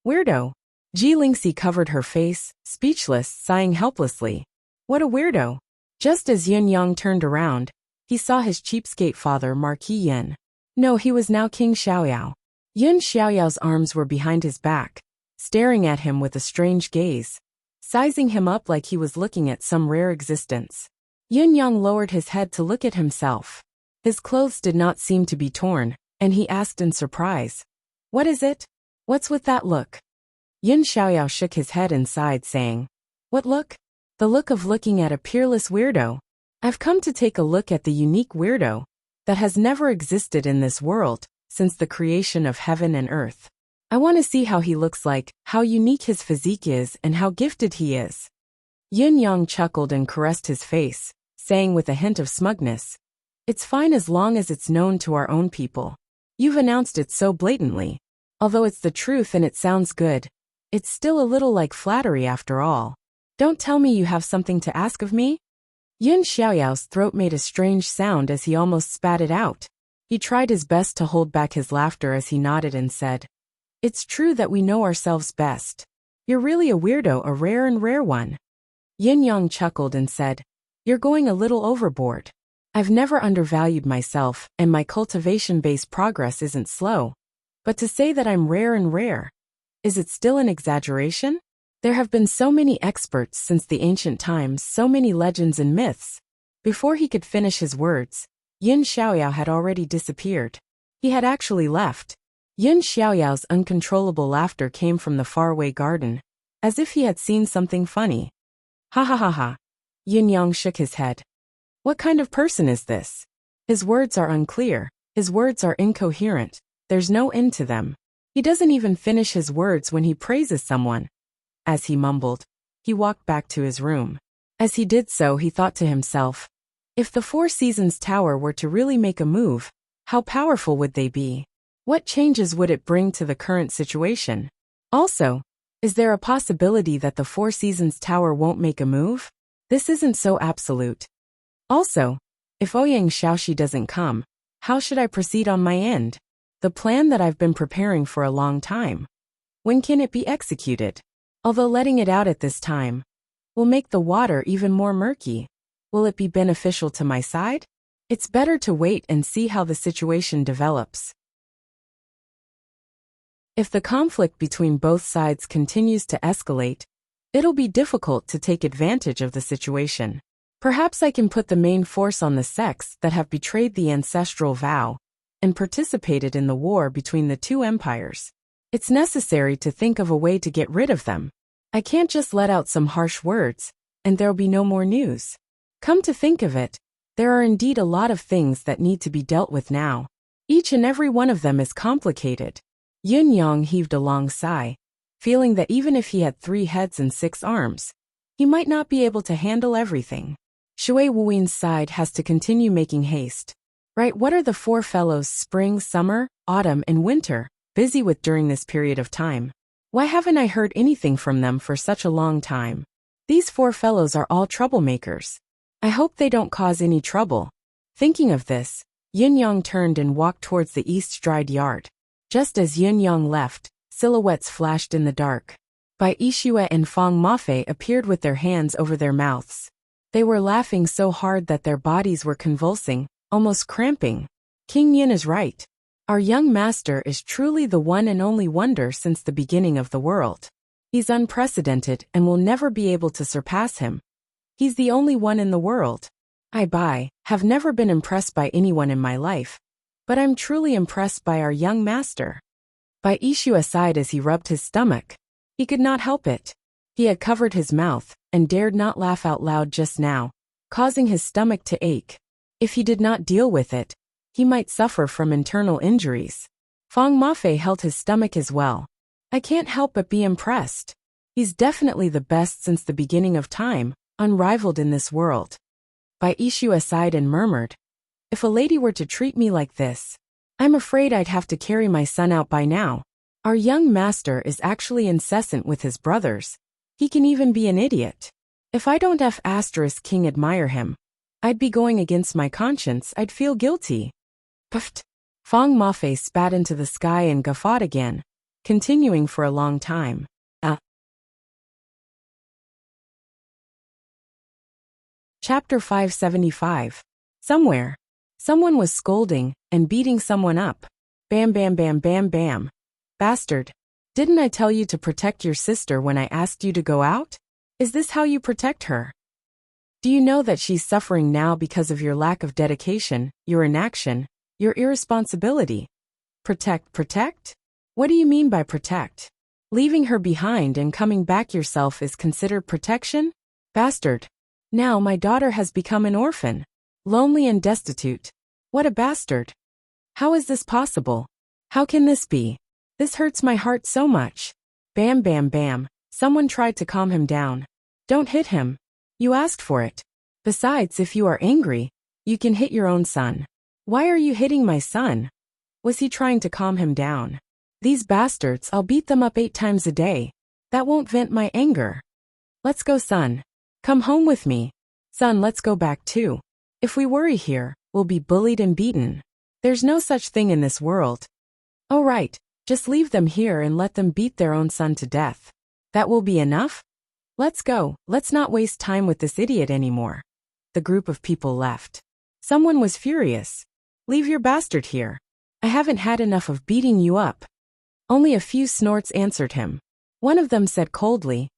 Speaker 1: Weirdo. Ji Lingxi covered her face, speechless, sighing helplessly. What a weirdo. Just as Yin Yang turned around, he saw his cheapskate father, Marquis Yin. No, he was now King Xiaoyao. Yin Xiaoyao's arms were behind his back, staring at him with a strange gaze, sizing him up like he was looking at some rare existence. Yin Yang lowered his head to look at himself. His clothes did not seem to be torn, and he asked in surprise, What is it? What's with that look? Yin Xiaoyao shook his head and sighed, saying, What look? The look of looking at a peerless weirdo. I've come to take a look at the unique weirdo that has never existed in this world since the creation of heaven and earth. I want to see how he looks like, how unique his physique is, and how gifted he is. Yin Yang chuckled and caressed his face, saying with a hint of smugness, It's fine as long as it's known to our own people. You've announced it so blatantly. Although it's the truth and it sounds good, it's still a little like flattery after all. Don't tell me you have something to ask of me? Yin Xiaoyao's throat made a strange sound as he almost spat it out. He tried his best to hold back his laughter as he nodded and said, It's true that we know ourselves best. You're really a weirdo, a rare one. Yin Yang chuckled and said, You're going a little overboard. I've never undervalued myself, and my cultivation-based progress isn't slow. But to say that I'm rare, is it still an exaggeration? There have been so many experts since the ancient times, so many legends and myths. Before he could finish his words, Yin Xiaoyao had already disappeared. He had actually left. Yin Xiaoyao's uncontrollable laughter came from the faraway garden, as if he had seen something funny. Ha ha ha ha. Yin Yang shook his head. What kind of person is this? His words are unclear, his words are incoherent, there's no end to them. He doesn't even finish his words when he praises someone. As he mumbled, he walked back to his room. As he did so, he thought to himself, if the Four Seasons Tower were to really make a move, how powerful would they be? What changes would it bring to the current situation? Also, Is there a possibility that the Four Seasons Tower won't make a move? This isn't so absolute. Also, if Ouyang Xiaoxi doesn't come, how should I proceed on my end? The plan that I've been preparing for a long time. When can it be executed? Although letting it out at this time will make the water even more murky, will it be beneficial to my side? It's better to wait and see how the situation develops. If the conflict between both sides continues to escalate, it'll be difficult to take advantage of the situation. Perhaps I can put the main force on the sects that have betrayed the ancestral vow and participated in the war between the two empires. It's necessary to think of a way to get rid of them. I can't just let out some harsh words, and there'll be no more news. Come to think of it, there are indeed a lot of things that need to be dealt with now. Each and every one of them is complicated. Yun Yang heaved a long sigh, feeling that even if he had 3 heads and 6 arms, he might not be able to handle everything. Shui Wuin's side has to continue making haste. Right, what are the 4 fellows spring, summer, autumn, and winter busy with during this period of time? Why haven't I heard anything from them for such a long time? These 4 fellows are all troublemakers. I hope they don't cause any trouble. Thinking of this, Yun Yang turned and walked towards the east dried yard. Just as Yun Yang left, silhouettes flashed in the dark. Bai Yixue and Fang Mafei appeared with their hands over their mouths. They were laughing so hard that their bodies were convulsing, almost cramping. King Yin is right. Our young master is truly the one and only wonder since the beginning of the world. He's unprecedented and will never be able to surpass him. He's the only one in the world. I have never been impressed by anyone in my life, but I'm truly impressed by our young master. Bai Yixue sighed as he rubbed his stomach. He could not help it. He had covered his mouth and dared not laugh out loud just now, causing his stomach to ache. If he did not deal with it, he might suffer from internal injuries. Fang Mafei held his stomach as well. I can't help but be impressed. He's definitely the best since the beginning of time, unrivaled in this world. Bai Yixue sighed and murmured, if a lady were to treat me like this, I'm afraid I'd have to carry my son out by now. Our young master is actually incessant with his brothers. He can even be an idiot. If I don't King admire him, I'd be going against my conscience. I'd feel guilty. Puffed. Fang Mafei spat into the sky and guffawed again, continuing for a long time. Chapter 575. Somewhere, someone was scolding and beating someone up. Bam bam bam bam bam. Bastard. Didn't I tell you to protect your sister when I asked you to go out? Is this how you protect her? Do you know that she's suffering now because of your lack of dedication, your inaction, your irresponsibility? Protect? What do you mean by protect? Leaving her behind and coming back yourself is considered protection? Bastard. Now my daughter has become an orphan, lonely and destitute. What a bastard. How is this possible? How can this be? This hurts my heart so much. Bam bam bam. Someone tried to calm him down. Don't hit him. You asked for it. Besides, if you are angry, you can hit your own son. Why are you hitting my son? Was he trying to calm him down? These bastards, I'll beat them up 8 times a day. That won't vent my anger. Let's go, son. Come home with me. Son, let's go back too. If we worry here, we'll be bullied and beaten. There's no such thing in this world. Oh right, just leave them here and let them beat their own son to death. That will be enough? Let's go, let's not waste time with this idiot anymore. The group of people left. Someone was furious. Leave your bastard here. I haven't had enough of beating you up. Only a few snorts answered him. One of them said coldly,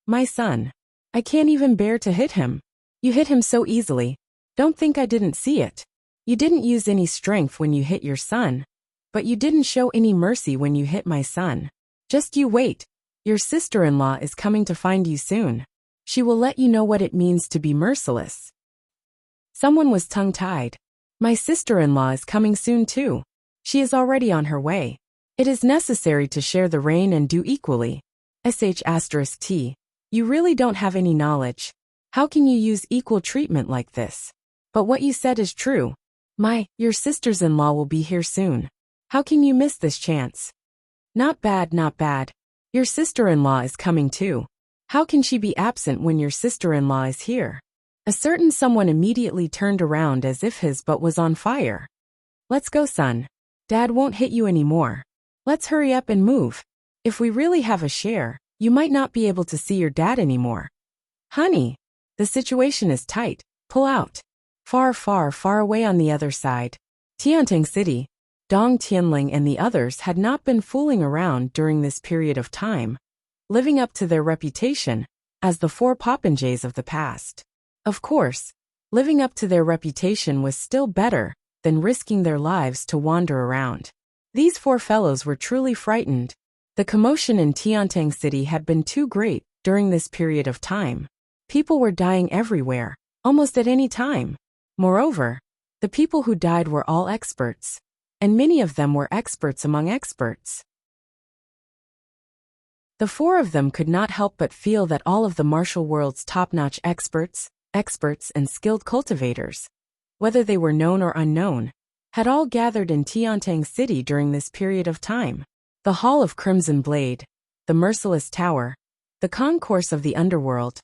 Speaker 1: my son. I can't even bear to hit him. You hit him so easily. Don't think I didn't see it. You didn't use any strength when you hit your son. But you didn't show any mercy when you hit my son. Just you wait. Your sister-in-law is coming to find you soon. She will let you know what it means to be merciless. Someone was tongue-tied. My sister-in-law is coming soon too. She is already on her way. It is necessary to share the reign and do equally. *T. You really don't have any knowledge. How can you use equal treatment like this? But what you said is true. Your sisters-in-law will be here soon. How can you miss this chance? Not bad, not bad. Your sister-in-law is coming too. How can she be absent when your sister-in-law is here? A certain someone immediately turned around as if his butt was on fire. Let's go, son. Dad won't hit you anymore. Let's hurry up and move. If we really have a share, you might not be able to see your dad anymore. Honey, the situation is tight. Pull out. Far, far, far away on the other side. Tiantang City. Dong Tianling and the others had not been fooling around during this period of time, living up to their reputation as the four popinjays of the past. Of course, living up to their reputation was still better than risking their lives to wander around. These four fellows were truly frightened. The commotion in Tiantang City had been too great during this period of time. People were dying everywhere, almost at any time. Moreover, the people who died were all experts, and many of them were experts among experts. The four of them could not help but feel that all of the martial world's top-notch experts, and skilled cultivators, whether they were known or unknown, had all gathered in Tiantang City during this period of time. The Hall of Crimson Blade, the Merciless Tower, the concourse of the underworld,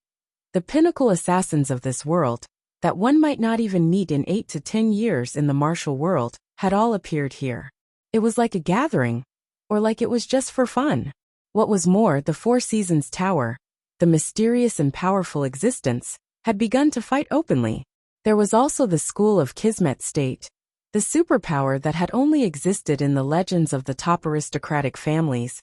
Speaker 1: the pinnacle assassins of this world, that one might not even meet in 8 to 10 years in the martial world, had all appeared here. It was like a gathering, or like it was just for fun. What was more, the Four Seasons Tower, the mysterious and powerful existence, had begun to fight openly. There was also the School of Kismet State, the superpower that had only existed in the legends of the top aristocratic families,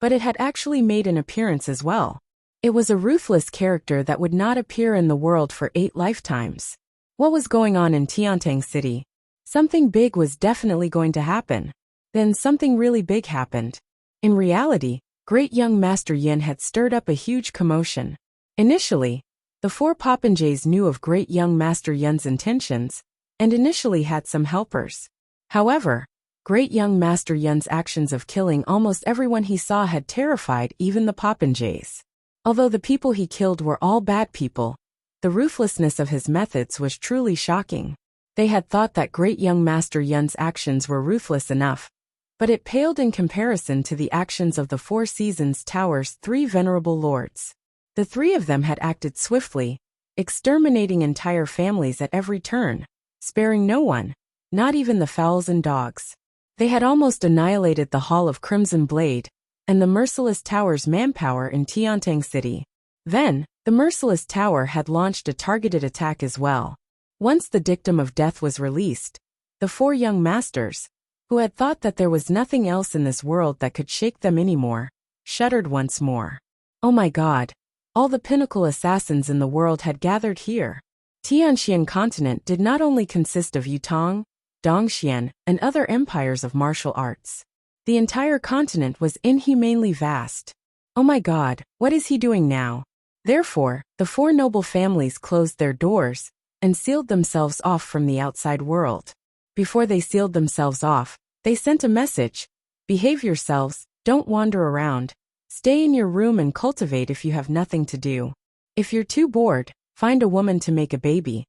Speaker 1: but it had actually made an appearance as well. It was a ruthless character that would not appear in the world for 8 lifetimes. What was going on in Tiantang City? Something big was definitely going to happen. Then something really big happened. In reality, Great Young Master Yin had stirred up a huge commotion. Initially, the four popinjays knew of Great Young Master Yin's intentions, and initially had some helpers. However, Great Young Master Yin's actions of killing almost everyone he saw had terrified even the popinjays. Although the people he killed were all bad people, the ruthlessness of his methods was truly shocking. They had thought that Great Young Master Yun's actions were ruthless enough, but it paled in comparison to the actions of the Four Seasons Tower's 3 venerable lords. The 3 of them had acted swiftly, exterminating entire families at every turn, sparing no one, not even the fowls and dogs. They had almost annihilated the Hall of Crimson Blade and the Merciless Tower's manpower in Tiantang City. Then, the Merciless Tower had launched a targeted attack as well. Once the dictum of death was released, the 4 young masters, who had thought that there was nothing else in this world that could shake them anymore, shuddered once more. Oh my God! All the pinnacle assassins in the world had gathered here. Tianxian continent did not only consist of Yutong, Dongxian, and other empires of martial arts. The entire continent was inhumanely vast. Oh my God, what is he doing now? Therefore, the 4 noble families closed their doors and sealed themselves off from the outside world. Before they sealed themselves off, they sent a message: behave yourselves, don't wander around, stay in your room and cultivate if you have nothing to do. If you're too bored, find a woman to make a baby.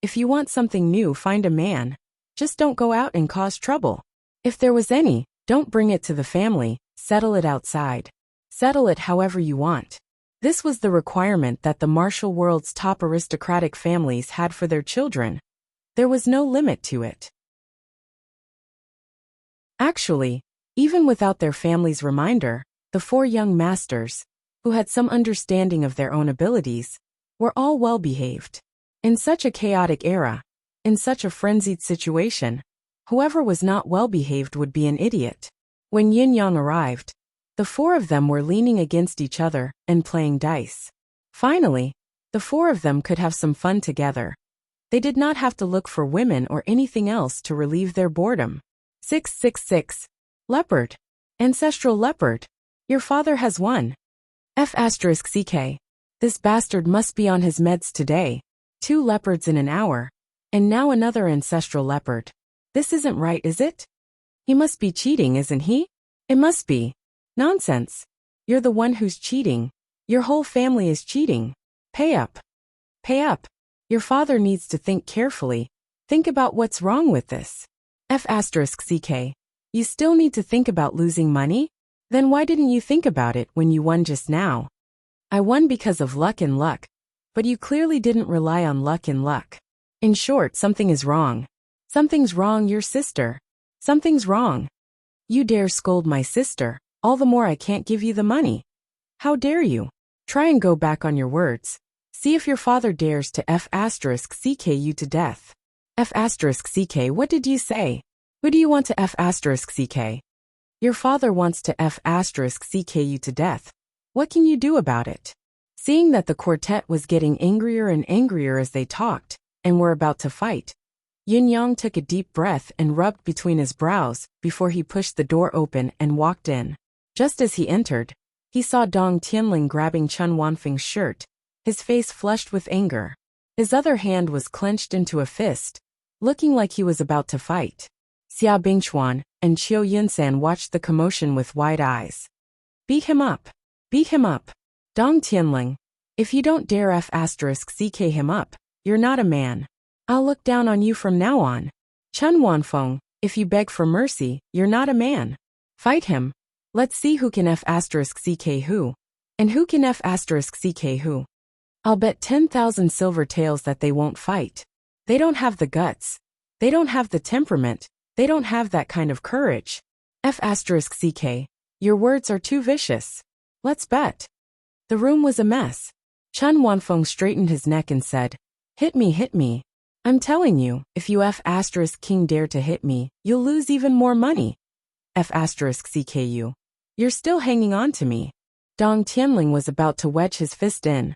Speaker 1: If you want something new, find a man. Just don't go out and cause trouble. If there was any, don't bring it to the family, settle it outside. Settle it however you want. This was the requirement that the martial world's top aristocratic families had for their children. There was no limit to it. Actually, even without their family's reminder, the 4 young masters, who had some understanding of their own abilities, were all well behaved. In such a chaotic era, in such a frenzied situation, whoever was not well behaved would be an idiot. When Yin Yang arrived, the 4 of them were leaning against each other and playing dice. Finally, the 4 of them could have some fun together. They did not have to look for women or anything else to relieve their boredom. 666. Leopard. Ancestral leopard. Your father has won. F***CK. This bastard must be on his meds today. 2 leopards in an hour. And now another ancestral leopard. This isn't right, is it? He must be cheating, isn't he? It must be. Nonsense. You're the one who's cheating. Your whole family is cheating. Pay up. Pay up. Your father needs to think carefully. Think about what's wrong with this. F***CK. You still need to think about losing money? Then why didn't you think about it when you won just now? I won because of luck and luck. But you clearly didn't rely on luck and luck. In short, something is wrong. Something's wrong, your sister. Something's wrong. You dare scold my sister, all the more I can't give you the money. How dare you? Try and go back on your words. See if your father dares to F***ck you to death. F***ck, what did you say? Who do you want to F***ck? Your father wants to F***ck you to death. What can you do about it? Seeing that the quartet was getting angrier and angrier as they talked, and were about to fight, Yun-Yang took a deep breath and rubbed between his brows before he pushed the door open and walked in. Just as he entered, he saw Dong Tianling grabbing Chun Wanfeng's shirt, his face flushed with anger. His other hand was clenched into a fist, looking like he was about to fight. Xia Bingchuan and Qiu Yunsan watched the commotion with wide eyes. Beat him up. Beat him up. Dong Tianling, if you don't dare F***ck him up, you're not a man. I'll look down on you from now on. Chun Wanfeng, if you beg for mercy, you're not a man. Fight him. Let's see who can F***ck who. And who can F***ck who. I'll bet 10,000 silver taels that they won't fight. They don't have the guts. They don't have the temperament. They don't have that kind of courage. F***ck, your words are too vicious. Let's bet. The room was a mess. Chun Wanfeng straightened his neck and said, hit me, hit me. I'm telling you, if you F***king dare to hit me, you'll lose even more money. F***ck you. You're still hanging on to me. Dong Tianling was about to wedge his fist in.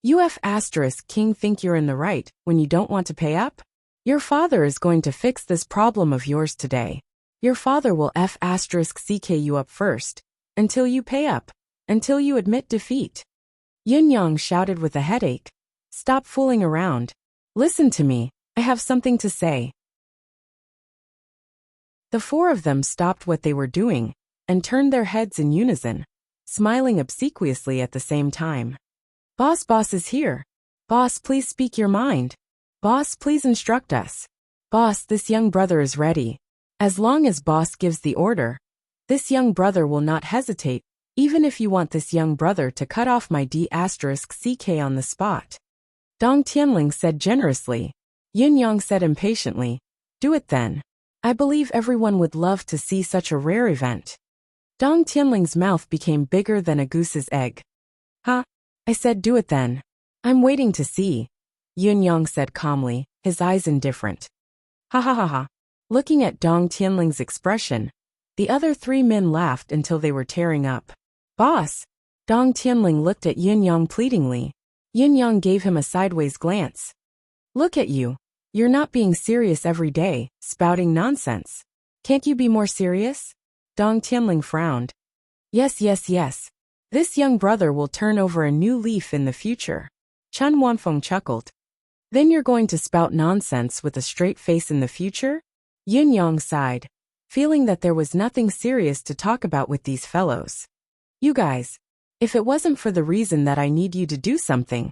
Speaker 1: You F***king think you're in the right when you don't want to pay up? Your father is going to fix this problem of yours today. Your father will F***ck you up first, until you pay up, until you admit defeat. Yun-Yang shouted with a headache. Stop fooling around. Listen to me, I have something to say. The four of them stopped what they were doing, and turned their heads in unison, smiling obsequiously at the same time. Boss is here. Boss, please speak your mind. Boss, please instruct us. Boss, this young brother is ready. As long as boss gives the order, this young brother will not hesitate, even if you want this young brother to cut off my D***ck on the spot. Dong Tianling said generously. Yun-Yang said impatiently, do it then. I believe everyone would love to see such a rare event. Dong Tianling's mouth became bigger than a goose's egg. Huh? I said do it then. I'm waiting to see. Yun-Yang said calmly, his eyes indifferent. Ha ha ha ha. Looking at Dong Tianling's expression, the other three men laughed until they were tearing up. Boss! Dong Tianling looked at Yun-Yang pleadingly. Yun-Yang gave him a sideways glance. Look at you. You're not being serious every day, spouting nonsense. Can't you be more serious? Dong Tianling frowned. Yes. This young brother will turn over a new leaf in the future. Chun Wanfeng chuckled. Then you're going to spout nonsense with a straight face in the future? Yun-Yang sighed, feeling that there was nothing serious to talk about with these fellows. You guys, if it wasn't for the reason that I need you to do something,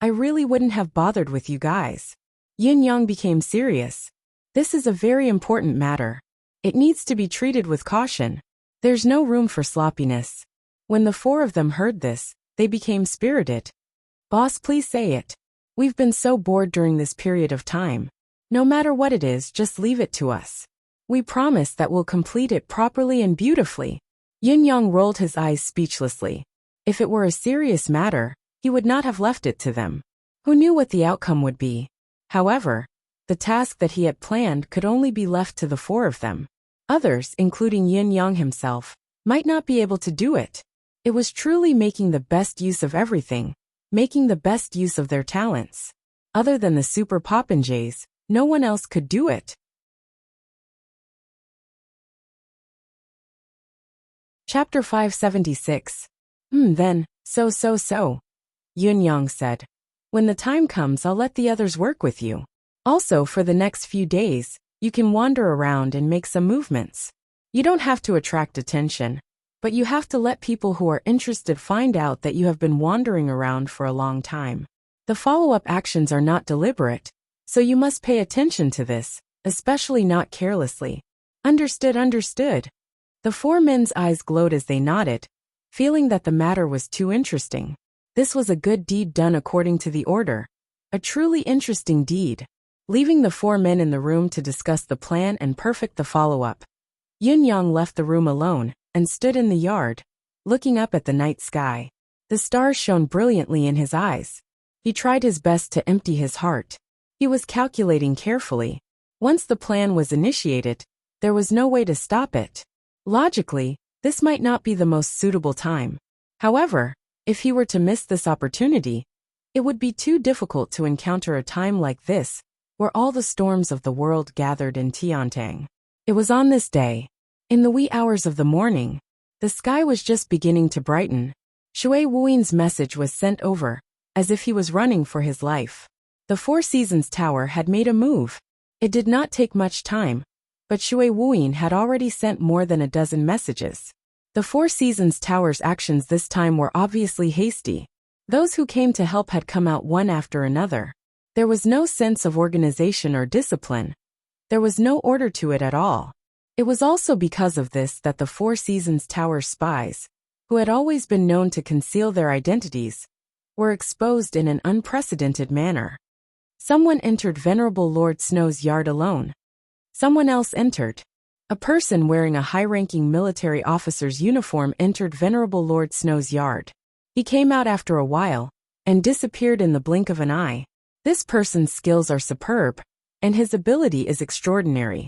Speaker 1: I really wouldn't have bothered with you guys. Yun-Yang became serious. This is a very important matter. It needs to be treated with caution. There's no room for sloppiness. When the four of them heard this, they became spirited. Boss, please say it. We've been so bored during this period of time. No matter what it is, just leave it to us. We promise that we'll complete it properly and beautifully. Yun-Yang rolled his eyes speechlessly. If it were a serious matter, he would not have left it to them. Who knew what the outcome would be? However, the task that he had planned could only be left to the four of them. Others, including Yun-Yang himself, might not be able to do it. It was truly making the best use of everything, making the best use of their talents. Other than the super popinjays, no one else could do it. Chapter 576. Then, so. Yun-Yang said. When the time comes, I'll let the others work with you. Also, for the next few days, you can wander around and make some movements. You don't have to attract attention, but you have to let people who are interested find out that you have been wandering around for a long time. The follow-up actions are not deliberate, so you must pay attention to this, especially not carelessly. Understood. The four men's eyes glowed as they nodded, feeling that the matter was too interesting. This was a good deed done according to the order. A truly interesting deed. Leaving the four men in the room to discuss the plan and perfect the follow-up, Yun-yang left the room alone and stood in the yard, looking up at the night sky. The stars shone brilliantly in his eyes. He tried his best to empty his heart. He was calculating carefully. Once the plan was initiated, there was no way to stop it. Logically, this might not be the most suitable time. However, if he were to miss this opportunity, it would be too difficult to encounter a time like this, where all the storms of the world gathered in Tiantang. It was on this day, in the wee hours of the morning, the sky was just beginning to brighten. Shui Wuin's message was sent over, as if he was running for his life. The Four Seasons Tower had made a move. It did not take much time, but Shui Wuin had already sent more than a dozen messages. The Four Seasons Tower's actions this time were obviously hasty. Those who came to help had come out one after another. There was no sense of organization or discipline. There was no order to it at all. It was also because of this that the Four Seasons Tower spies, who had always been known to conceal their identities, were exposed in an unprecedented manner. Someone entered Venerable Lord Snow's yard alone. Someone else entered. A person wearing a high-ranking military officer's uniform entered Venerable Lord Snow's yard. He came out after a while, and disappeared in the blink of an eye. This person's skills are superb, and his ability is extraordinary.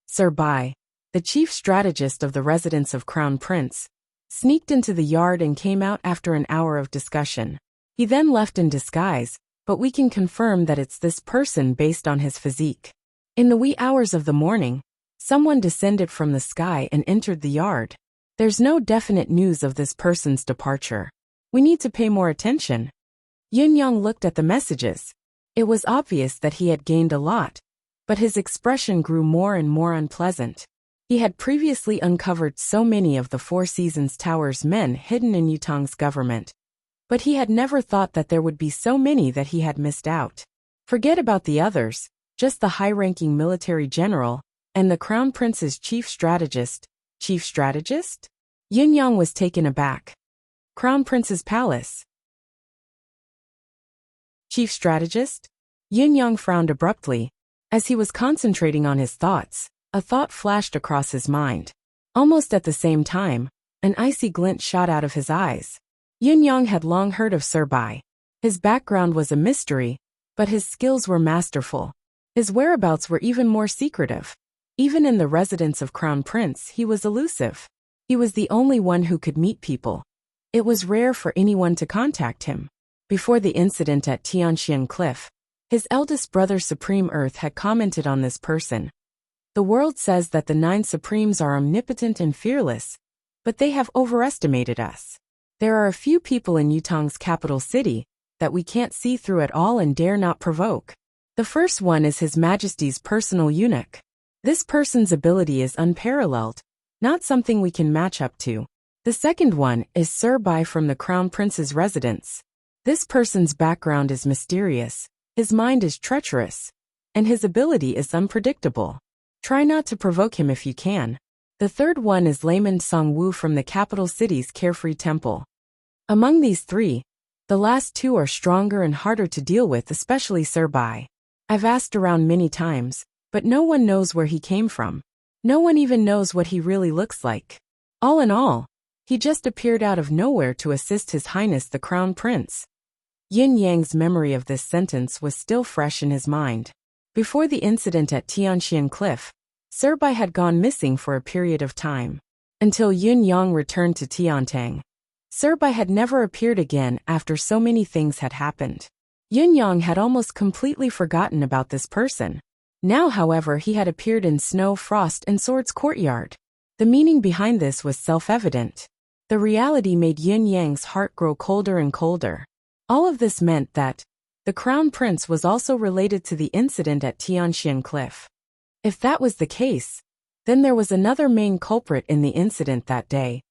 Speaker 1: Sir Bai, the chief strategist of the residence of Crown Prince, sneaked into the yard and came out after an hour of discussion. He then left in disguise, but we can confirm that it's this person based on his physique. In the wee hours of the morning, someone descended from the sky and entered the yard. There's no definite news of this person's departure. We need to pay more attention. Yun-yang looked at the messages. It was obvious that he had gained a lot, but his expression grew more and more unpleasant. He had previously uncovered so many of the Four Seasons Tower's men hidden in Yutong's government, but he had never thought that there would be so many that he had missed out. Forget about the others, just the high-ranking military general, and the Crown Prince's chief strategist. Chief strategist? Yun-yang was taken aback. Crown Prince's palace. Chief strategist? Yun-yang frowned abruptly. As he was concentrating on his thoughts, a thought flashed across his mind. Almost at the same time, an icy glint shot out of his eyes. Yun-yang had long heard of Sir Bai. His background was a mystery, but his skills were masterful. His whereabouts were even more secretive. Even in the residence of Crown Prince, he was elusive. He was the only one who could meet people. It was rare for anyone to contact him. Before the incident at Tianxian Cliff, his eldest brother Supreme Earth had commented on this person. The world says that the 9 Supremes are omnipotent and fearless, but they have overestimated us. There are a few people in Yutong's capital city that we can't see through at all and dare not provoke. The first one is His Majesty's personal eunuch. This person's ability is unparalleled, not something we can match up to. The second one is Sir Bai from the Crown Prince's residence. This person's background is mysterious, his mind is treacherous, and his ability is unpredictable. Try not to provoke him if you can. The third one is Layman Songwu from the capital city's Carefree Temple. Among these 3, the last 2 are stronger and harder to deal with, especially Sir Bai. I've asked around many times, but no one knows where he came from. No one even knows what he really looks like. All in all, he just appeared out of nowhere to assist His Highness the Crown Prince. Yin-Yang's memory of this sentence was still fresh in his mind. Before the incident at Tianxian Cliff, Sir Bai had gone missing for a period of time. Until Yun-Yang returned to Tiantang, Sir Bai had never appeared again after so many things had happened. Yun-Yang had almost completely forgotten about this person. Now, however, he had appeared in Snow, Frost, and Sword's courtyard. The meaning behind this was self-evident. The reality made Yun-Yang's heart grow colder and colder. All of this meant that the Crown Prince was also related to the incident at Tianxian Cliff. If that was the case, then there was another main culprit in the incident that day.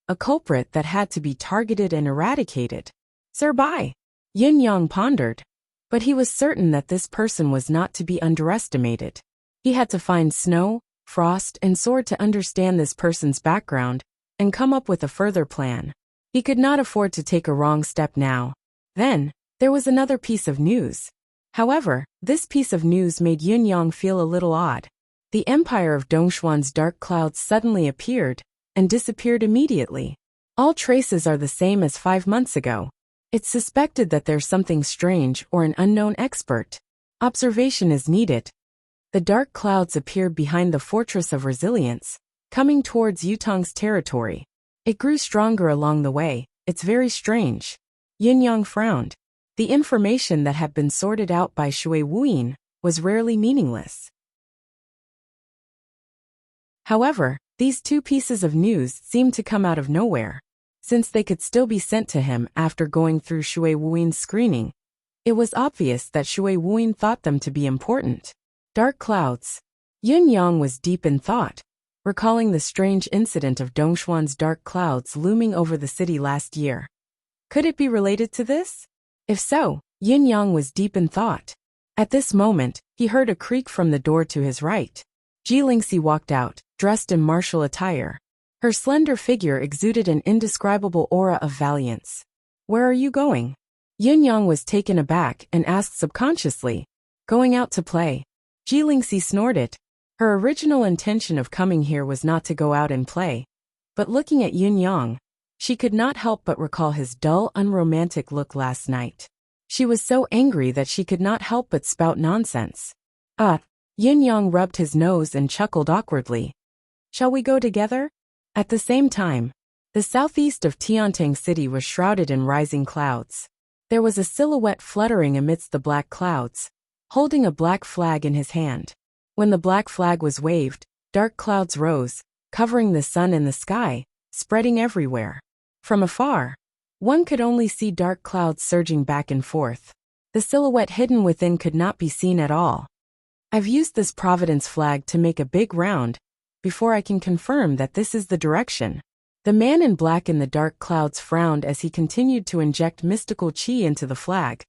Speaker 1: A culprit that had to be targeted and eradicated. Sir Bai. Yun-Yang pondered. But he was certain that this person was not to be underestimated. He had to find Snow, frost, and sword to understand this person's background and come up with a further plan. He could not afford to take a wrong step now. Then, there was another piece of news. However, this piece of news made Yunyang feel a little odd. The empire of Dongshuan's dark clouds suddenly appeared and disappeared immediately. All traces are the same as 5 months ago. It's suspected that there's something strange or an unknown expert. Observation is needed. The dark clouds appeared behind the Fortress of Resilience, coming towards Yutong's territory. It grew stronger along the way. It's very strange. Yunyang frowned. The information that had been sorted out by Shui Wuyin was rarely meaningless. However, these two pieces of news seemed to come out of nowhere. Since they could still be sent to him after going through Shui Wuyin's screening, it was obvious that Shui Wuyin thought them to be important. Dark clouds. Yunyang was deep in thought, recalling the strange incident of Dongshuan's dark clouds looming over the city last year. Could it be related to this? If so, Yunyang was deep in thought. At this moment, he heard a creak from the door to his right. Jilingxi walked out, dressed in martial attire. Her slender figure exuded an indescribable aura of valiance. "Where are you going?" Yunyang was taken aback and asked subconsciously. "Going out to play." Jilingxi snorted. Her original intention of coming here was not to go out and play. But looking at Yunyang, she could not help but recall his dull, unromantic look last night. She was so angry that she could not help but spout nonsense. Yunyang rubbed his nose and chuckled awkwardly. "Shall we go together?" At the same time, the southeast of Tiantang City was shrouded in rising clouds. There was a silhouette fluttering amidst the black clouds, holding a black flag in his hand. When the black flag was waved, dark clouds rose, covering the sun and the sky, spreading everywhere. From afar, one could only see dark clouds surging back and forth. The silhouette hidden within could not be seen at all. "I've used this Providence flag to make a big round before I can confirm that this is the direction." The man in black in the dark clouds frowned as he continued to inject mystical qi into the flag,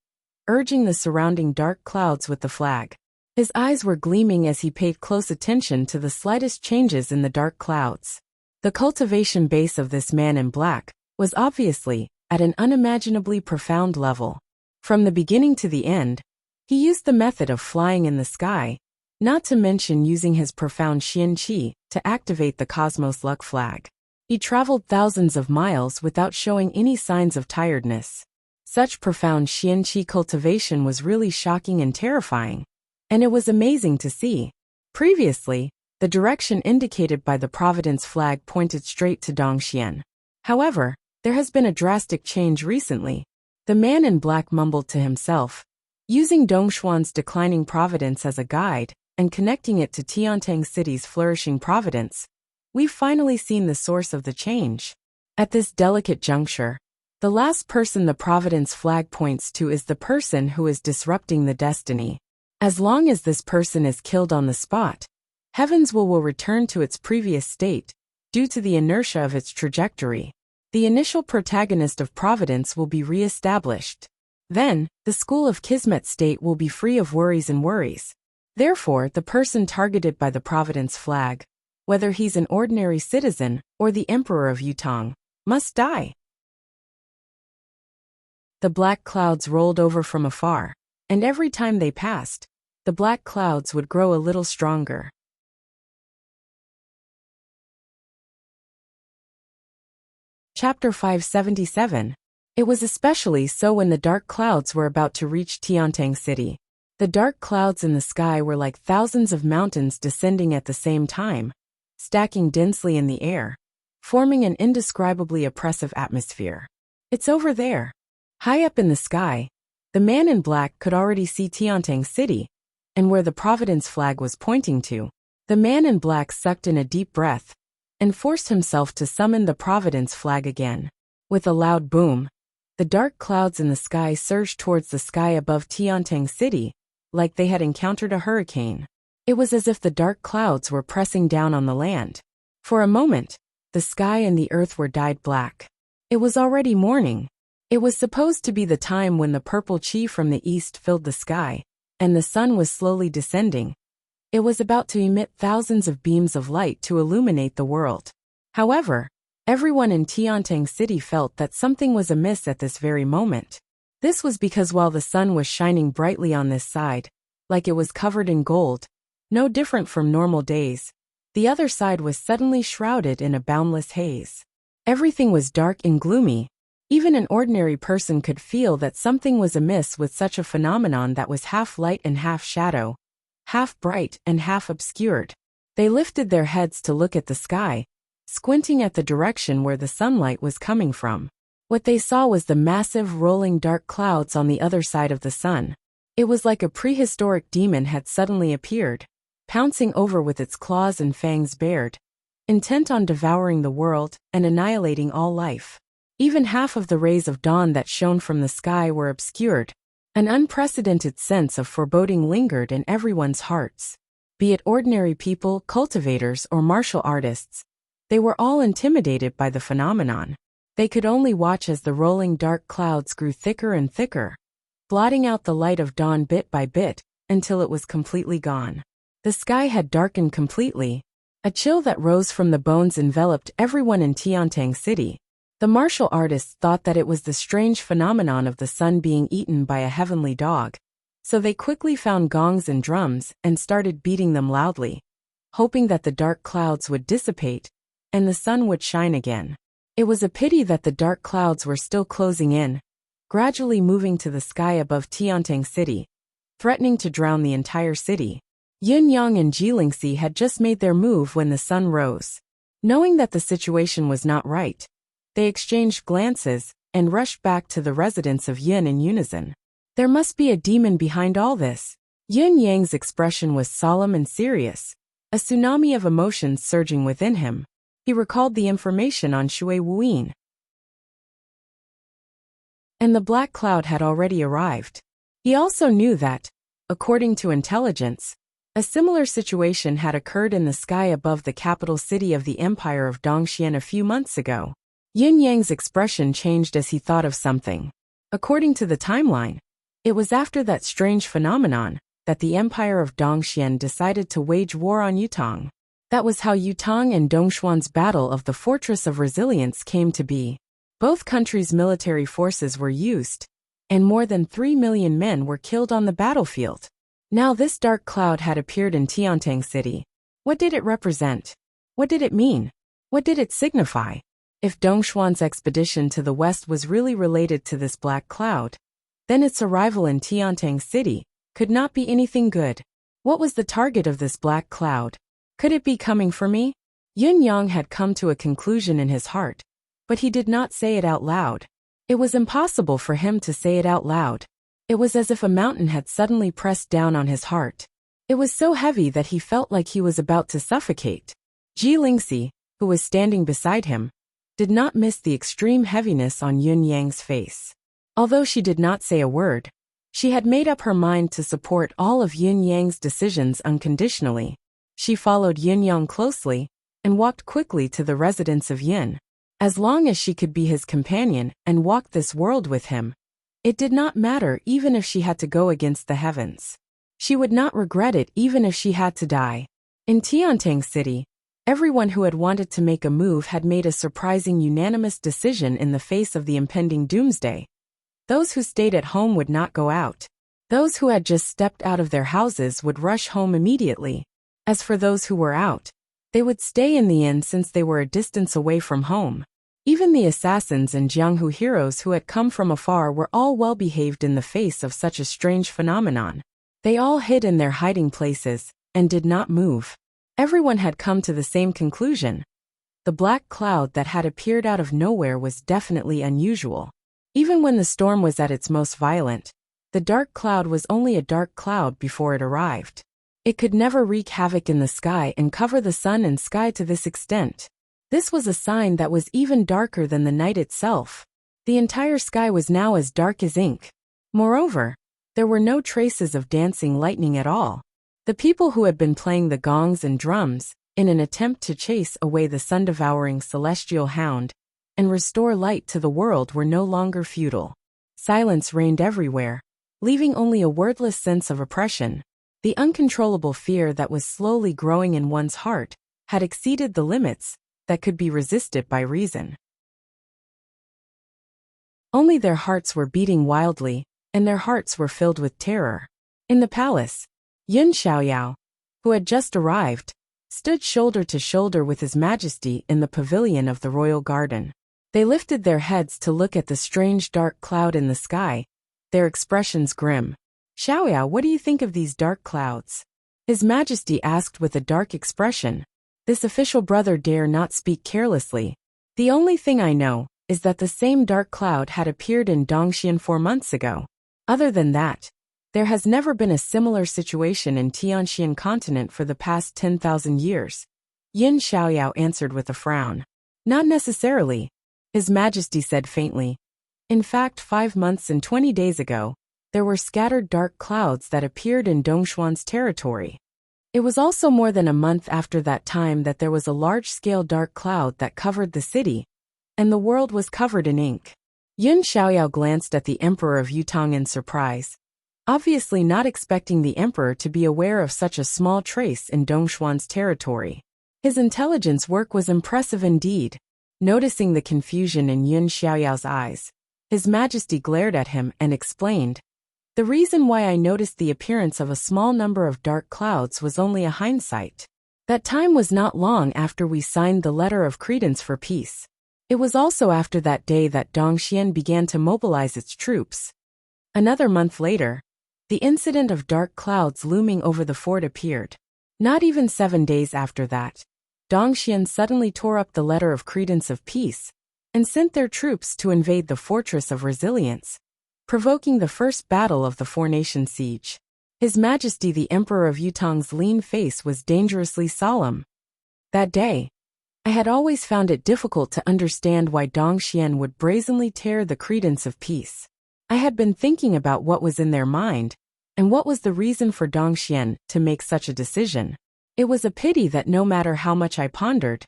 Speaker 1: urging the surrounding dark clouds with the flag. His eyes were gleaming as he paid close attention to the slightest changes in the dark clouds. The cultivation base of this man in black was obviously at an unimaginably profound level. From the beginning to the end, he used the method of flying in the sky, not to mention using his profound Xian Qi to activate the Cosmos Luck flag. He traveled thousands of miles without showing any signs of tiredness. Such profound Xian Qi cultivation was really shocking and terrifying, and it was amazing to see. Previously, the direction indicated by the Providence flag pointed straight to Dongxian. However, there has been a drastic change recently. The man in black mumbled to himself, using Dongshuan's declining providence as a guide and connecting it to Tiantang City's flourishing providence. We've finally seen the source of the change. At this delicate juncture, the last person the Providence flag points to is the person who is disrupting the destiny. As long as this person is killed on the spot, Heaven's will return to its previous state, due to the inertia of its trajectory. The initial protagonist of Providence will be re-established. Then, the school of Kismet state will be free of worries and worries. Therefore, the person targeted by the Providence flag, whether he's an ordinary citizen or the Emperor of Yutong, must die. The black clouds rolled over from afar, and every time they passed, the black clouds would grow a little stronger. Chapter 577. It was especially so when the dark clouds were about to reach Tiantang City. The dark clouds in the sky were like thousands of mountains descending at the same time, stacking densely in the air, forming an indescribably oppressive atmosphere. "It's over there." High up in the sky, the man in black could already see Tiantang City, and where the Providence flag was pointing to. The man in black sucked in a deep breath and forced himself to summon the Providence flag again. With a loud boom, the dark clouds in the sky surged towards the sky above Tiantang City, like they had encountered a hurricane. It was as if the dark clouds were pressing down on the land. For a moment, the sky and the earth were dyed black. It was already morning. It was supposed to be the time when the purple qi from the east filled the sky, and the sun was slowly descending. It was about to emit thousands of beams of light to illuminate the world. However, everyone in Tiantang City felt that something was amiss at this very moment. This was because while the sun was shining brightly on this side, like it was covered in gold, no different from normal days, the other side was suddenly shrouded in a boundless haze. Everything was dark and gloomy. Even an ordinary person could feel that something was amiss with such a phenomenon that was half light and half shadow, half bright and half obscured. They lifted their heads to look at the sky, squinting at the direction where the sunlight was coming from. What they saw was the massive rolling dark clouds on the other side of the sun. It was like a prehistoric demon had suddenly appeared, pouncing over with its claws and fangs bared, intent on devouring the world and annihilating all life. Even half of the rays of dawn that shone from the sky were obscured. An unprecedented sense of foreboding lingered in everyone's hearts. Be it ordinary people, cultivators, or martial artists, they were all intimidated by the phenomenon. They could only watch as the rolling dark clouds grew thicker and thicker, blotting out the light of dawn bit by bit, until it was completely gone. The sky had darkened completely. A chill that rose from the bones enveloped everyone in Tiantang City. The martial artists thought that it was the strange phenomenon of the sun being eaten by a heavenly dog, so they quickly found gongs and drums and started beating them loudly, hoping that the dark clouds would dissipate and the sun would shine again. It was a pity that the dark clouds were still closing in, gradually moving to the sky above Tiantang City, threatening to drown the entire city. Yin Yang and Jilingxi had just made their move when the sun rose. Knowing that the situation was not right, they exchanged glances and rushed back to the residence of Yin in unison. There must be a demon behind all this. Yin Yang's expression was solemn and serious, a tsunami of emotions surging within him. He recalled the information on Shui Wuyin, and the black cloud had already arrived. He also knew that, according to intelligence, a similar situation had occurred in the sky above the capital city of the Empire of Dongxian a few months ago. Yin Yang's expression changed as he thought of something. According to the timeline, it was after that strange phenomenon that the Empire of Dongxian decided to wage war on Yutong. That was how Yutong and Dongshuan's battle of the Fortress of Resilience came to be. Both countries' military forces were used, and more than 3 million men were killed on the battlefield. Now this dark cloud had appeared in Tiantang City. What did it represent? What did it mean? What did it signify? If Dongshuan's expedition to the west was really related to this black cloud, then its arrival in Tiantang City could not be anything good. What was the target of this black cloud? Could it be coming for me? Yin Yang had come to a conclusion in his heart, but he did not say it out loud. It was impossible for him to say it out loud. It was as if a mountain had suddenly pressed down on his heart. It was so heavy that he felt like he was about to suffocate. Jilingxi, who was standing beside him, did not miss the extreme heaviness on Yin Yang's face. Although she did not say a word, she had made up her mind to support all of Yin Yang's decisions unconditionally. She followed Yin Yang closely and walked quickly to the residence of Yin. As long as she could be his companion and walk this world with him, it did not matter even if she had to go against the heavens. She would not regret it even if she had to die. In Tiantang City, everyone who had wanted to make a move had made a surprising unanimous decision in the face of the impending doomsday. Those who stayed at home would not go out. Those who had just stepped out of their houses would rush home immediately. As for those who were out, they would stay in the inn since they were a distance away from home. Even the assassins and Jianghu heroes who had come from afar were all well behaved in the face of such a strange phenomenon. They all hid in their hiding places and did not move. Everyone had come to the same conclusion. The black cloud that had appeared out of nowhere was definitely unusual. Even when the storm was at its most violent, the dark cloud was only a dark cloud before it arrived. It could never wreak havoc in the sky and cover the sun and sky to this extent. This was a sign that was even darker than the night itself. The entire sky was now as dark as ink. Moreover, there were no traces of dancing lightning at all. The people who had been playing the gongs and drums, in an attempt to chase away the sun-devouring celestial hound and restore light to the world, were no longer futile. Silence reigned everywhere, leaving only a wordless sense of oppression. The uncontrollable fear that was slowly growing in one's heart had exceeded the limits that could be resisted by reason. Only their hearts were beating wildly, and their hearts were filled with terror. In the palace, Yun Xiaoyao, who had just arrived, stood shoulder to shoulder with His Majesty in the pavilion of the royal garden. They lifted their heads to look at the strange dark cloud in the sky, their expressions grim. "Xiaoyao, what do you think of these dark clouds?" His Majesty asked with a dark expression. This official brother dare not speak carelessly. "The only thing I know is that the same dark cloud had appeared in Dongxian 4 months ago. Other than that, there has never been a similar situation in Tianxian continent for the past 10,000 years. Yin Xiaoyao answered with a frown. "Not necessarily," His Majesty said faintly. "In fact, 5 months and 20 days ago, there were scattered dark clouds that appeared in Dongshuan's territory. It was also more than a month after that time that there was a large-scale dark cloud that covered the city, and the world was covered in ink." Yun Xiaoyao glanced at the Emperor of Yutang in surprise, obviously not expecting the Emperor to be aware of such a small trace in Dongshuan's territory. His intelligence work was impressive indeed. Noticing the confusion in Yun Xiaoyao's eyes, His Majesty glared at him and explained, "The reason why I noticed the appearance of a small number of dark clouds was only a hindsight. That time was not long after we signed the letter of credence for peace. It was also after that day that Dongxian began to mobilize its troops. Another month later, the incident of dark clouds looming over the fort appeared. Not even 7 days after that, Dongxian suddenly tore up the letter of credence of peace and sent their troops to invade the fortress of resilience, provoking the first battle of the four-nation siege." His Majesty the Emperor of Yutang's lean face was dangerously solemn. That day, I had always found it difficult to understand why Dongxian would brazenly tear the credence of peace. I had been thinking about what was in their mind, and what was the reason for Dongxian to make such a decision. It was a pity that no matter how much I pondered,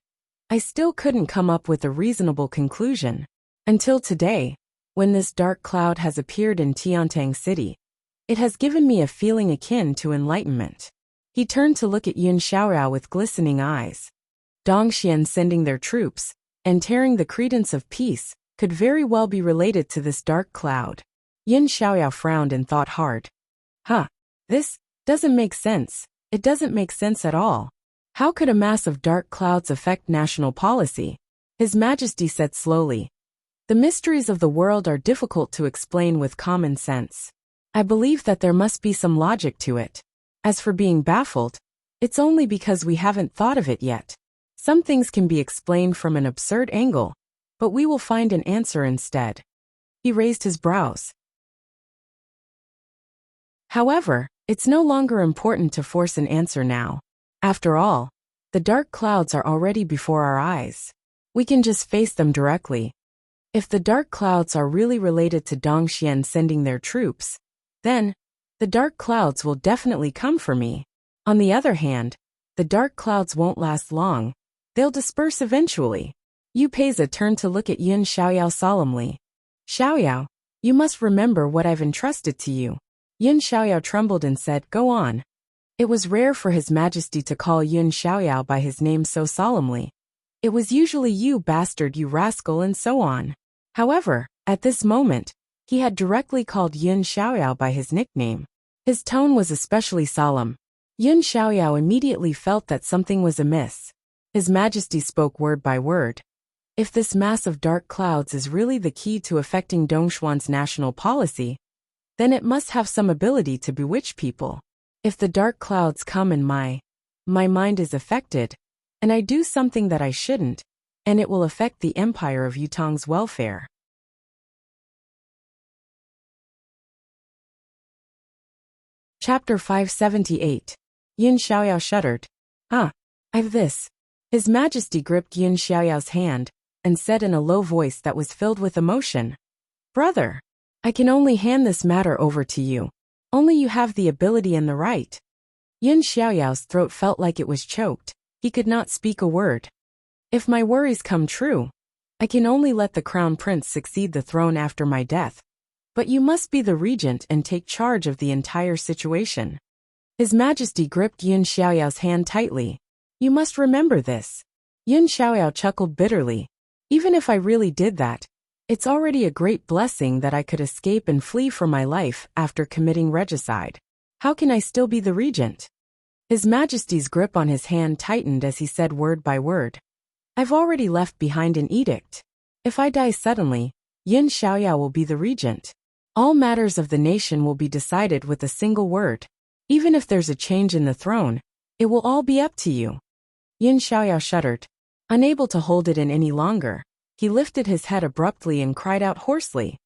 Speaker 1: I still couldn't come up with a reasonable conclusion. Until today, when this dark cloud has appeared in Tiantang City, it has given me a feeling akin to enlightenment." He turned to look at Yun Xiaoyao with glistening eyes. Dongxian sending their troops and tearing the credence of peace could very well be related to this dark cloud. Yun Xiaoyao frowned and thought hard. This doesn't make sense. It doesn't make sense at all. How could a mass of dark clouds affect national policy?" His Majesty said slowly. "The mysteries of the world are difficult to explain with common sense. I believe that there must be some logic to it. As for being baffled, it's only because we haven't thought of it yet. Some things can be explained from an absurd angle, but we will find an answer instead." He raised his brows. "However, it's no longer important to force an answer now. After all, the dark clouds are already before our eyes. We can just face them directly. If the dark clouds are really related to Dongxian sending their troops, then the dark clouds will definitely come for me. On the other hand, the dark clouds won't last long. They'll disperse eventually." Yu Peiza turned to look at Yun Xiaoyao solemnly. "Xiaoyao, you must remember what I've entrusted to you." Yun Xiaoyao trembled and said, "Go on." It was rare for His Majesty to call Yun Xiaoyao by his name so solemnly. It was usually "you bastard, you rascal," and so on. However, at this moment, he had directly called Yun Xiaoyao by his nickname. His tone was especially solemn. Yun Xiaoyao immediately felt that something was amiss. His Majesty spoke word by word. "If this mass of dark clouds is really the key to affecting Dongshuan's national policy, then it must have some ability to bewitch people. If the dark clouds come and my mind is affected, and I do something that I shouldn't, and it will affect the Empire of Yutang's welfare." Chapter 578. Yun Xiaoyao shuddered. I've this." His Majesty gripped Yun Xiaoyao's hand and said in a low voice that was filled with emotion, "Brother, I can only hand this matter over to you. Only you have the ability and the right." Yun Xiaoyao's throat felt like it was choked. He could not speak a word. "If my worries come true, I can only let the crown prince succeed the throne after my death. But you must be the regent and take charge of the entire situation." His Majesty gripped Yun Xiaoyao's hand tightly. You must remember this. Yun Xiaoyao chuckled bitterly. Even if I really did that, it's already a great blessing that I could escape and flee for my life after committing regicide. How can I still be the regent? His Majesty's grip on his hand tightened as he said word by word. I've already left behind an edict. If I die suddenly, Yun Xiaoyao will be the regent. All matters of the nation will be decided with a single word. Even if there's a change in the throne, it will all be up to you. Yun Xiaoyao shuddered. Unable to hold it in any longer, he lifted his head abruptly and cried out hoarsely.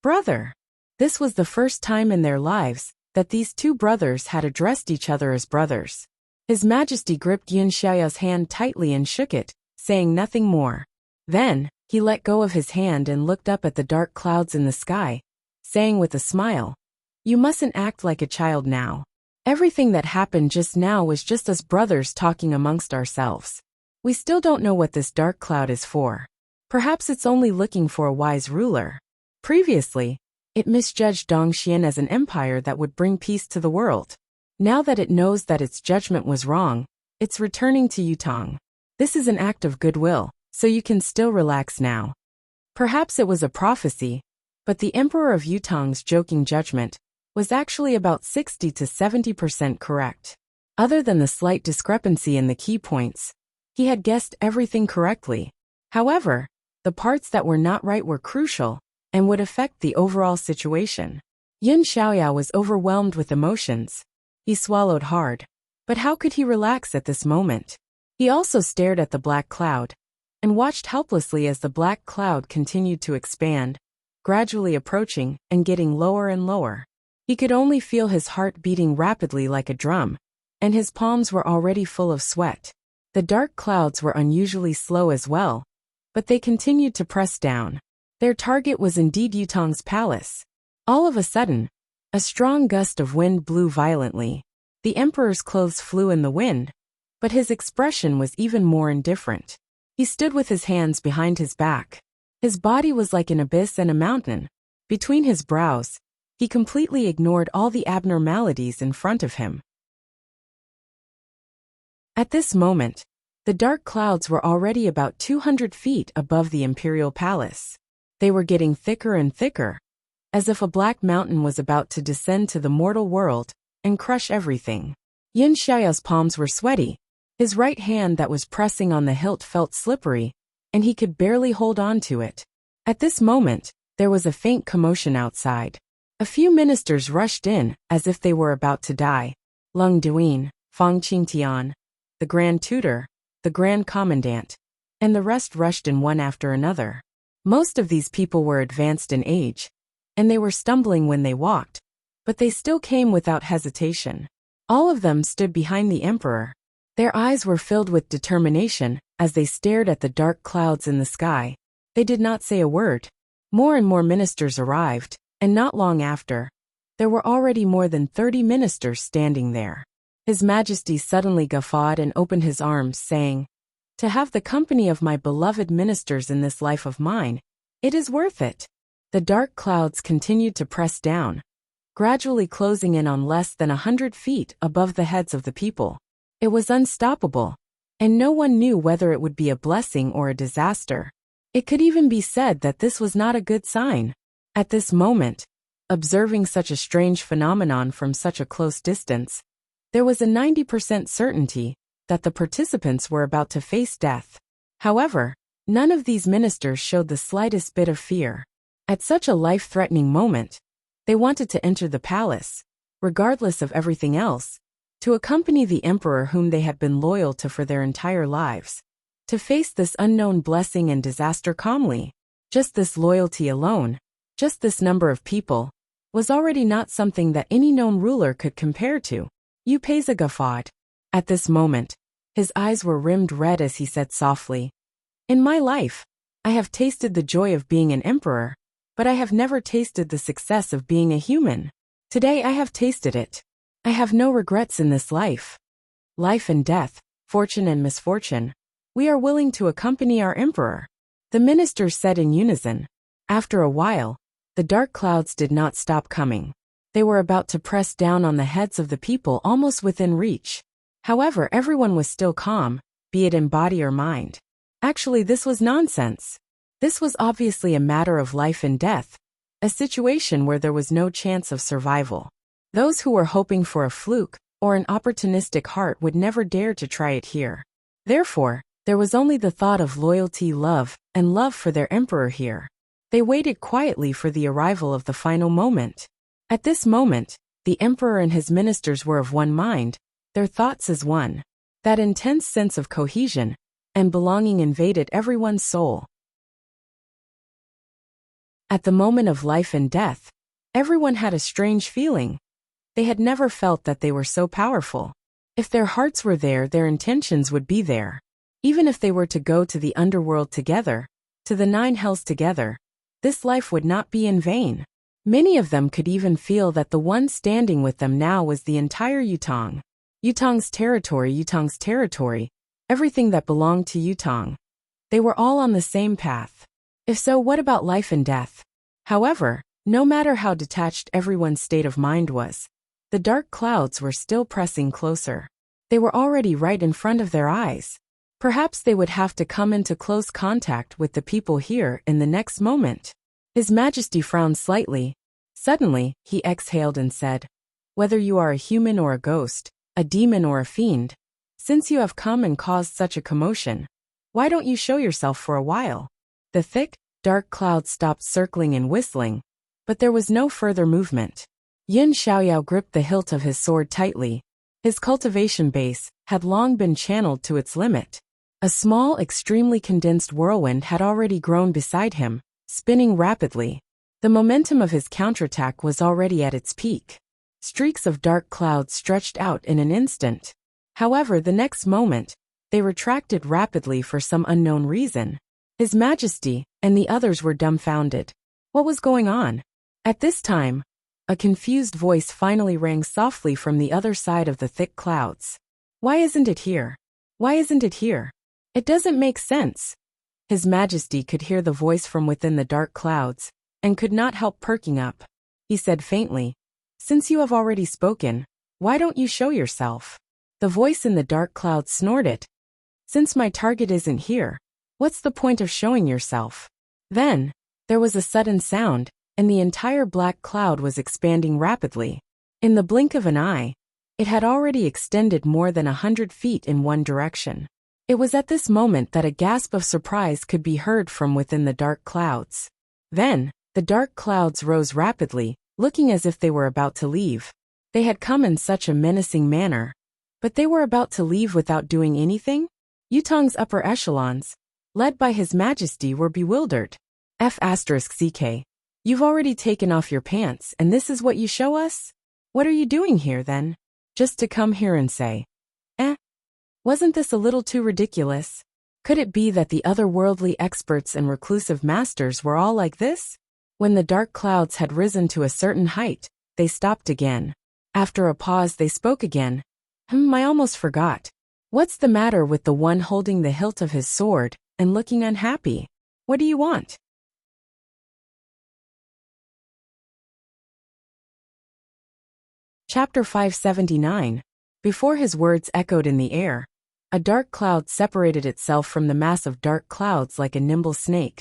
Speaker 1: Brother! This was the first time in their lives that these two brothers had addressed each other as brothers. His Majesty gripped Yun Xiaoyao's hand tightly and shook it, saying nothing more. Then, he let go of his hand and looked up at the dark clouds in the sky, saying with a smile, You mustn't act like a child now. Everything that happened just now was just us brothers talking amongst ourselves. We still don't know what this dark cloud is for. Perhaps it's only looking for a wise ruler. Previously, it misjudged Dongxian as an empire that would bring peace to the world. Now that it knows that its judgment was wrong, it's returning to Yutong. This is an act of goodwill, so you can still relax now. Perhaps it was a prophecy, but the Emperor of Yutong's joking judgment was actually about 60 to 70% correct. Other than the slight discrepancy in the key points, he had guessed everything correctly. However, the parts that were not right were crucial and would affect the overall situation. Yun Xiaoyao was overwhelmed with emotions. He swallowed hard. But how could he relax at this moment? He also stared at the black cloud and watched helplessly as the black cloud continued to expand, gradually approaching and getting lower and lower. He could only feel his heart beating rapidly like a drum, and his palms were already full of sweat. The dark clouds were unusually slow as well, but they continued to press down. Their target was indeed Yutong's palace. All of a sudden, a strong gust of wind blew violently. The emperor's clothes flew in the wind, but his expression was even more indifferent. He stood with his hands behind his back. His body was like an abyss and a mountain. Between his brows, he completely ignored all the abnormalities in front of him. At this moment, the dark clouds were already about 200 feet above the imperial palace. They were getting thicker and thicker, as if a black mountain was about to descend to the mortal world and crush everything. Yun Xiaoyao's palms were sweaty. His right hand that was pressing on the hilt felt slippery, and he could barely hold on to it. At this moment, there was a faint commotion outside. A few ministers rushed in, as if they were about to die. Lung Duin, Fang Qingtian, the Grand Tutor, the Grand Commandant, and the rest rushed in one after another. Most of these people were advanced in age, and they were stumbling when they walked, but they still came without hesitation. All of them stood behind the emperor. Their eyes were filled with determination as they stared at the dark clouds in the sky. They did not say a word. More and more ministers arrived, and not long after, there were already more than 30 ministers standing there. His Majesty suddenly guffawed and opened his arms, saying, To have the company of my beloved ministers in this life of mine, it is worth it. The dark clouds continued to press down, gradually closing in on less than 100 feet above the heads of the people. It was unstoppable, and no one knew whether it would be a blessing or a disaster. It could even be said that this was not a good sign. At this moment, observing such a strange phenomenon from such a close distance, there was a 90% certainty that the participants were about to face death. However, none of these ministers showed the slightest bit of fear. At such a life-threatening moment, they wanted to enter the palace, regardless of everything else, to accompany the emperor whom they had been loyal to for their entire lives, to face this unknown blessing and disaster calmly. Just this loyalty alone, just this number of people, was already not something that any known ruler could compare to. Yu Peiza guffawed. At this moment, his eyes were rimmed red as he said softly, In my life, I have tasted the joy of being an emperor, but I have never tasted the success of being a human. Today I have tasted it. I have no regrets in this life. Life and death, fortune and misfortune, we are willing to accompany our emperor. The ministers said in unison. After a while, the dark clouds did not stop coming. They were about to press down on the heads of the people almost within reach. However, everyone was still calm, be it in body or mind. Actually, this was nonsense. This was obviously a matter of life and death, a situation where there was no chance of survival. Those who were hoping for a fluke or an opportunistic heart would never dare to try it here. Therefore, there was only the thought of loyalty, love, and love for their emperor here. They waited quietly for the arrival of the final moment. At this moment, the emperor and his ministers were of one mind, their thoughts as one. That intense sense of cohesion and belonging invaded everyone's soul. At the moment of life and death, everyone had a strange feeling. They had never felt that they were so powerful. If their hearts were there, their intentions would be there. Even if they were to go to the underworld together, to the 9 hells together, this life would not be in vain. Many of them could even feel that the one standing with them now was the entire Yutong. Yutong's territory, everything that belonged to Yutong. They were all on the same path. If so, what about life and death? However, no matter how detached everyone's state of mind was, the dark clouds were still pressing closer. They were already right in front of their eyes. Perhaps they would have to come into close contact with the people here in the next moment. His Majesty frowned slightly. Suddenly, he exhaled and said, "Whether you are a human or a ghost, a demon or a fiend, since you have come and caused such a commotion, why don't you show yourself for a while?" The thick, dark clouds stopped circling and whistling, but there was no further movement. Yin Xiaoyao gripped the hilt of his sword tightly. His cultivation base had long been channeled to its limit. A small, extremely condensed whirlwind had already grown beside him, spinning rapidly. The momentum of his counterattack was already at its peak. Streaks of dark clouds stretched out in an instant. However, the next moment, they retracted rapidly for some unknown reason. His Majesty and the others were dumbfounded. What was going on? At this time, a confused voice finally rang softly from the other side of the thick clouds. "Why isn't it here? Why isn't it here? It doesn't make sense." His Majesty could hear the voice from within the dark clouds, and could not help perking up. He said faintly, "Since you have already spoken, why don't you show yourself?" The voice in the dark clouds snorted. "Since my target isn't here, what's the point of showing yourself?" Then, there was a sudden sound, and the entire black cloud was expanding rapidly. In the blink of an eye, it had already extended more than 100 feet in one direction. It was at this moment that a gasp of surprise could be heard from within the dark clouds. Then, the dark clouds rose rapidly, looking as if they were about to leave. They had come in such a menacing manner, but they were about to leave without doing anything? Yutong's upper echelons, led by His Majesty, were bewildered. F***CK. You've already taken off your pants and this is what you show us? What are you doing here then? Just to come here and say, wasn't this a little too ridiculous? Could it be that the otherworldly experts and reclusive masters were all like this? When the dark clouds had risen to a certain height, they stopped again. After a pause they spoke again. I almost forgot. What's the matter with the one holding the hilt of his sword and looking unhappy? What do you want? Chapter 579. Before his words echoed in the air, a dark cloud separated itself from the mass of dark clouds like a nimble snake,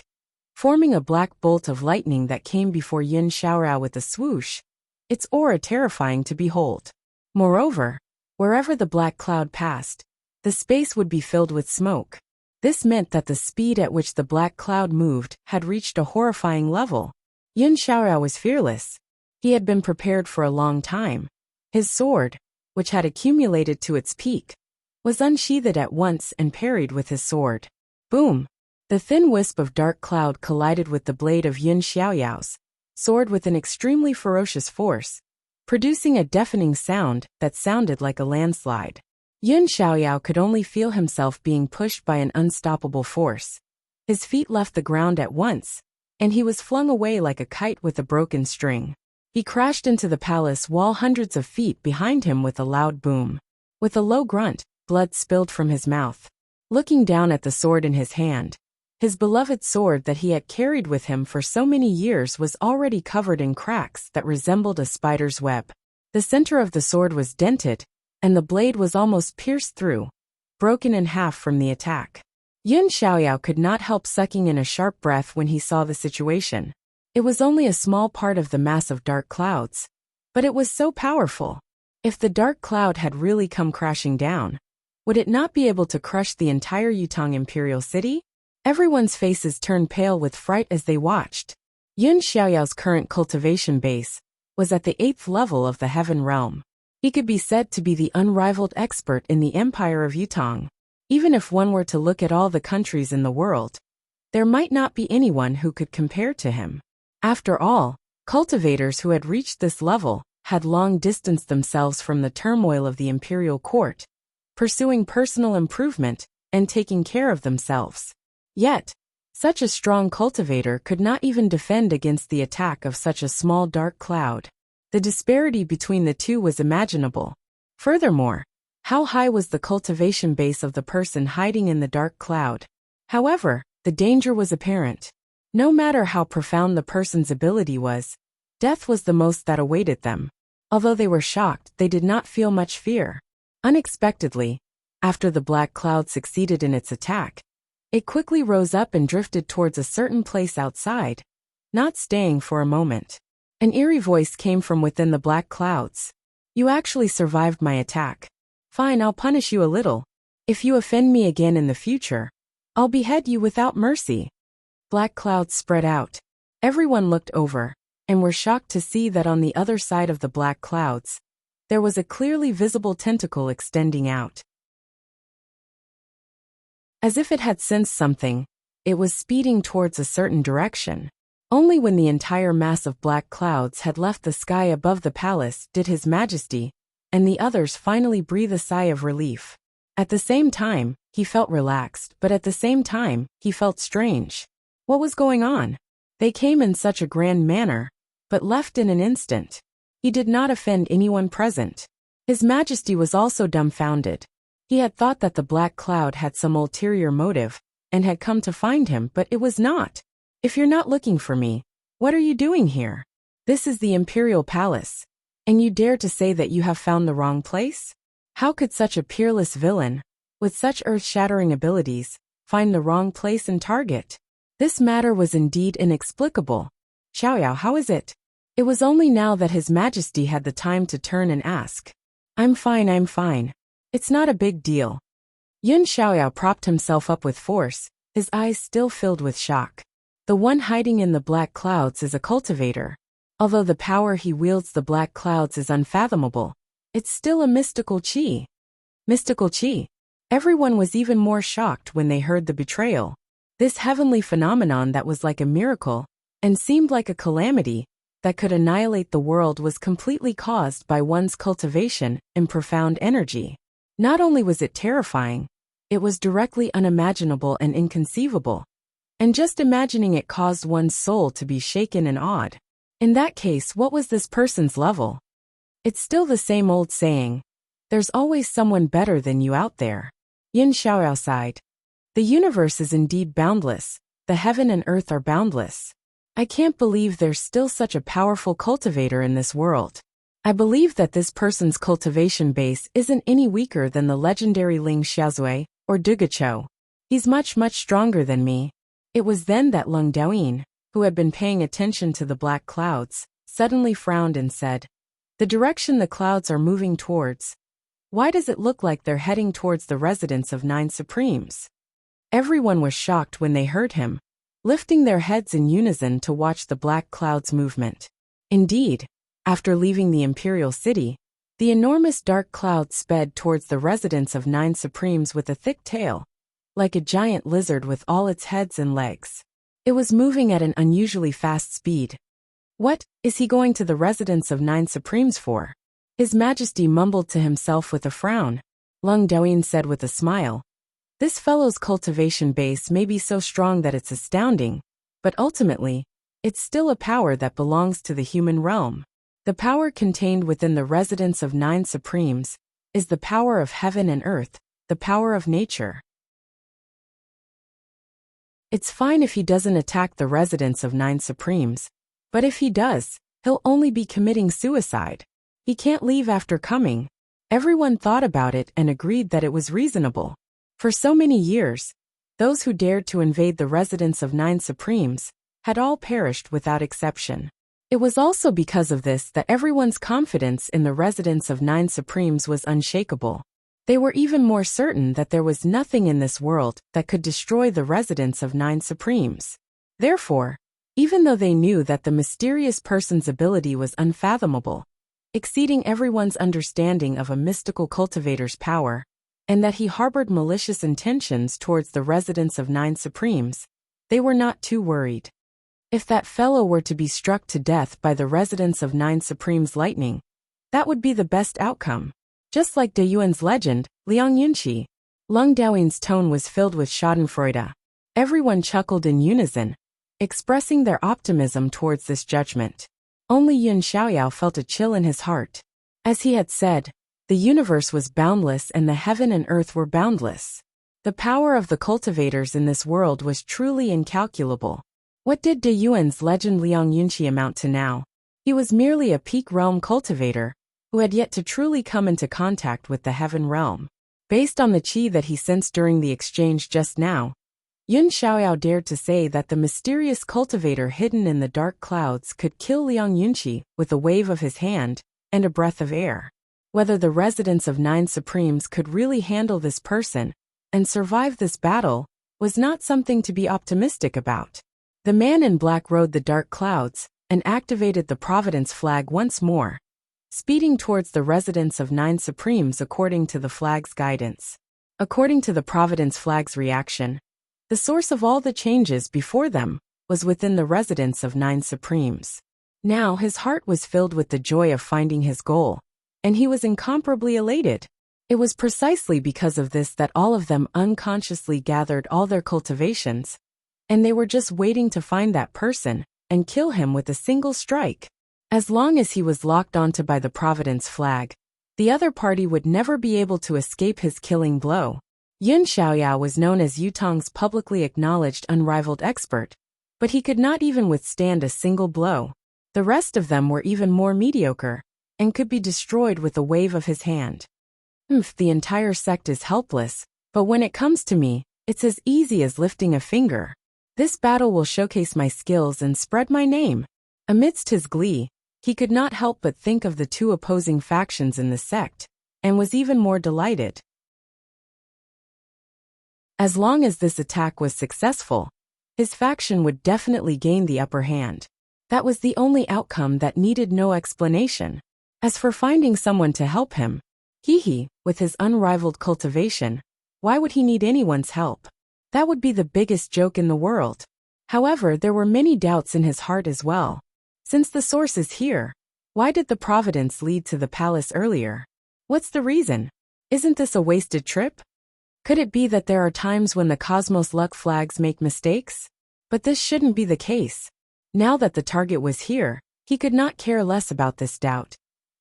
Speaker 1: forming a black bolt of lightning that came before Yin Xiaorao with a swoosh, its aura terrifying to behold. Moreover, wherever the black cloud passed, the space would be filled with smoke. This meant that the speed at which the black cloud moved had reached a horrifying level. Yin Xiaorao was fearless. He had been prepared for a long time. His sword, which had accumulated to its peak, was unsheathed at once and parried with his sword. Boom! The thin wisp of dark cloud collided with the blade of Yin Xiaoyao's sword with an extremely ferocious force, producing a deafening sound that sounded like a landslide. Yin Xiaoyao could only feel himself being pushed by an unstoppable force. His feet left the ground at once, and he was flung away like a kite with a broken string. He crashed into the palace wall hundreds of feet behind him with a loud boom. With a low grunt, blood spilled from his mouth. Looking down at the sword in his hand, His beloved sword that he had carried with him for so many years was already covered in cracks that resembled a spider's web. The center of the sword was dented, and the blade was almost pierced through, broken in half from the attack. Yun Xiaoyao could not help sucking in a sharp breath when he saw the situation. It was only a small part of the mass of dark clouds, but it was so powerful. If the dark cloud had really come crashing down, would it not be able to crush the entire Yutong imperial city? Everyone's faces turned pale with fright as they watched. Yun Xiaoyao's current cultivation base was at the 8th level of the Heaven Realm. He could be said to be the unrivaled expert in the Empire of Yutong. Even if one were to look at all the countries in the world, there might not be anyone who could compare to him. After all, cultivators who had reached this level had long distanced themselves from the turmoil of the imperial court, pursuing personal improvement and taking care of themselves. Yet, such a strong cultivator could not even defend against the attack of such a small dark cloud. The disparity between the two was imaginable. Furthermore, how high was the cultivation base of the person hiding in the dark cloud? However, the danger was apparent. No matter how profound the person's ability was, death was the most that awaited them. Although they were shocked, they did not feel much fear. Unexpectedly, after the black cloud succeeded in its attack, it quickly rose up and drifted towards a certain place outside, not staying for a moment. An eerie voice came from within the black clouds. "You actually survived my attack. Fine, I'll punish you a little. If you offend me again in the future, I'll behead you without mercy." Black clouds spread out. Everyone looked over, and were shocked to see that on the other side of the black clouds, there was a clearly visible tentacle extending out. As if it had sensed something, it was speeding towards a certain direction. Only when the entire mass of black clouds had left the sky above the palace did His Majesty and the others finally breathe a sigh of relief. At the same time, he felt relaxed, but at the same time, he felt strange. What was going on? They came in such a grand manner, but left in an instant. He did not offend anyone present. His Majesty was also dumbfounded. He had thought that the black cloud had some ulterior motive, and had come to find him, but it was not. "If you're not looking for me, what are you doing here? This is the Imperial Palace, and you dare to say that you have found the wrong place? How could such a peerless villain, with such earth-shattering abilities, find the wrong place and target?" This matter was indeed inexplicable. "Xiaoyao, how is it?" It was only now that His Majesty had the time to turn and ask. I'm fine. It's not a big deal." Yun Xiaoyao propped himself up with force, his eyes still filled with shock. The one hiding in the black clouds is a cultivator. Although the power he wields the black clouds is unfathomable, it's still a mystical qi. Mystical qi. Everyone was even more shocked when they heard the betrayal. This heavenly phenomenon that was like a miracle, and seemed like a calamity, that could annihilate the world was completely caused by one's cultivation and profound energy. Not only was it terrifying, it was directly unimaginable and inconceivable. And just imagining it caused one's soul to be shaken and awed. In that case, what was this person's level? It's still the same old saying, there's always someone better than you out there. Yin Xiaoyao sighed. The universe is indeed boundless, the heaven and earth are boundless. I can't believe there's still such a powerful cultivator in this world. I believe that this person's cultivation base isn't any weaker than the legendary Ling Xiaozui, or Dugacho. He's much stronger than me. It was then that Lung Daoyin, who had been paying attention to the black clouds, suddenly frowned and said, "The direction the clouds are moving towards. Why does it look like they're heading towards the residence of 9 Supremes?" Everyone was shocked when they heard him, lifting their heads in unison to watch the black clouds' movement. Indeed, after leaving the imperial city, the enormous dark cloud sped towards the residence of 9 Supremes with a thick tail, like a giant lizard with all its heads and legs. It was moving at an unusually fast speed. What is he going to the residence of 9 Supremes for? His Majesty mumbled to himself with a frown. Lung Daoyin said with a smile, "This fellow's cultivation base may be so strong that it's astounding, but ultimately, it's still a power that belongs to the human realm. The power contained within the residence of 9 Supremes is the power of heaven and earth, the power of nature. It's fine if he doesn't attack the residents of Nine Supremes, but if he does, he'll only be committing suicide. He can't leave after coming. Everyone thought about it and agreed that it was reasonable. For so many years, those who dared to invade the residence of Nine Supremes had all perished without exception. It was also because of this that everyone's confidence in the residence of Nine Supremes was unshakable. They were even more certain that there was nothing in this world that could destroy the residence of Nine Supremes. Therefore, even though they knew that the mysterious person's ability was unfathomable, exceeding everyone's understanding of a mystical cultivator's power, and that he harbored malicious intentions towards the residents of Nine Supremes, they were not too worried. If that fellow were to be struck to death by the residents of Nine Supremes' lightning, that would be the best outcome. Just like De Yuan's legend, Liang Yunqi. Lung Daoying's tone was filled with schadenfreude. Everyone chuckled in unison, expressing their optimism towards this judgment. Only Yun Xiaoyao felt a chill in his heart. As he had said, the universe was boundless and the heaven and earth were boundless. The power of the cultivators in this world was truly incalculable. What did De Yuan's legend Liang Yunqi amount to now? He was merely a peak realm cultivator, who had yet to truly come into contact with the heaven realm. Based on the qi that he sensed during the exchange just now, Yun Xiaoyao dared to say that the mysterious cultivator hidden in the dark clouds could kill Liang Yunqi with a wave of his hand and a breath of air. Whether the residents of Nine Supremes could really handle this person and survive this battle was not something to be optimistic about. The man in black rode the dark clouds and activated the Providence flag once more, speeding towards the residents of Nine Supremes according to the flag's guidance. According to the Providence flag's reaction, the source of all the changes before them was within the residence of Nine Supremes. Now his heart was filled with the joy of finding his goal, and he was incomparably elated. It was precisely because of this that all of them unconsciously gathered all their cultivations, and they were just waiting to find that person and kill him with a single strike. As long as he was locked onto by the Providence flag, the other party would never be able to escape his killing blow. Yun Xiaoyao was known as Yutong's publicly acknowledged unrivaled expert, but he could not even withstand a single blow. The rest of them were even more mediocre, and could be destroyed with a wave of his hand. The entire sect is helpless, but when it comes to me, it's as easy as lifting a finger. This battle will showcase my skills and spread my name. Amidst his glee, he could not help but think of the two opposing factions in the sect, and was even more delighted. As long as this attack was successful, his faction would definitely gain the upper hand. That was the only outcome that needed no explanation. As for finding someone to help him, with his unrivaled cultivation, why would he need anyone's help? That would be the biggest joke in the world. However, there were many doubts in his heart as well. Since the source is here, why did the Providence lead to the palace earlier? What's the reason? Isn't this a wasted trip? Could it be that there are times when the Cosmos Luck flags make mistakes? But this shouldn't be the case. Now that the target was here, he could not care less about this doubt.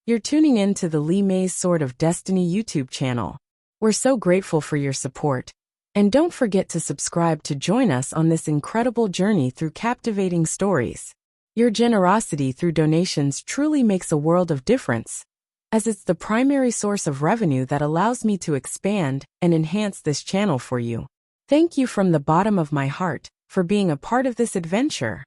Speaker 1: You're tuning in to the Li Mei's Sword of Destiny YouTube channel. We're so grateful for your support. And don't forget to subscribe to join us on this incredible journey through captivating stories. Your generosity through donations truly makes a world of difference, as it's the primary source of revenue that allows me to expand and enhance this channel for you. Thank you from the bottom of my heart for being a part of this adventure.